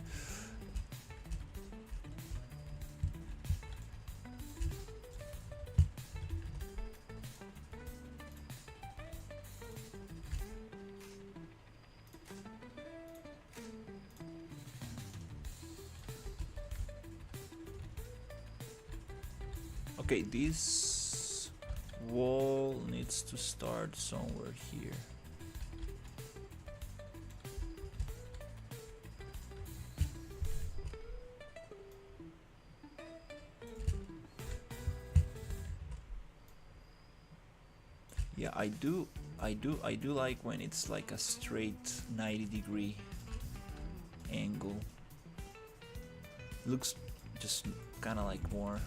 Okay, this wall needs to start somewhere here. Yeah, I do like when it's like a straight 90-degree angle. Looks just kind of like more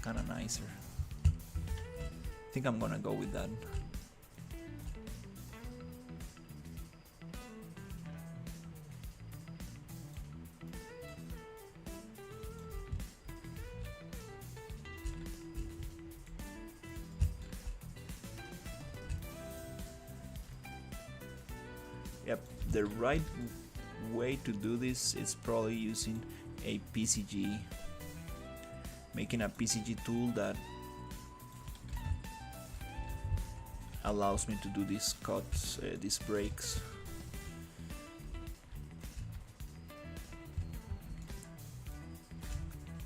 kind of nicer. I think I'm gonna go with that. Yep, the right way to do this is probably using a PCG, making a PCG tool that allows me to do these cuts, these breaks.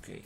Okay.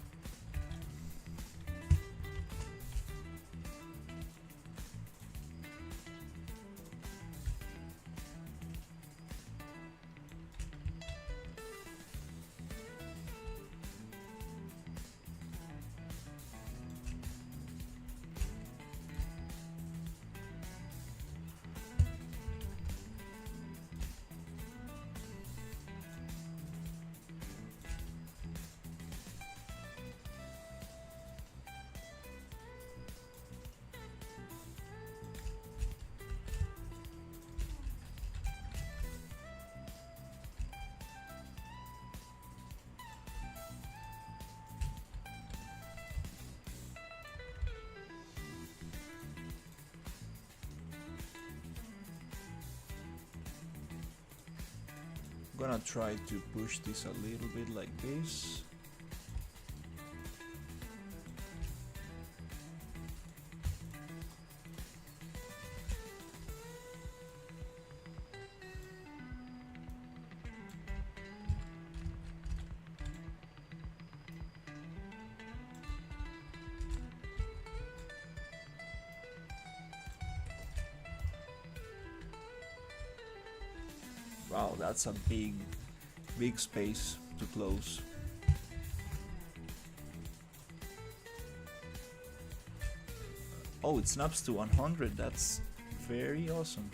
I'm gonna try to push this a little bit like this. Wow, that's a big space to close. Oh, it snaps to 100. That's very awesome.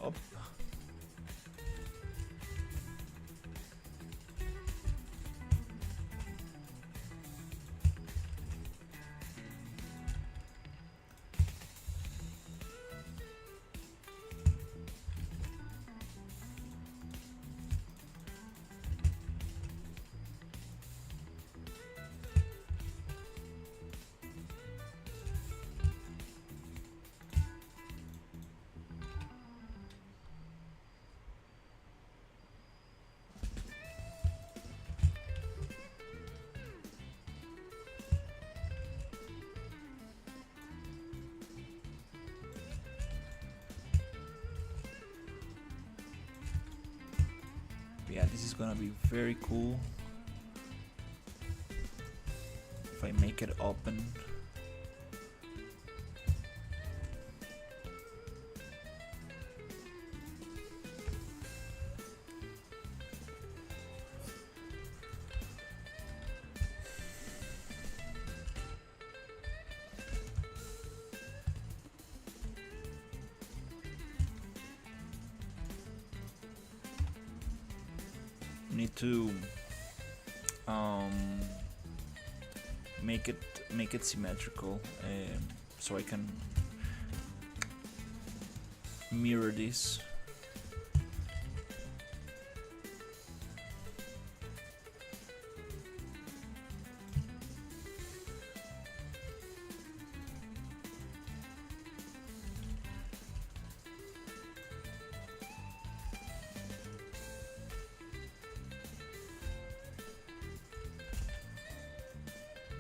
Up. Yeah, this is gonna be very cool if I make it open. Need to make it symmetrical, so I can mirror this.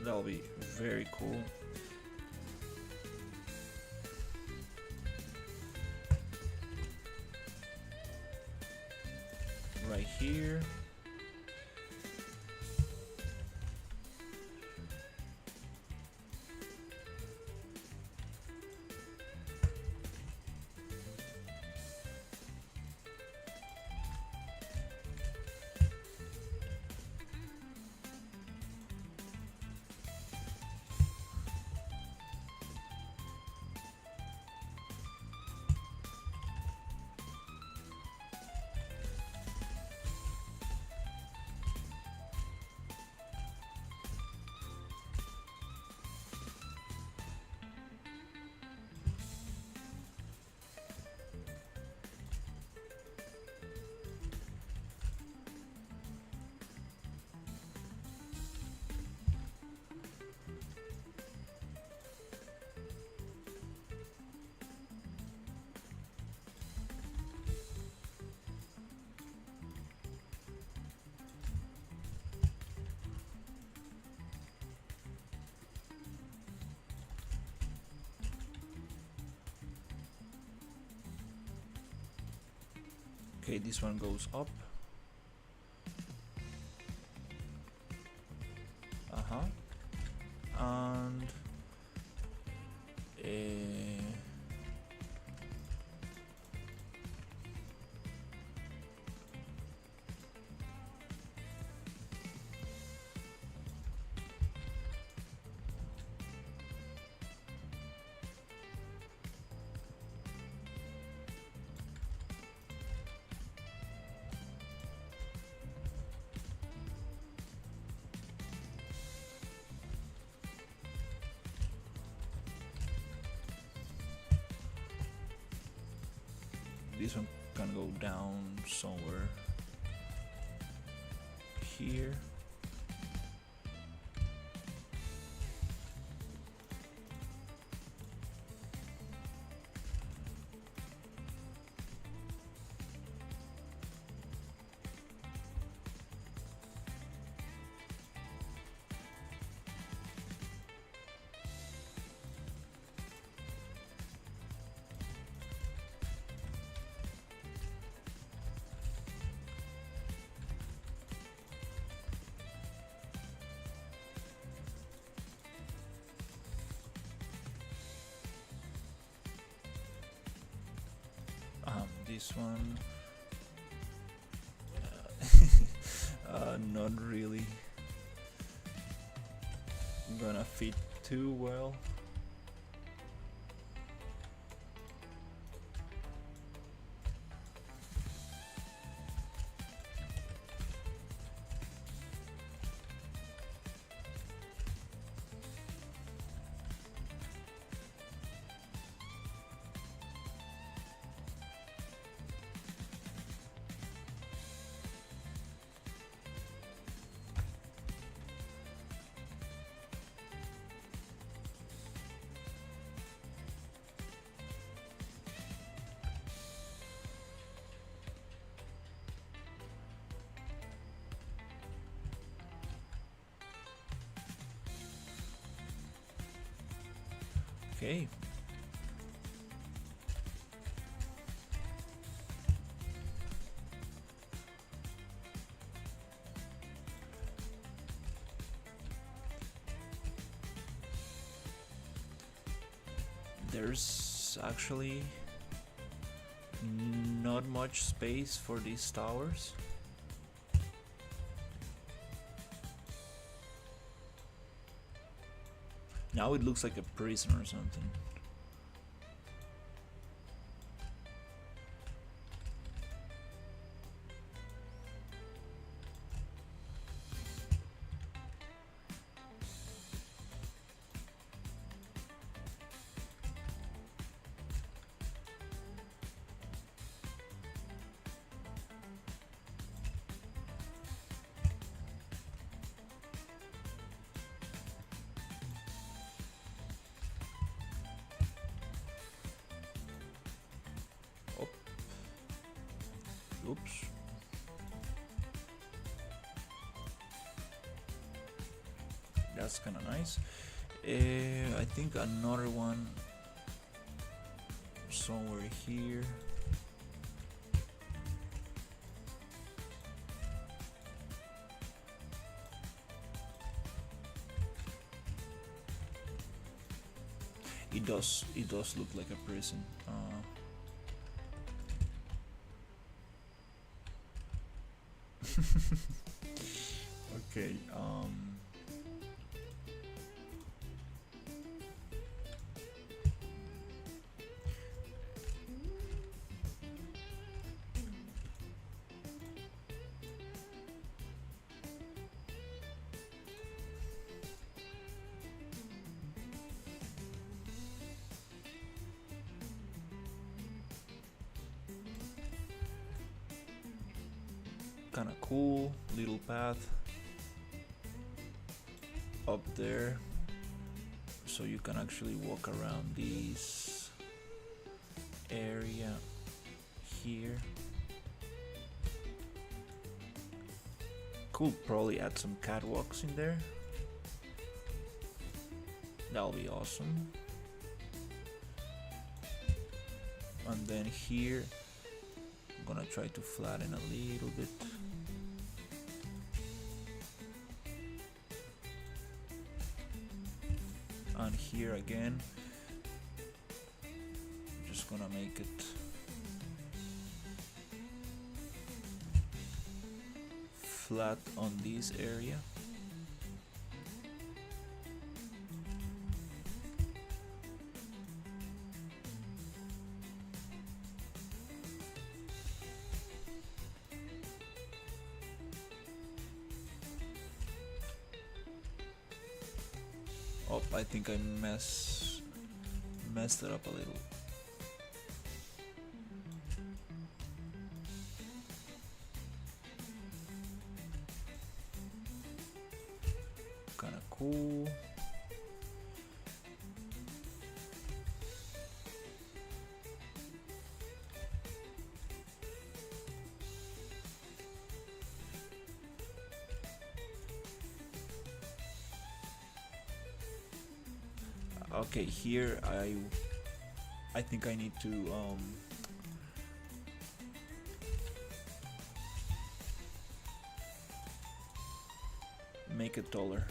That'll be very cool. Right here. Okay, this one goes up. And this one can go down somewhere here. this one. Not really gonna fit too well. Okay. There's actually not much space for these towers. Now it looks like a prison or something. Oops. That's kind of nice. I think another one somewhere here. It does look like a prison. Okay, kind of cool little path up there, so you can actually walk around this area here. Could probably add some catwalks in there. That'll be awesome. And then here I'm gonna try to flatten a little bit. And here again, I'm just gonna make it flat on this area. Oh, I think I messed it up a little. Kinda cool. Okay, here I think I need to make it taller.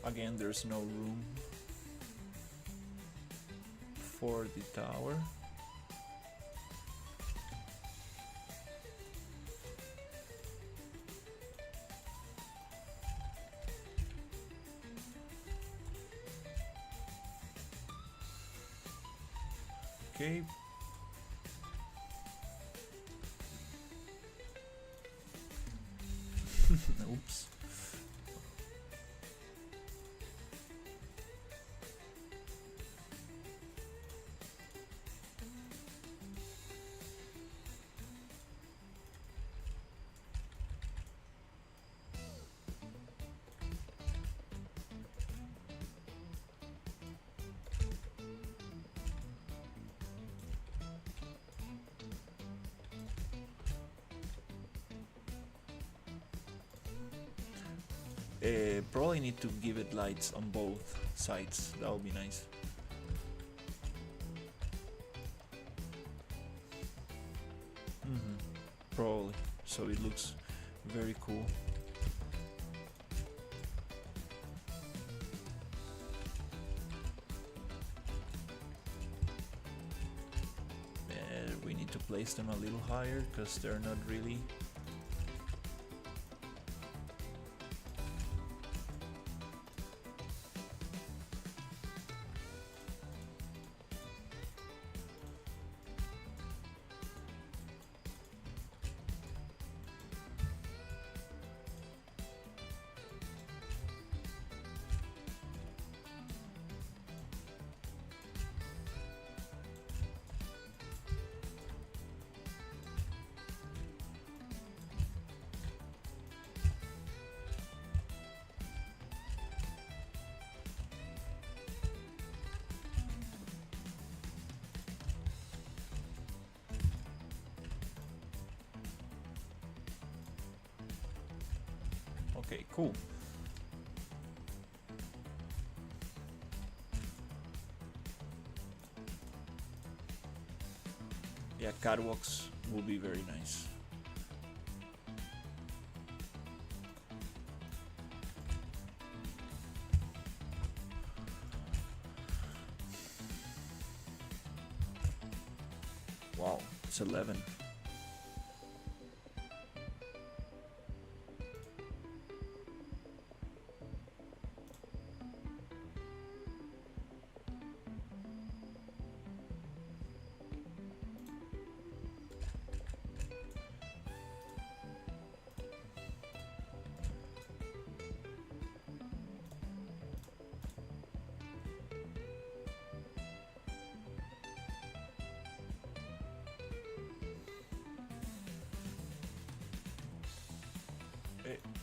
Again, there's no room for the tower. Okay. Oops. Probably need to give it lights on both sides. That would be nice. Probably. So it looks very cool. We need to place them a little higher because they're not really. Okay, cool. Yeah, catwalks will be very nice. Wow, it's 11.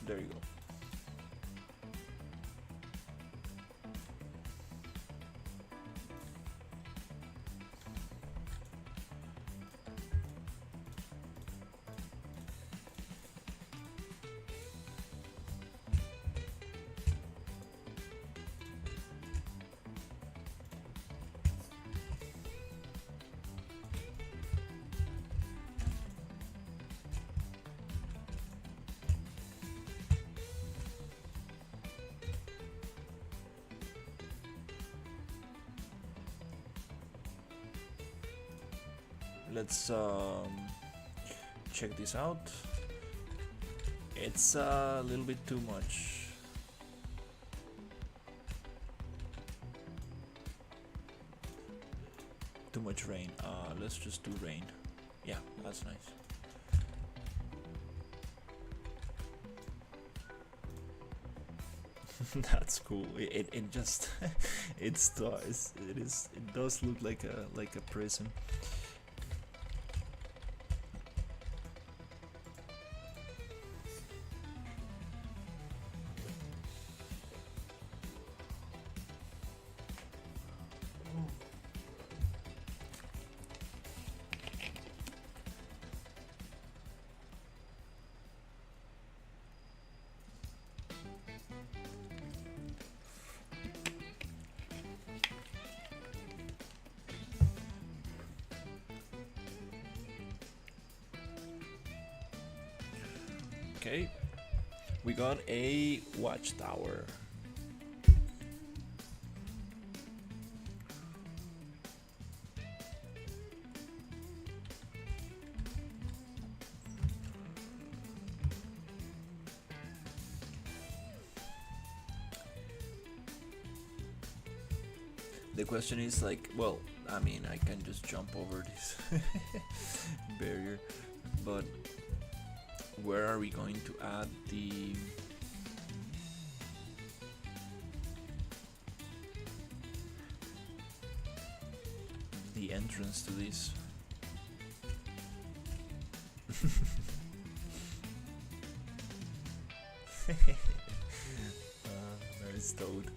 There you go. Let's check this out. It's a little bit too much. Too much rain. Let's just do rain. Yeah, that's nice. That's cool. It just it does look like a prison. Okay, we got a watchtower. The question is like, well, I mean, I can just jump over this barrier, but where are we going to add the entrance to this? There's Toad.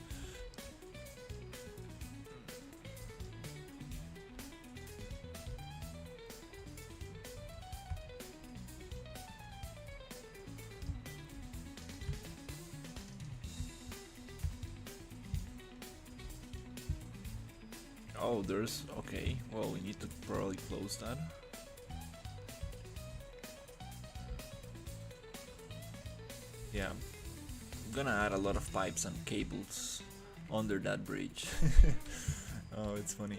Oh, there's... okay, well, we need to probably close that. Yeah, I'm gonna add a lot of pipes and cables under that bridge. Oh, it's funny.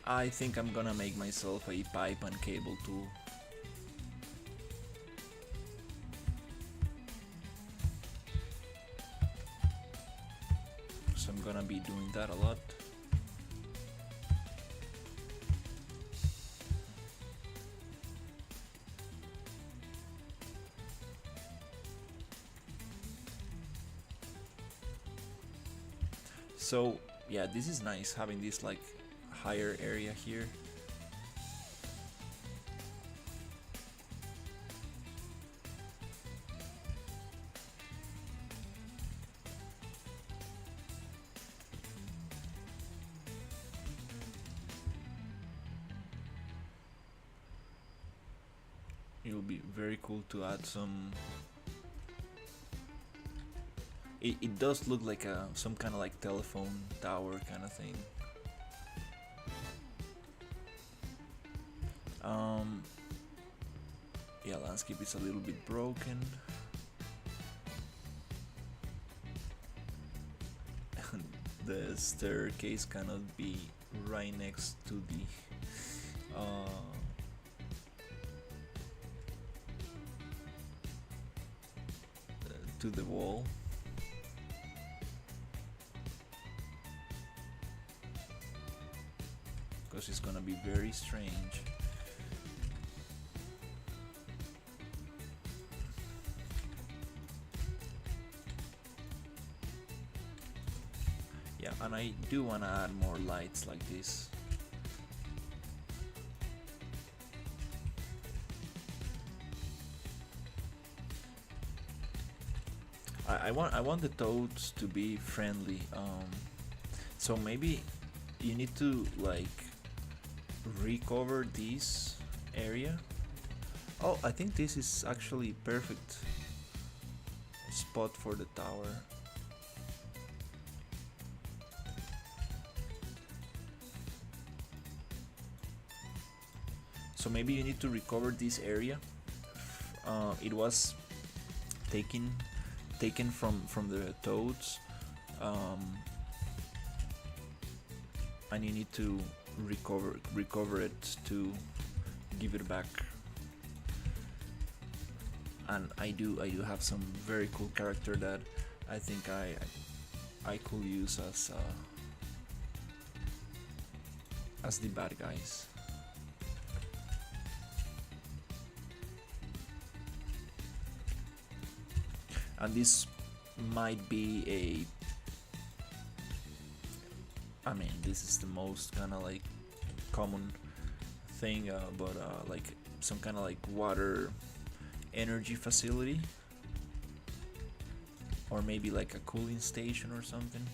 I think I'm gonna make myself a pipe and cable tool. So I'm gonna be doing that a lot. So yeah, this is nice having this like higher area here. It'll be very cool to add some... It does look like some kind of like telephone tower kind of thing. Yeah, landscape is a little bit broken. The staircase cannot be right next to the wall. Because it's gonna be very strange. Yeah, and I do wanna add more lights like this. I want the toads to be friendly. So maybe you need to like recover this area. Oh, I think this is actually perfect spot for the tower. So maybe you need to recover this area. It was taken from the toads, and you need to recover it to give it back. And I do have some very cool character that I think I could use as the bad guys. And this might be I mean, this is the most kind of like common thing, but like some kind of like water energy facility, or maybe like a cooling station or something.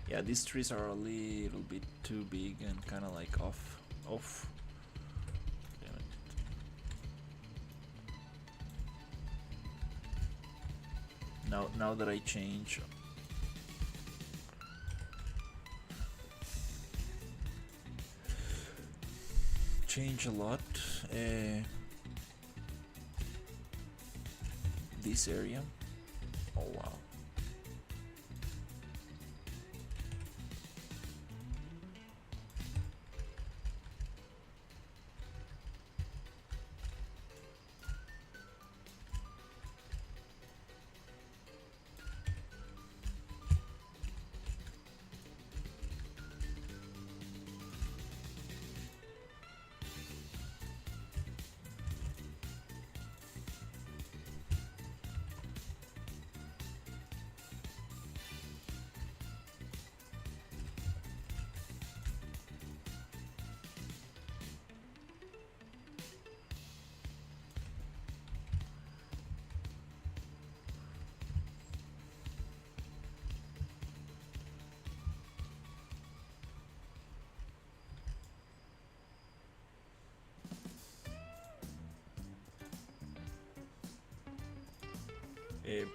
Yeah, these trees are a little bit too big and kind of like off. Damn it. Now that I change, change a lot. This area. Oh wow.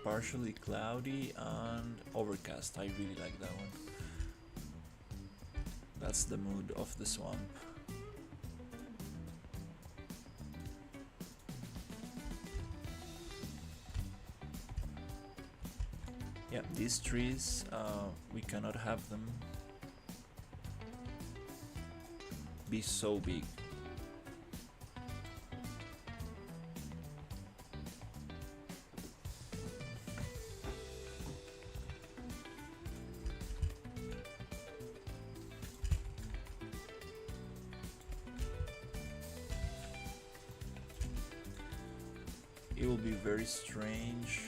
Partially cloudy and overcast. I really like that one. That's the mood of the swamp. Yeah, these trees, we cannot have them be so big. It will be very strange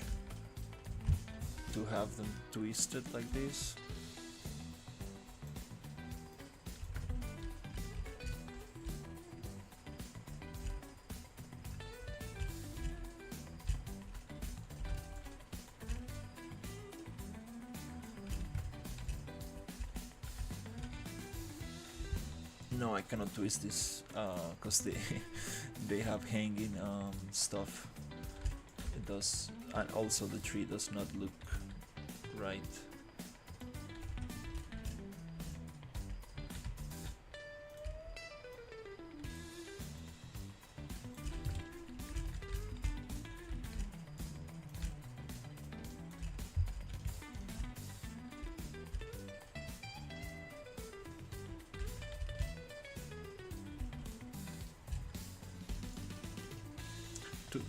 to have them twisted like this. No, I cannot twist this because they have hanging stuff. It does, and also the tree does not look right.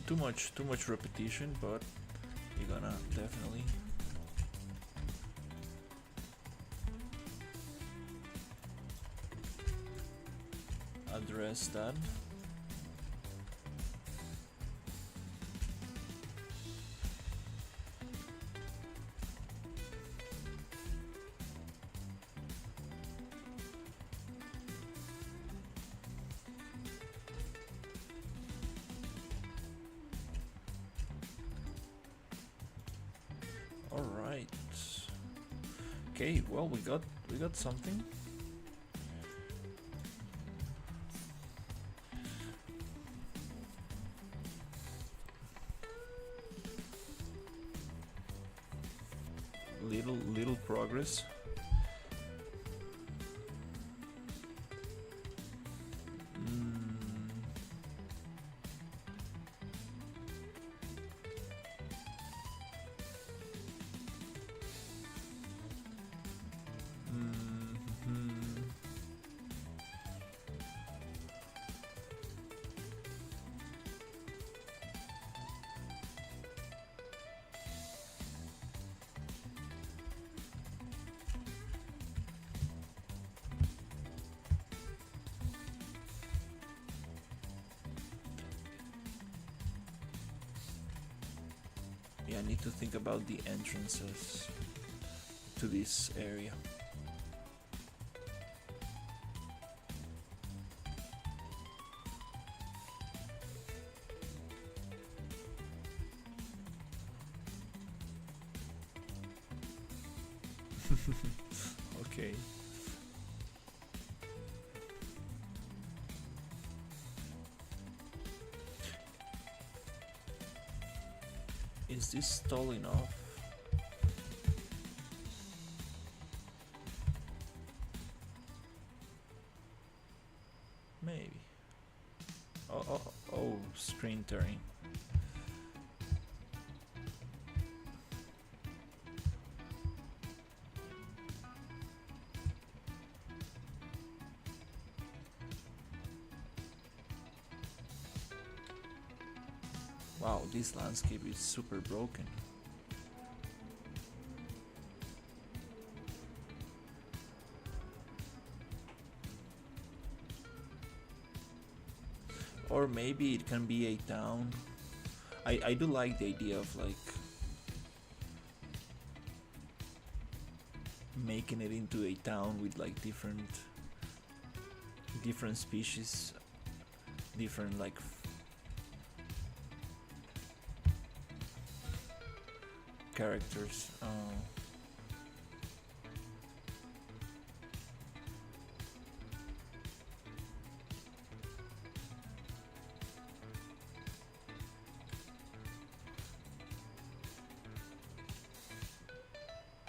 Too much repetition, but you're gonna definitely address that. All right. Okay, well, we got something. Little progress. Yeah, I need to think about the entrances to this area. Okay. Is this tall enough? Maybe. Oh, screen tearing. Wow, this landscape is super broken. Or maybe it can be a town. I do like the idea of like making it into a town with like different species, different like characters.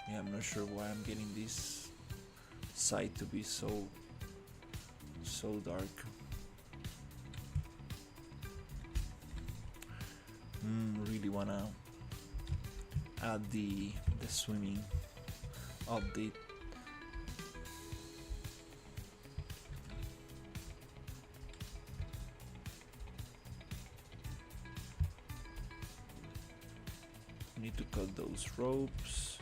Yeah, I'm not sure why I'm getting this site to be so dark. Really wanna add the swimming update. Need to cut those ropes.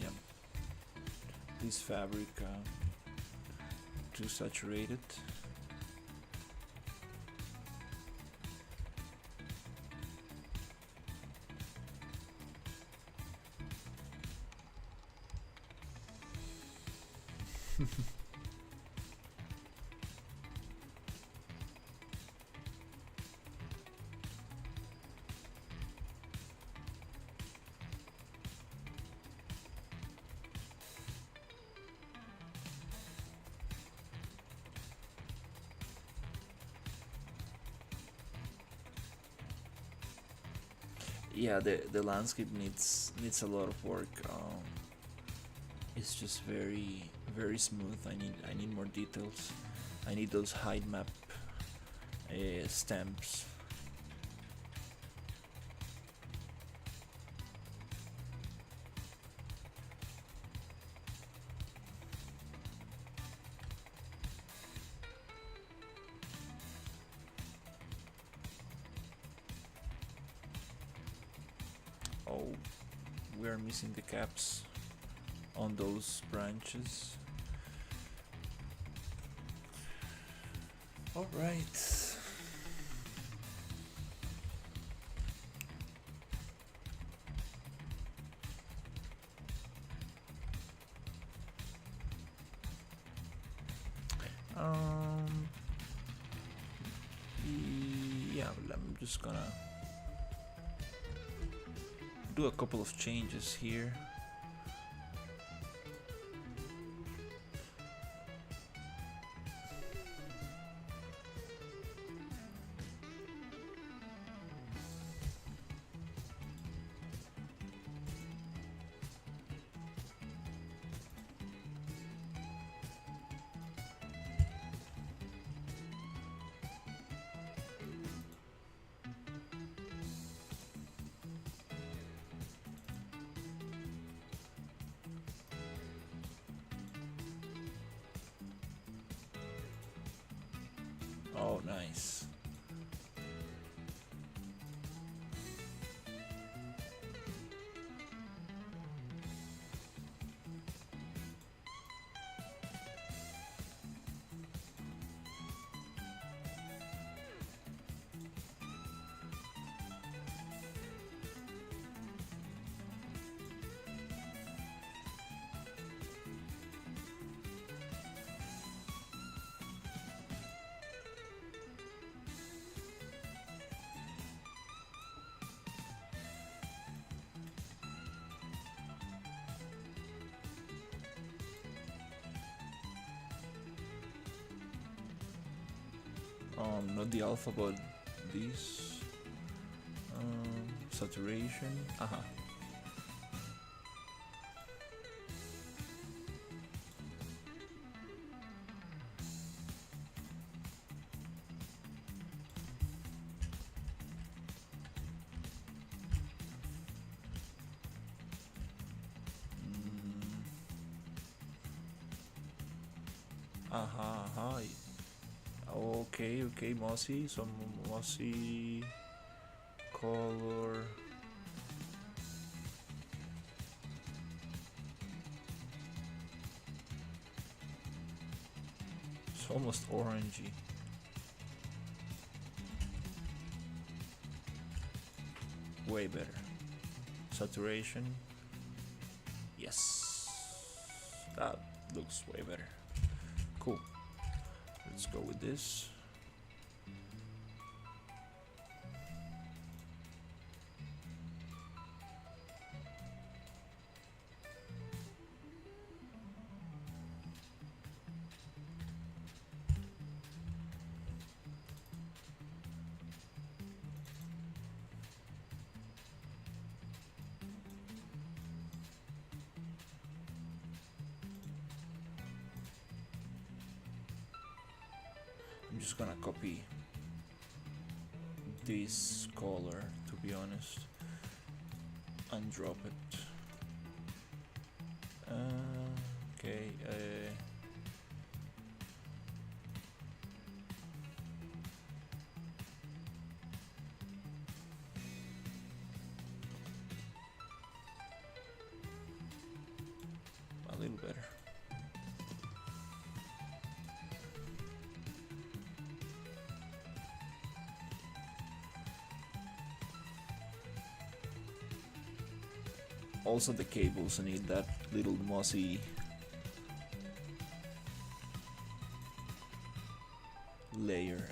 Yeah, this fabric too saturated. Yeah, the landscape needs a lot of work. It's just very smooth. I need more details. I need those height map stamps. Oh, we are missing the caps on those branches. All right. Yeah, I'm just gonna do a couple of changes here. Oh, nice. Not the alpha, but this. Saturation. Aha. Aha, aha. Okay, okay, mossy. Some mossy color. It's almost orangey. Way better. Saturation. Yes. That looks way better. Cool. Let's go with this. I'm just gonna copy this color, to be honest, and drop it. Okay. A little better. Also the cables need that little mossy layer.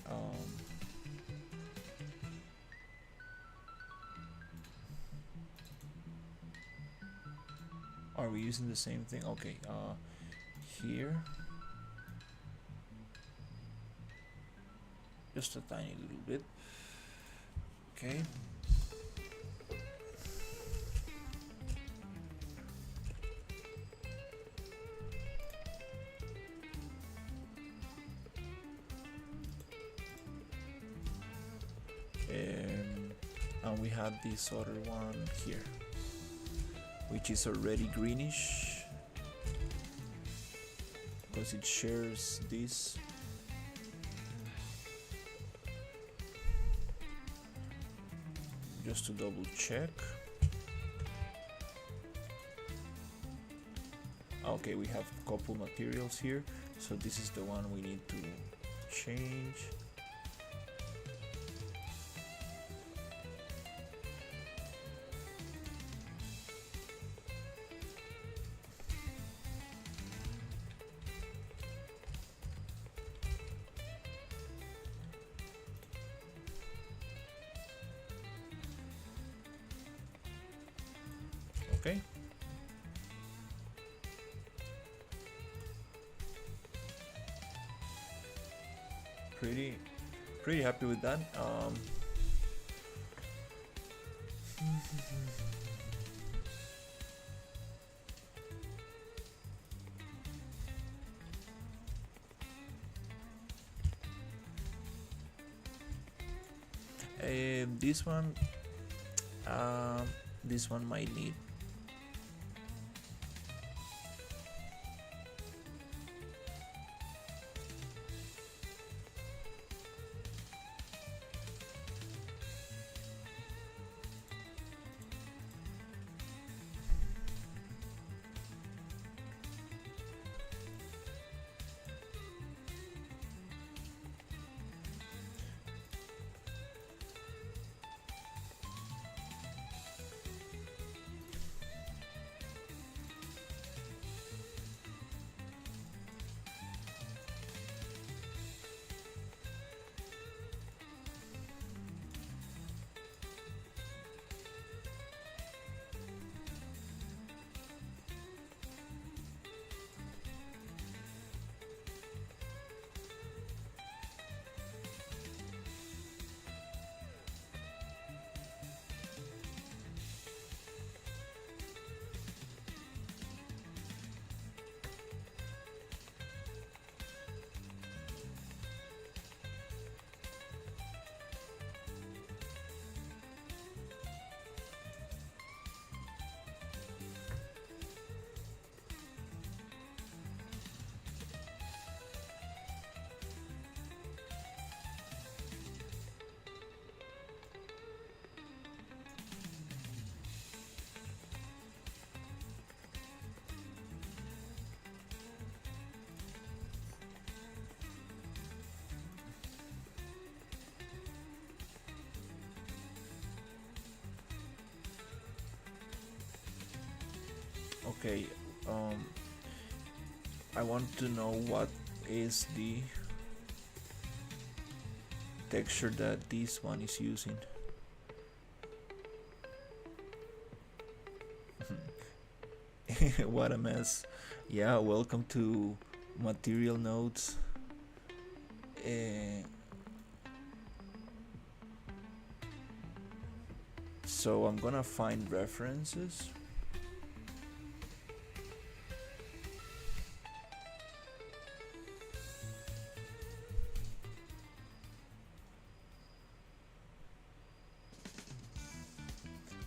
Are we using the same thing? Okay, here. Just a tiny little bit. Okay. And we have this other one here, which is already greenish because it shares this. Just to double check. Okay, we have a couple materials here, so this is the one we need to change. Okay. Pretty happy with that. This one might need. Okay, um, I want to know what is the texture that this one is using. What a mess. Yeah, welcome to material nodes. Uh, so I'm gonna find references.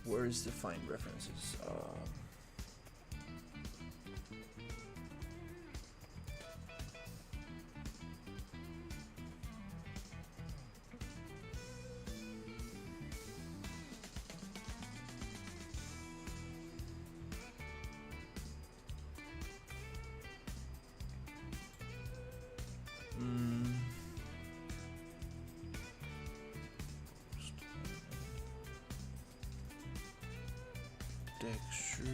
Where is the find references? Mm, textures.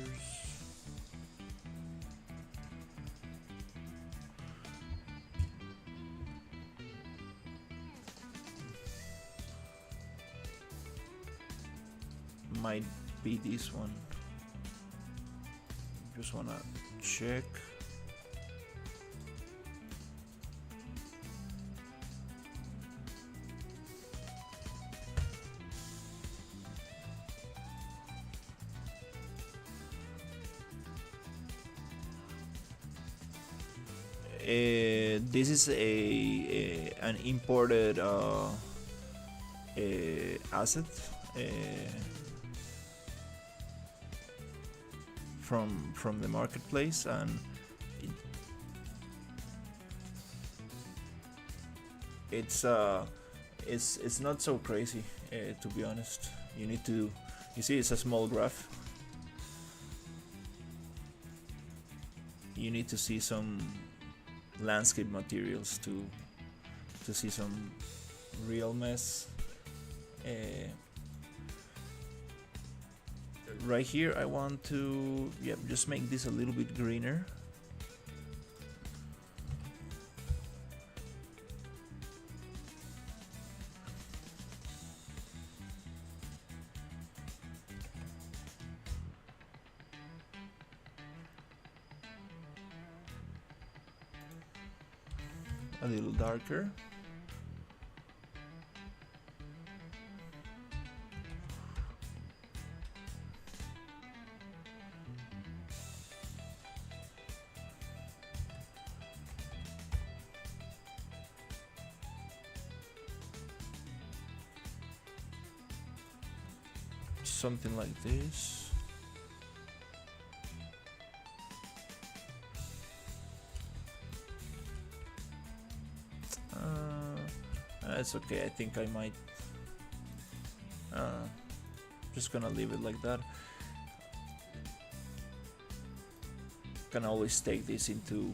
Might be this one. Just wanna check. This is a an imported asset from the marketplace, and it, it's it's not so crazy, to be honest. You need to, you see, it's a small graph. You need to see some landscape materials to see some real mess. Right here I want to, yeah, just make this a little bit greener. A little darker. Something like this. It's okay. I think I might just gonna leave it like that. Can always take this into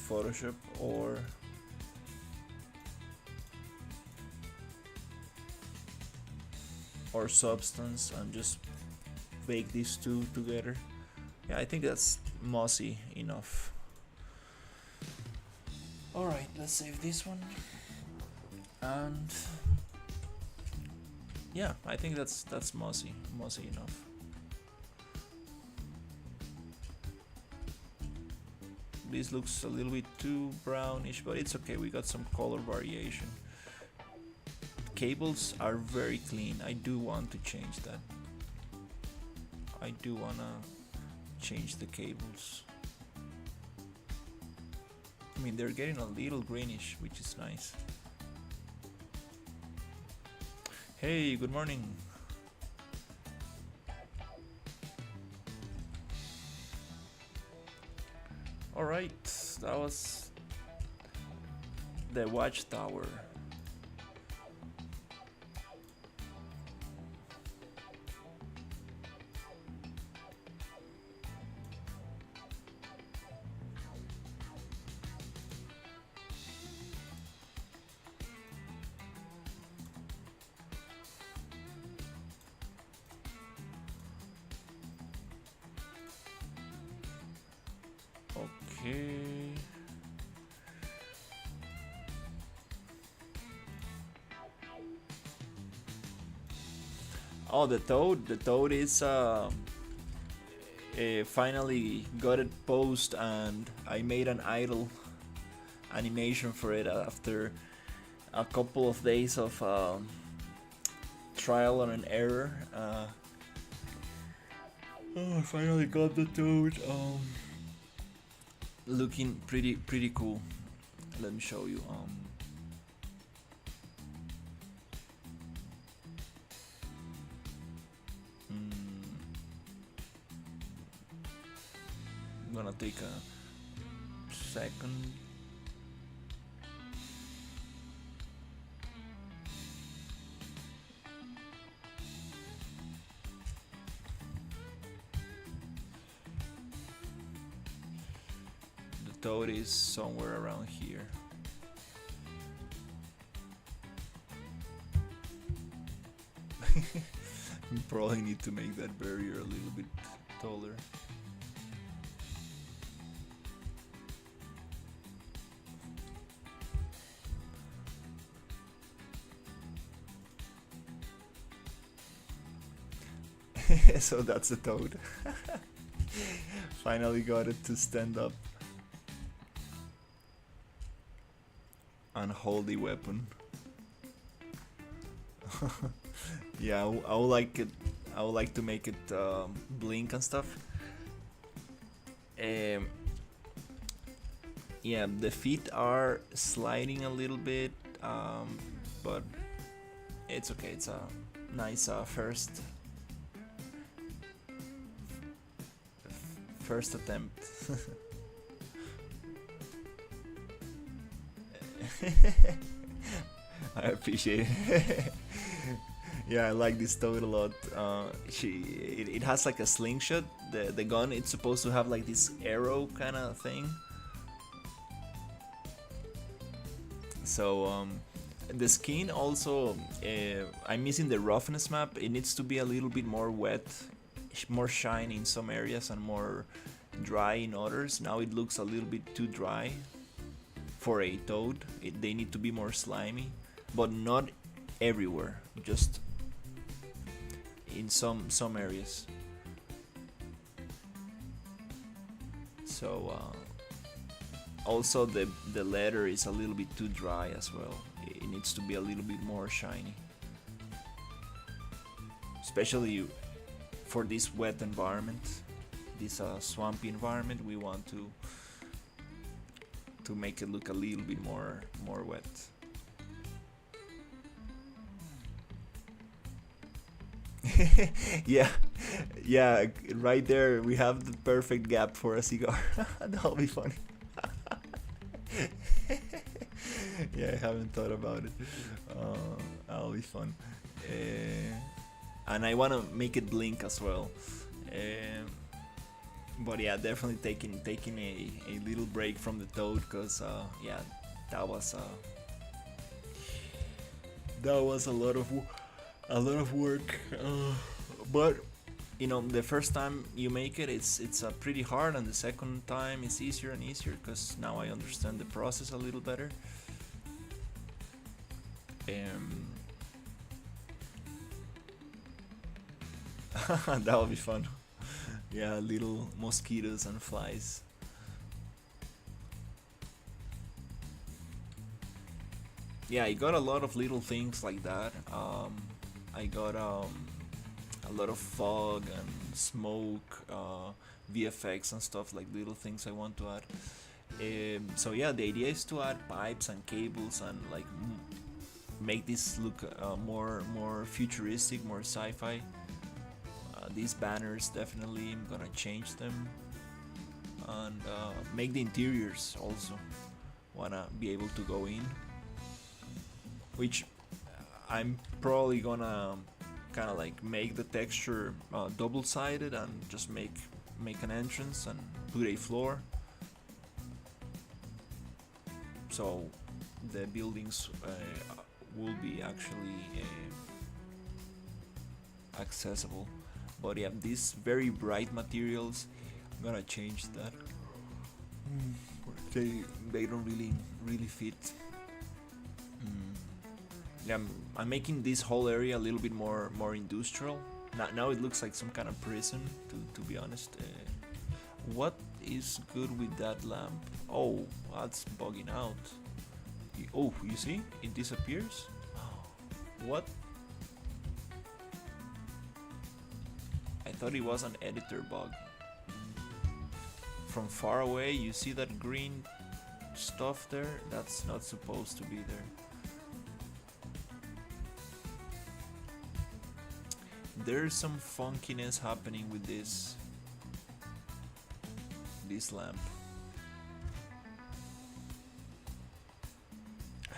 Photoshop or Substance and just bake these two together. Yeah, I think that's mossy enough. Alright, let's save this one. And yeah, I think that's mossy enough. This looks a little bit too brownish, but it's okay, we got some color variation. Cables are very clean. I do want to change that. I do wanna change the cables. I mean, they're getting a little greenish, which is nice. Hey, good morning. Alright, that was the watchtower. Okay. Oh, the toad. The toad is finally got it posed, and I made an idle animation for it after a couple of days of trial and an error. I finally got the toad. Looking pretty cool. Let me show you. I'm gonna take a second. The toad is somewhere around here. You probably need to make that barrier a little bit taller. So that's the toad. Finally got it to stand up. Unholy weapon. Yeah, I would like it. I would like to make it blink and stuff. Yeah, the feet are sliding a little bit, but it's okay. It's a nice first attempt. I appreciate it. Yeah, I like this toad a lot. It has like a slingshot. The gun, it's supposed to have like this arrow kind of thing. So the skin also, I'm missing the roughness map. It needs to be a little bit more wet, more shiny in some areas and more dry in others. Now it looks a little bit too dry for a toad. They need to be more slimy, but not everywhere, just in some areas. So also the leather is a little bit too dry as well. It needs to be a little bit more shiny, especially for this wet environment, this swampy environment. We want to make it look a little bit more wet. Yeah, yeah, right there we have the perfect gap for a cigar. That'll be funny. Yeah, I haven't thought about it. That'll be fun. And I want to make it blink as well. But yeah, definitely taking a little break from the toad, because yeah, that was a lot of work. But you know, the first time you make it, it's pretty hard, and the second time it's easier and easier, because now I understand the process a little better. That'll be fun. Yeah, little mosquitoes and flies. Yeah, I got a lot of little things like that. I got a lot of fog and smoke, VFX and stuff, like little things I want to add. So yeah, the idea is to add pipes and cables and like make this look more futuristic, more sci-fi. These banners, definitely I'm gonna change them, and make the interiors also. Wanna be able to go in, which I'm probably gonna kind of like make the texture double-sided and just make an entrance and put a floor, so the buildings will be actually accessible. But yeah, these very bright materials, I'm gonna change that. Mm, they don't really fit. Mm. Yeah, I'm making this whole area a little bit more industrial. Now it looks like some kind of prison. To be honest, what is good with that lamp? Oh, that's bugging out. Oh, you see, it disappears. What? I thought it was an editor bug. From far away, you see that green stuff there? That's not supposed to be there. There's some funkiness happening with this lamp.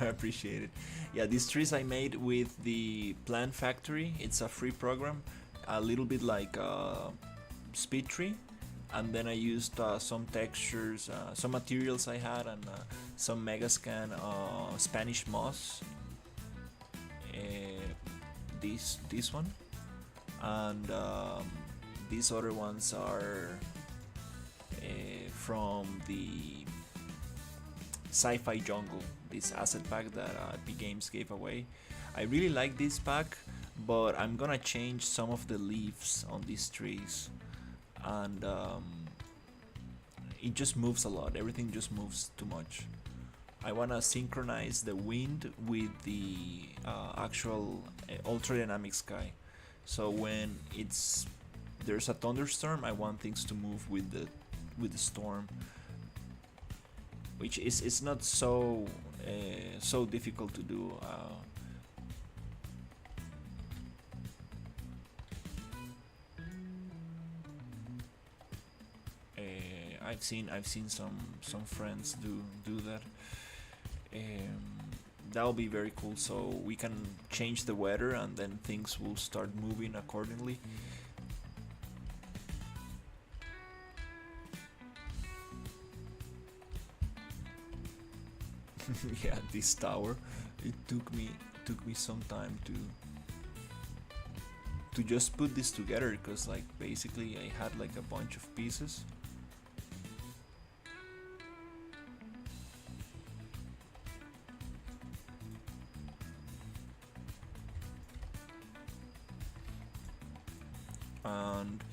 I appreciate it. Yeah, these trees I made with the Plant Factory. It's a free program, a little bit like Speed Tree, and then I used some textures, some materials I had, and some Megascan Spanish moss. This one, and these other ones are from the Sci Fi Jungle, this asset pack that Epic Games gave away. I really like this pack, but I'm gonna change some of the leaves on these trees, and it just moves a lot. Everything just moves too much. I wanna synchronize the wind with the actual ultra dynamic sky. So when there's a thunderstorm, I want things to move with the storm, which is it's not so difficult to do. I've seen some friends do that. That'll be very cool. So we can change the weather, and then things will start moving accordingly. Yeah, this tower. It took me some time to just put this together, because like basically I had like a bunch of pieces. And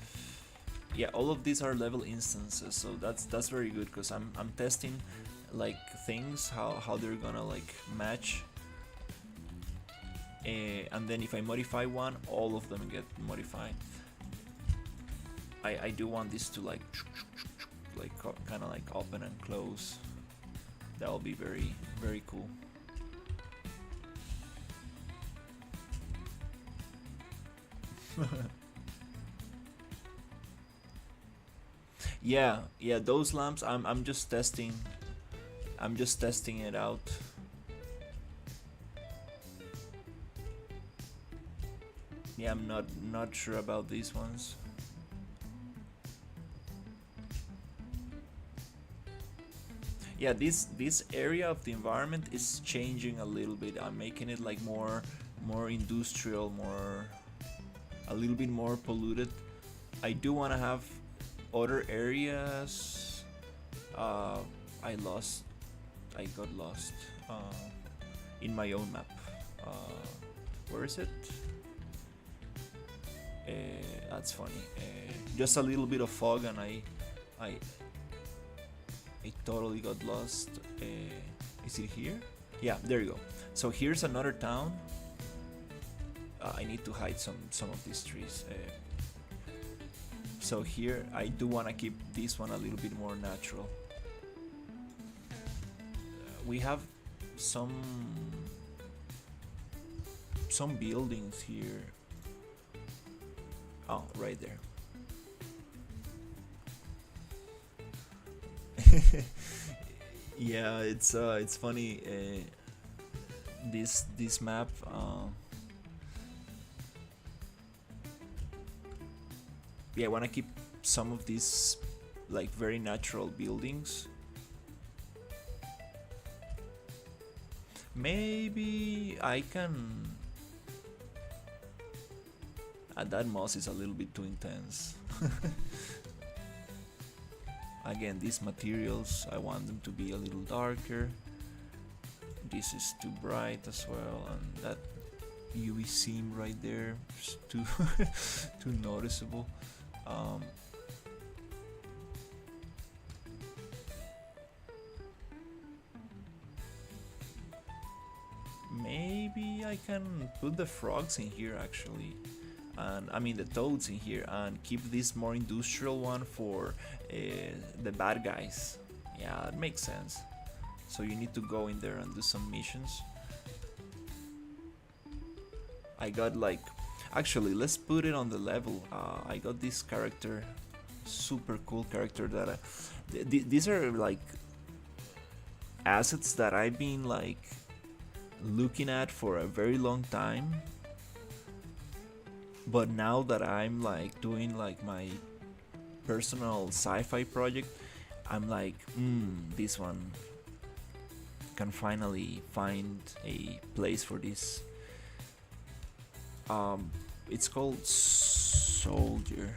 yeah, all of these are level instances, so that's very good, because I'm testing like things, how they're gonna like match, and then if I modify one, all of them get modified. I do want this to like kind of like open and close. That'll be very very cool. Yeah, those lamps I'm just testing. I'm just testing it out. Yeah, I'm not sure about these ones. Yeah, this area of the environment is changing a little bit. I'm making it like more industrial, a little bit more polluted. I do want to have other areas. I got lost in my own map. Where is it? That's funny. Just a little bit of fog, and I totally got lost. Is it here? Yeah, there you go. So here's another town. I need to hide some of these trees. So here I do want to keep this one a little bit more natural. We have some buildings here. Oh, right there. Yeah, it's funny. This map. Yeah, I want to keep some of these like very natural buildings. Maybe I can. That moss is a little bit too intense. Again, these materials, I want them to be a little darker. This is too bright as well, and that UV seam right there is too too noticeable. Um, Maybe I can put the frogs in here actually, and I mean the toads in here, and keep this more industrial one for the bad guys. Yeah, it makes sense. So you need to go in there and do some missions. I got like, actually let's put it on the level. I got this character, super cool character that these are like assets that I've been like looking at for a very long time, but now that I'm like doing like my personal sci-fi project, I'm like, this one can finally find a place for this. It's called Soldier.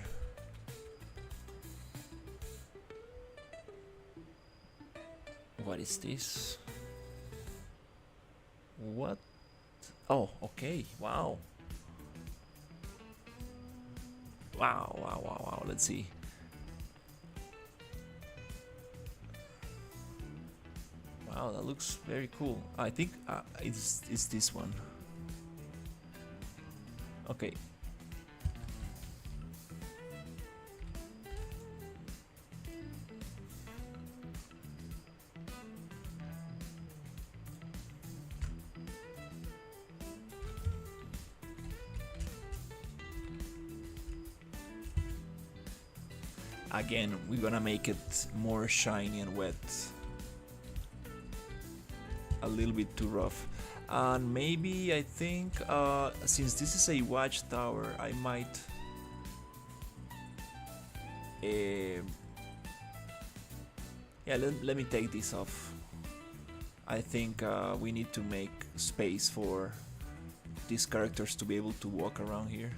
What is this? What? Oh, okay. Wow. Wow, wow, wow, wow. Let's see. Wow, that looks very cool. I think it's this one. Okay. Again, we're gonna make it more shiny and wet. A little bit too rough. And maybe I think since this is a watchtower, I might yeah, let me take this off. I think we need to make space for these characters to be able to walk around here.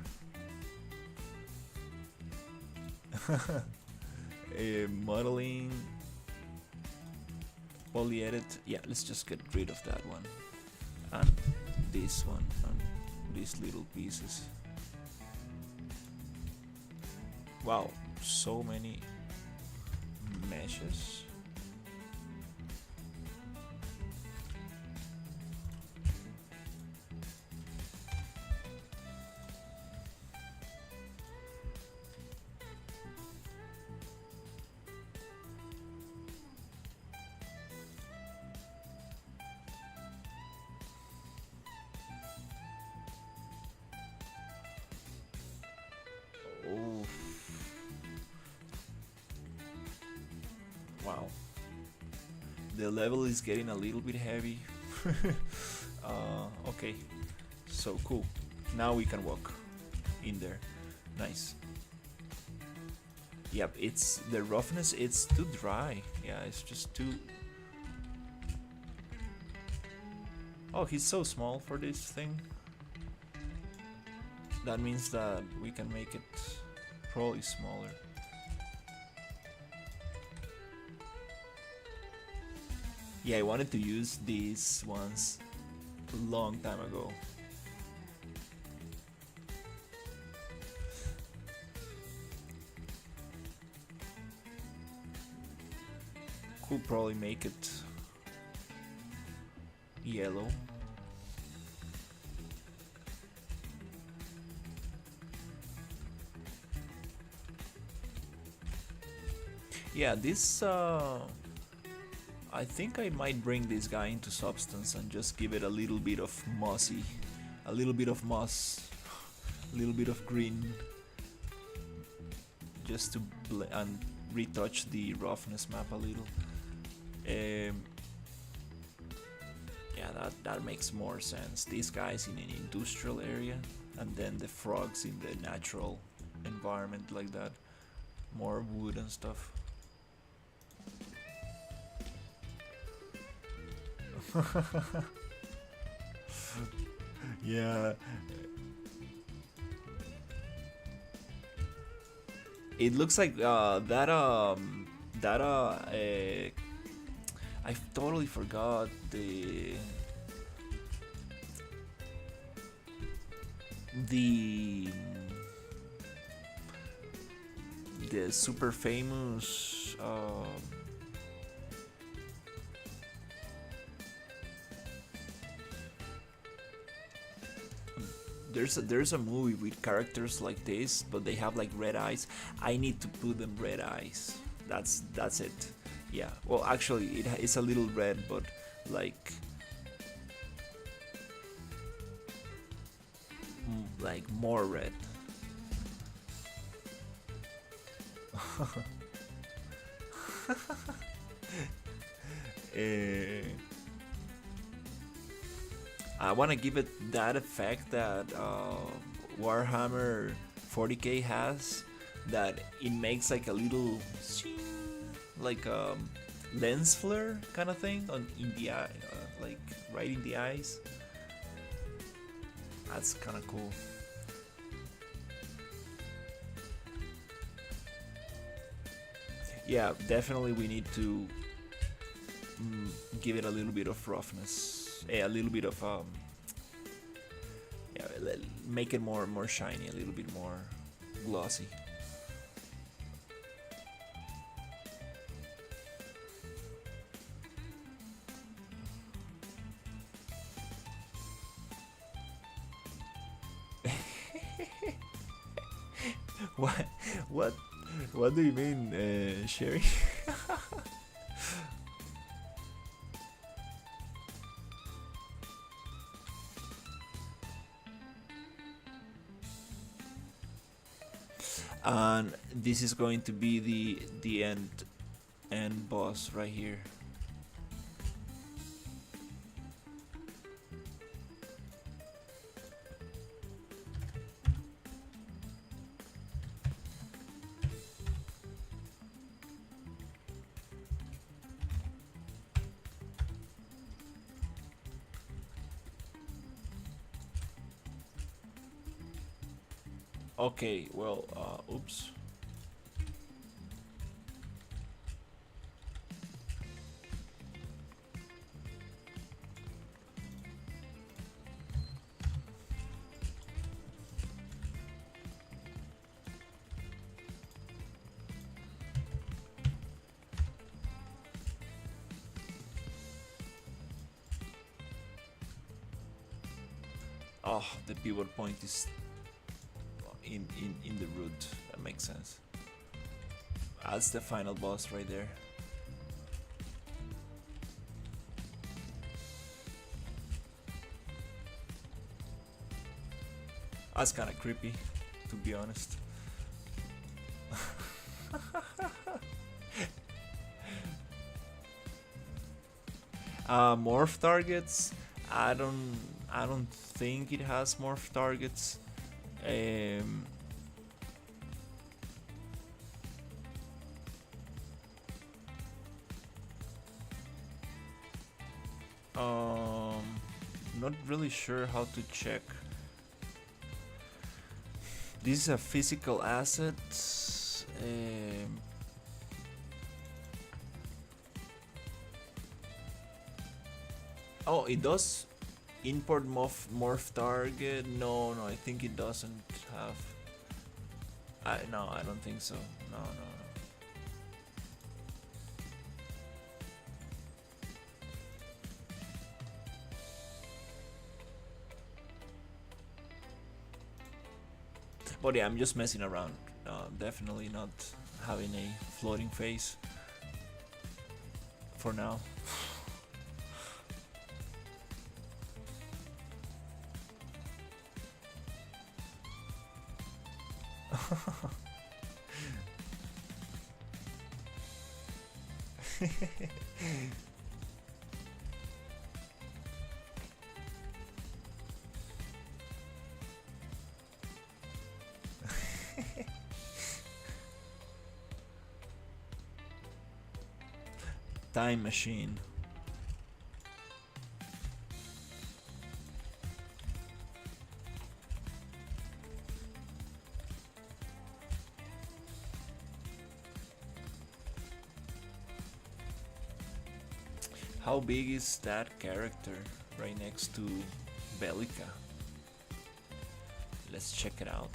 Modeling, poly edit. Yeah, let's just get rid of that one and this one and these little pieces. Wow, so many meshes. Oh, wow. The level is getting a little bit heavy. Okay, so cool. Now we can walk in there. Nice. Yep, it's the roughness, it's too dry. Yeah, it's just too... Oh, he's so small for this thing. That means that we can make it probably smaller. Yeah, I wanted to use these ones a long time ago. Could probably make it yellow. Yeah, this I think I might bring this guy into Substance and just give it a little bit of mossy, a little bit of moss, a little bit of green, just to and retouch the roughness map a little. Yeah, that makes more sense. These guys in an industrial area, and then the frogs in the natural environment like that, more wood and stuff. Yeah, it looks like that that I totally forgot the the super famous there's a movie with characters like this, but they have like red eyes. I need to put them red eyes. That's it. Yeah. Well, actually, it's a little red, but like more red. Eh, I want to give it that effect that Warhammer 40k has, that it makes like a little like lens flare kind of thing on in the eye, like right in the eyes. That's kind of cool. Yeah, definitely we need to give it a little bit of roughness, a little bit of yeah, make it more shiny, a little bit more glossy. what what what do you mean, Sherry? And this is going to be the end boss right here. Okay, well, oops. Oh, the pivot point is in the root. That makes sense. That's the final boss right there. That's kind of creepy, to be honest. Morph targets. I don't think it has morph targets. Um, not really sure how to check. This is a physical asset. Oh, it does import morph target. No, I think it doesn't have. No, I don't think so. No. But yeah, I'm just messing around. Definitely not having a floating face for now. Time machine. How big is that character right next to Bellica? Let's check it out.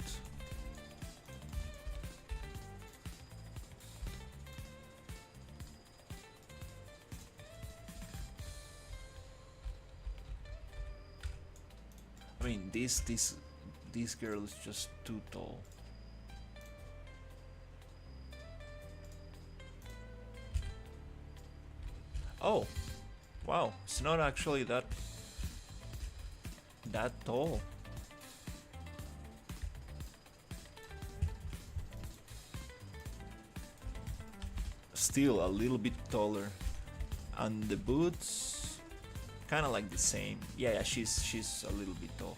I mean, this girl is just too tall. Oh, wow! It's not actually that tall. Still a little bit taller, and the boots, kind of like the same. Yeah, she's a little bit tall.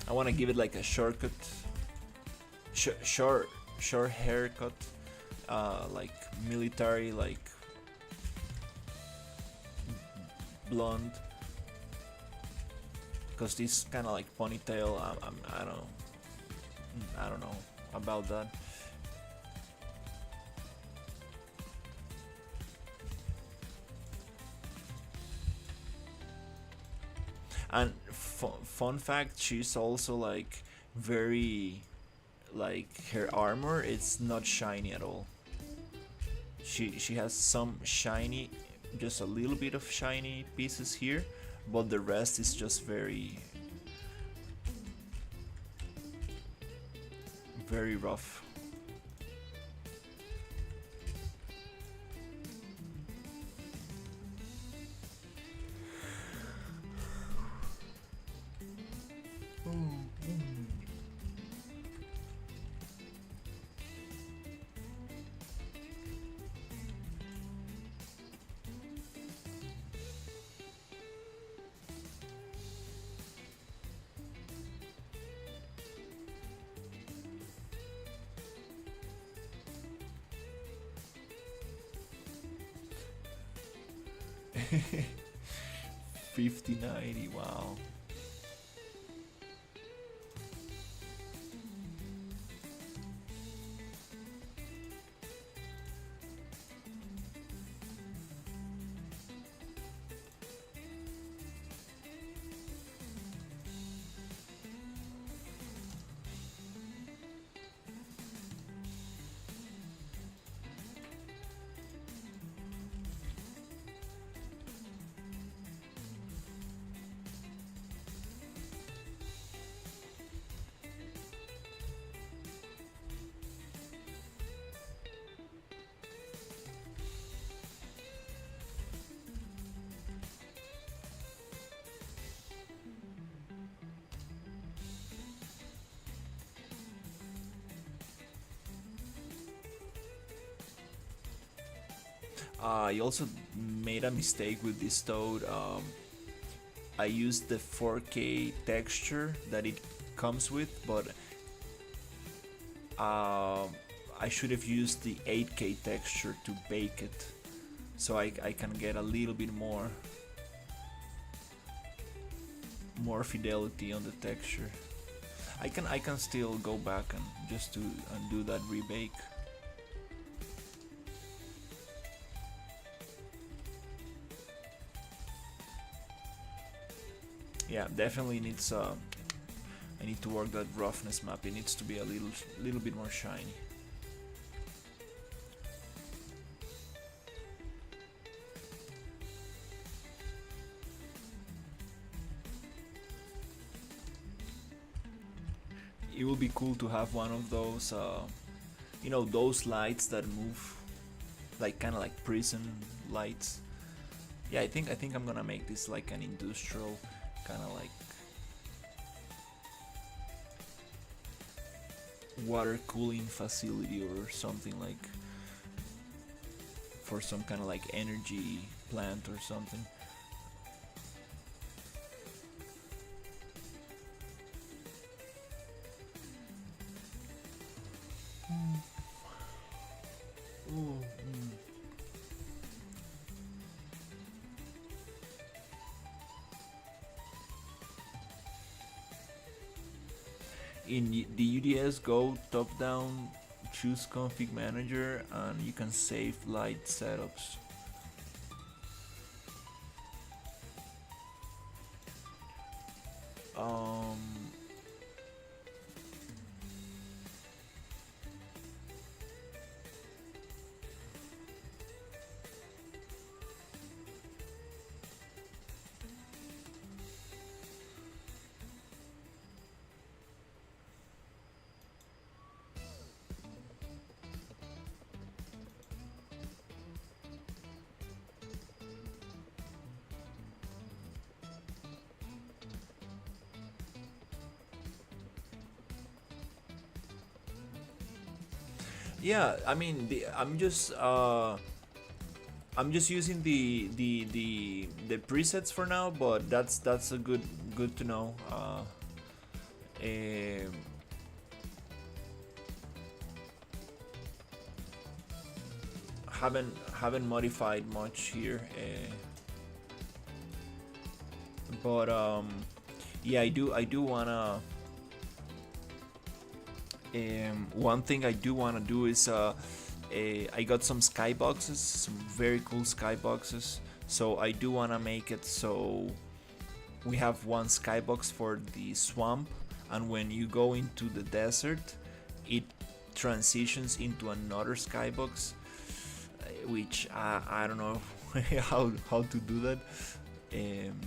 I want to give it like a shortcut, short haircut, like military, like blonde. Because this kind of like ponytail, I don't know about that. And fun fact, she's also like very, like her armor, it's not shiny at all. She has some shiny, just a little bit of shiny pieces here, but the rest is just very rough. $50.90, wow. I also made a mistake with this toad. I used the 4K texture that it comes with, but I should have used the 8K texture to bake it, so I can get a little bit more fidelity on the texture. I can still go back and just do that rebake. Yeah, definitely needs. I need to work that roughness map. It needs to be a little bit more shiny. It would be cool to have one of those, those lights that move, like kind of like prison lights. Yeah, I think I'm gonna make this like an industrial kind of like water cooling facility or something, like for some kind of like energy plant or something. In the UDS Go top-down choose config manager, and you can save light setups. Um, yeah, I mean, I'm just using the presets for now, but that's a good to know. Um, haven't modified much here, but yeah, I do wanna. One thing I do wanna do is I got some skyboxes, some very cool skyboxes. So I do wanna make it so we have one skybox for the swamp, and when you go into the desert, it transitions into another skybox, which I don't know how to do that. Um,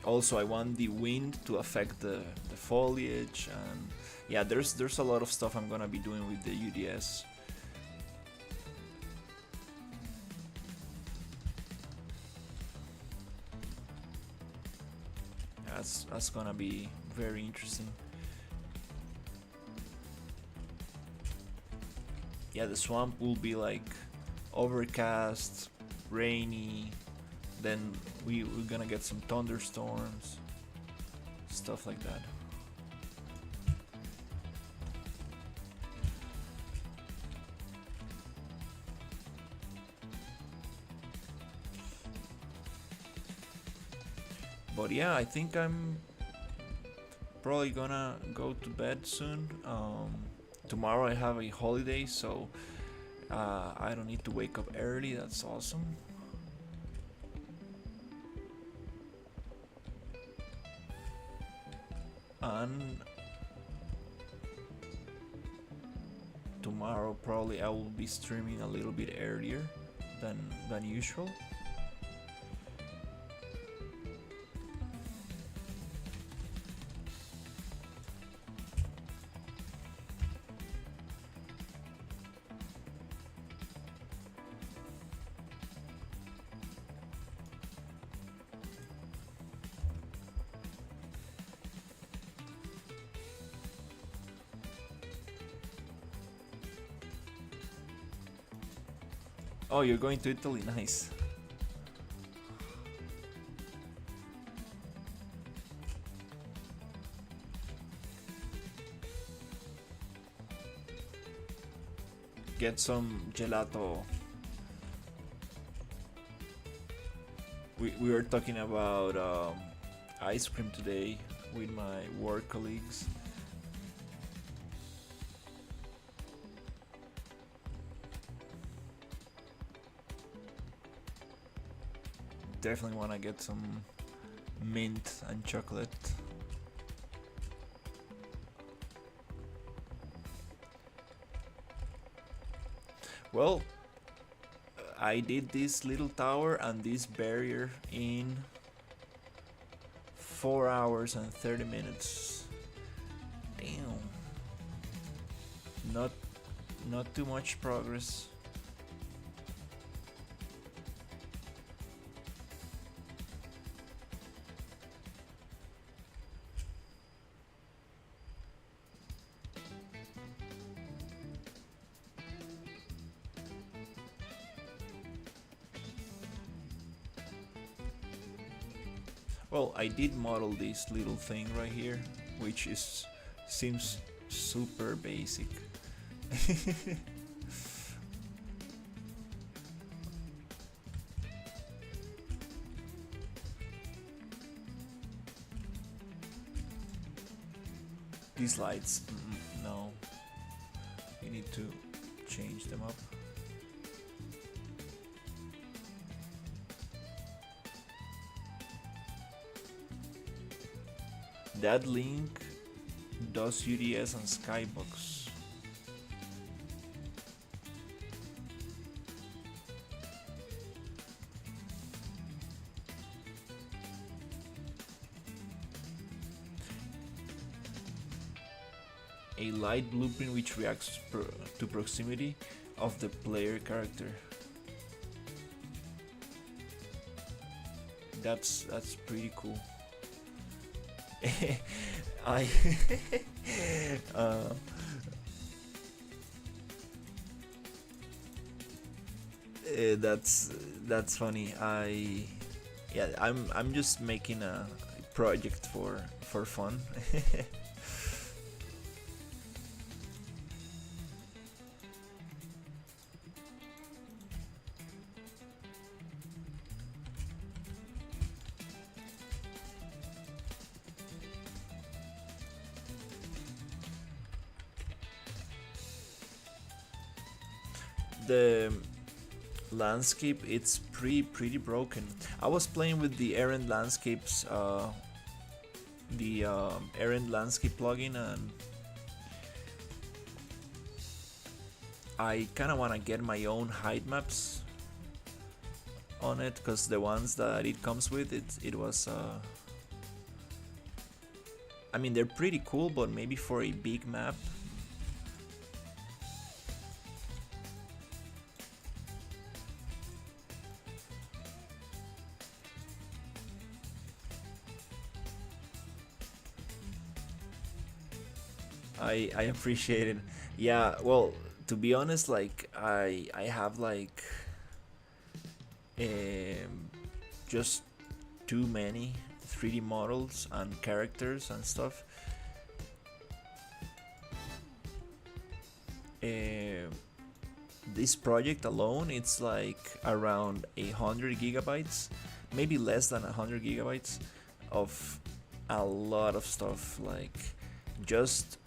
Also, I want the wind to affect the foliage, and yeah, there's a lot of stuff I'm gonna be doing with the UDS. That's gonna be very interesting. Yeah, the swamp will be like overcast, rainy. Then we're gonna get some thunderstorms, stuff like that. But yeah, I think I'm probably gonna go to bed soon. Tomorrow I have a holiday, so I don't need to wake up early. That's awesome. And tomorrow probably I will be streaming a little bit earlier than usual. Oh, you're going to Italy? Nice. Get some gelato. We were talking about ice cream today with my work colleagues. Definitely want to get some mint and chocolate. Well, I did this little tower and this barrier in 4 hours and 30 minutes. Damn. Not too much progress. Well, I did model this little thing right here, which seems super basic. These lights, no. need to change them up. That link does UDS on Skybox. A light blueprint which reacts to proximity of the player character. That's pretty cool. I uh, that's funny. I'm just making a project for fun. The landscape, it's pretty broken. I was playing with the errand landscapes, the errand landscape plugin, and I kind of want to get my own height maps on it, because the ones that it comes with, it was I mean, they're pretty cool, but maybe for a big map. I appreciate it. Yeah, well, to be honest, like I have like just too many 3D models and characters and stuff. This project alone, it's like around 100 gigabytes, maybe less than 100 gigabytes of a lot of stuff. Like just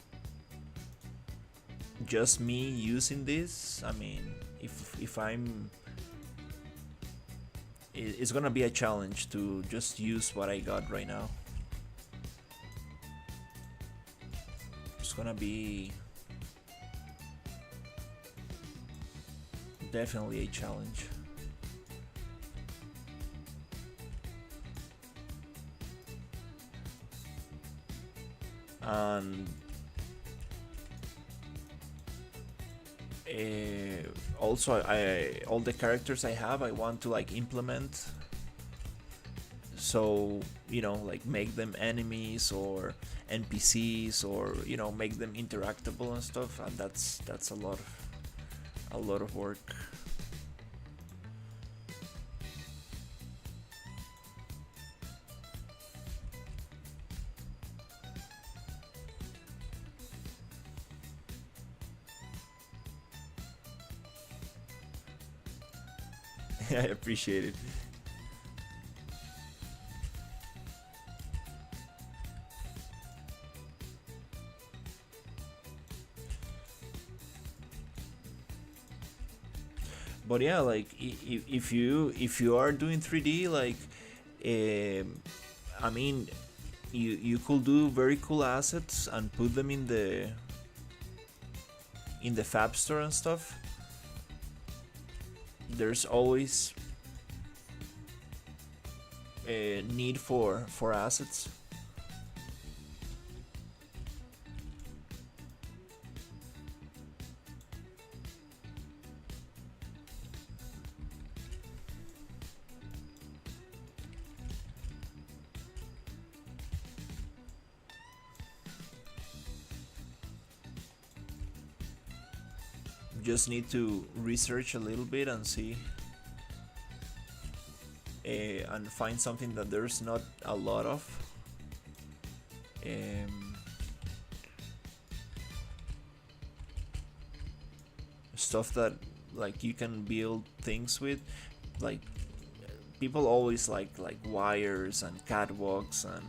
me using this. I mean, if I'm, it's gonna be a challenge to just use what I got right now. It's gonna be definitely a challenge. And also, I all the characters I have, I want to like implement, so like make them enemies or NPCs, or make them interactable and stuff, and that's a lot of work. I appreciate it. But yeah, like if you are doing 3D, like I mean, you could do very cool assets and put them in the Fab Store and stuff. There's always a need for assets. Just need to research a little bit and see, and find something that there's not a lot of. Stuff that like you can build things with, like people always like wires and catwalks and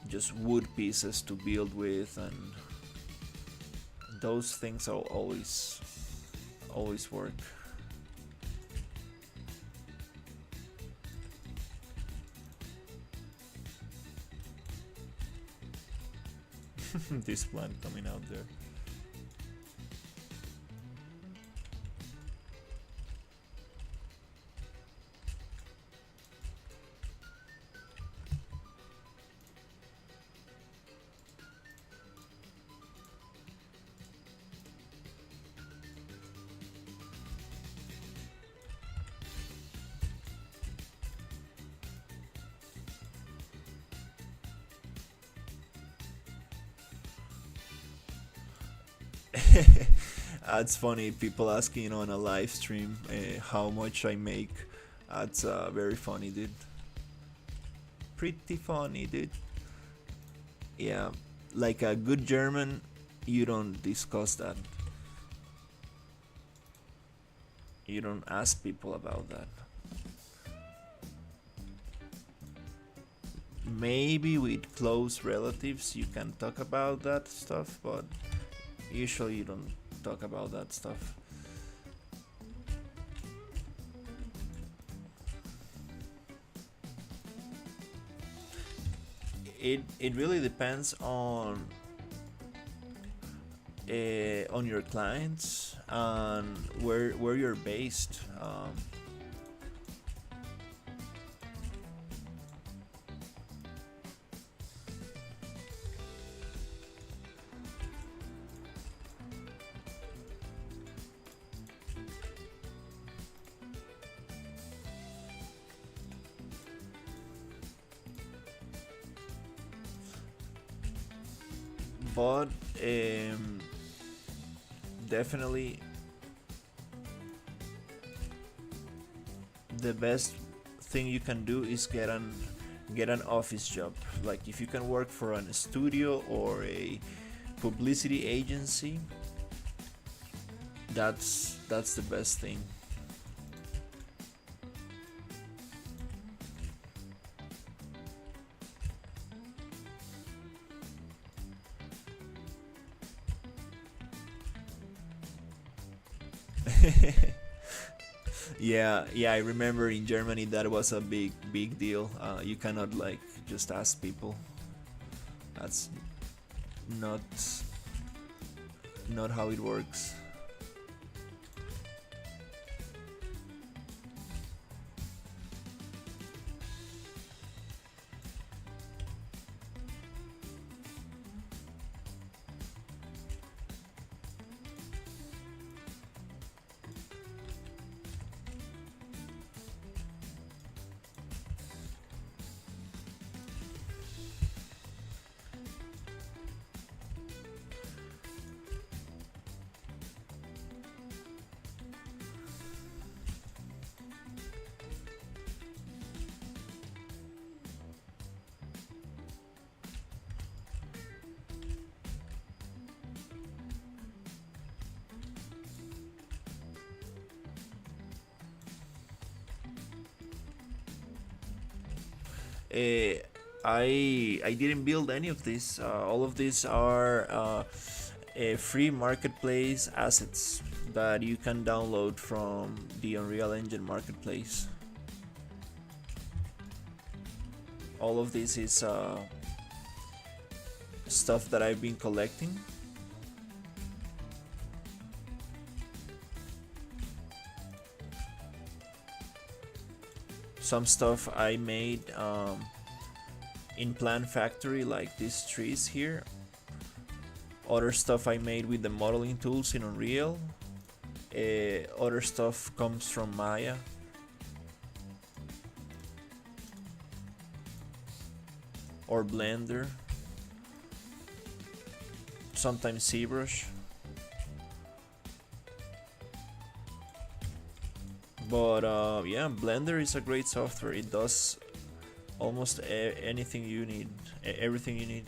just wood pieces to build with, and those things always work. This plant coming out there. That's funny. People asking on a live stream how much I make. That's very funny, dude. Pretty funny, dude. Yeah, like a good German, you don't discuss that. You don't ask people about that. Maybe with close relatives you can talk about that stuff, but usually you don't talk about that stuff. It really depends on your clients and where you're based. But definitely the best thing you can do is get an office job. Like if you can work for a studio or a publicity agency, that's the best thing. Yeah, I remember in Germany that was a big deal. You cannot like just ask people. That's not not how it works. Uh, I didn't build any of this. All of these are free marketplace assets that you can download from the Unreal Engine marketplace. All of this is stuff that I've been collecting. Some stuff I made in Plan Factory, like these trees here. Other stuff I made with the modeling tools in Unreal. Other stuff comes from Maya. Or Blender. Sometimes ZBrush. But yeah, Blender is a great software. It does almost anything you need, everything you need.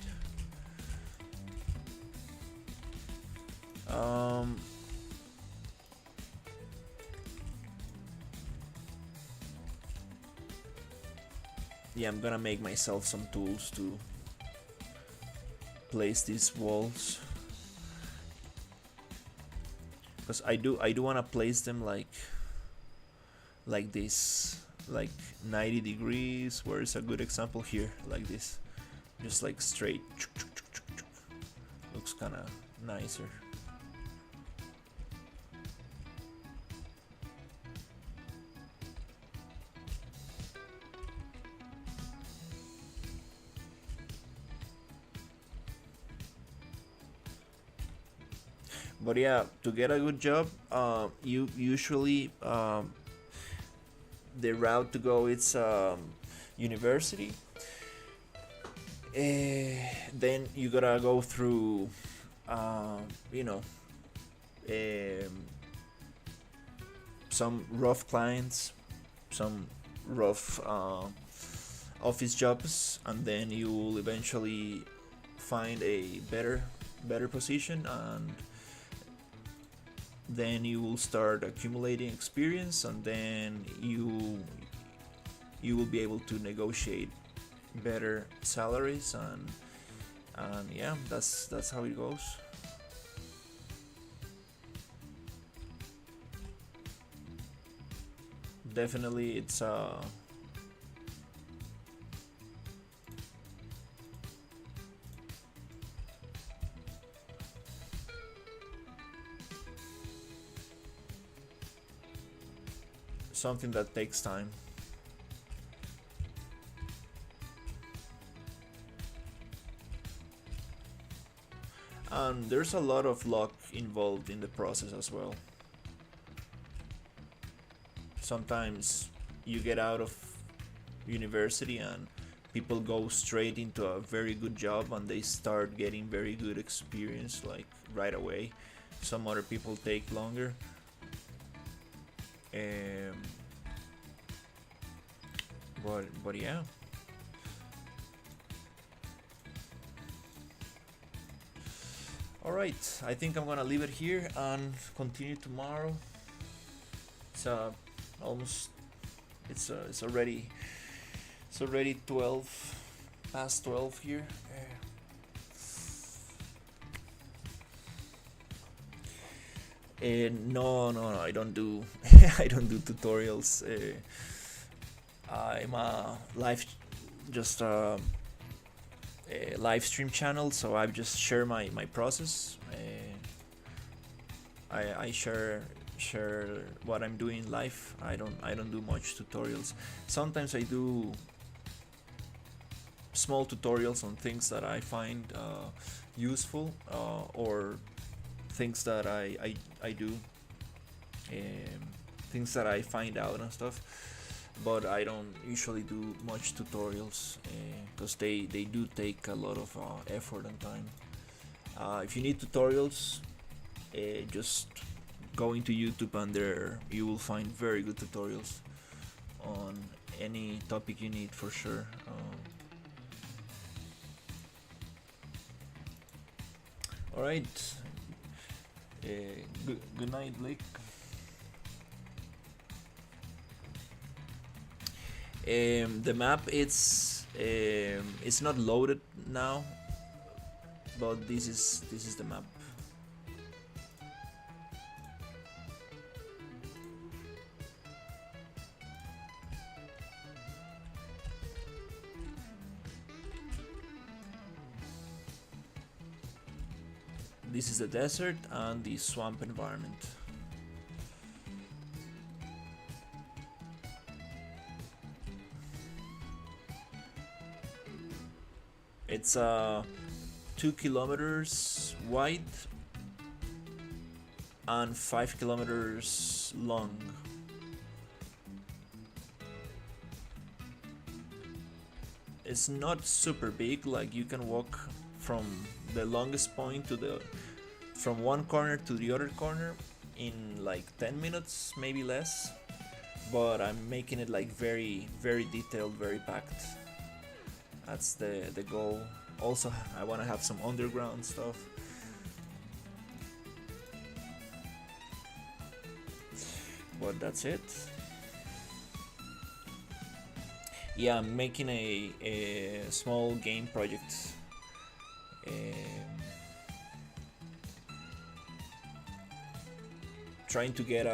Yeah, I'm gonna make myself some tools to place these walls. because I do want to place them like this, like 90 degrees, where is a good example here, like this, just like straight. Looks kind of nicer. But yeah, to get a good job, you usually the route to go is university. Then you gotta go through, you know, um, some rough clients, some rough office jobs, and then you will eventually find a better position, and then you will start accumulating experience, and then you will be able to negotiate better salaries, and yeah, that's how it goes. Definitely, it's something that takes time. And there's a lot of luck involved in the process as well. Sometimes you get out of university and people go straight into a very good job and they start getting very good experience like right away. Some other people take longer. Um, but yeah. All right, I think I'm gonna leave it here and continue tomorrow. It's almost it's already 12 past 12 here. No, I don't do I don't do tutorials. I'm a just a live stream channel, so I just share my process. I share what I'm doing live. I don't do much tutorials. Sometimes I do small tutorials on things that I find useful, or things that I do, things that I find out and stuff. But I don't usually do much tutorials because they do take a lot of effort and time. If you need tutorials, just go into YouTube and there you will find very good tutorials on any topic you need for sure. All right. Good night, Blake. The map it's not loaded now, but this is the map. This is the desert and the swamp environment. It's 2 kilometers wide and 5 kilometers long. It's not super big, like you can walk from the longest point to the from one corner to the other corner in like 10 minutes, maybe less. But I'm making it like very detailed, very packed. That's the goal. Also, I want to have some underground stuff. But that's it. Yeah, I'm making a small game project. trying to get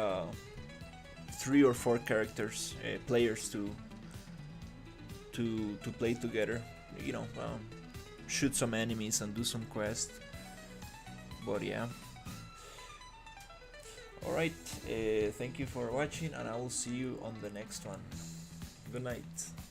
3 or 4 characters, players to play together. You know, shoot some enemies and do some quests. But yeah. Alright, thank you for watching, and I will see you on the next one. Good night.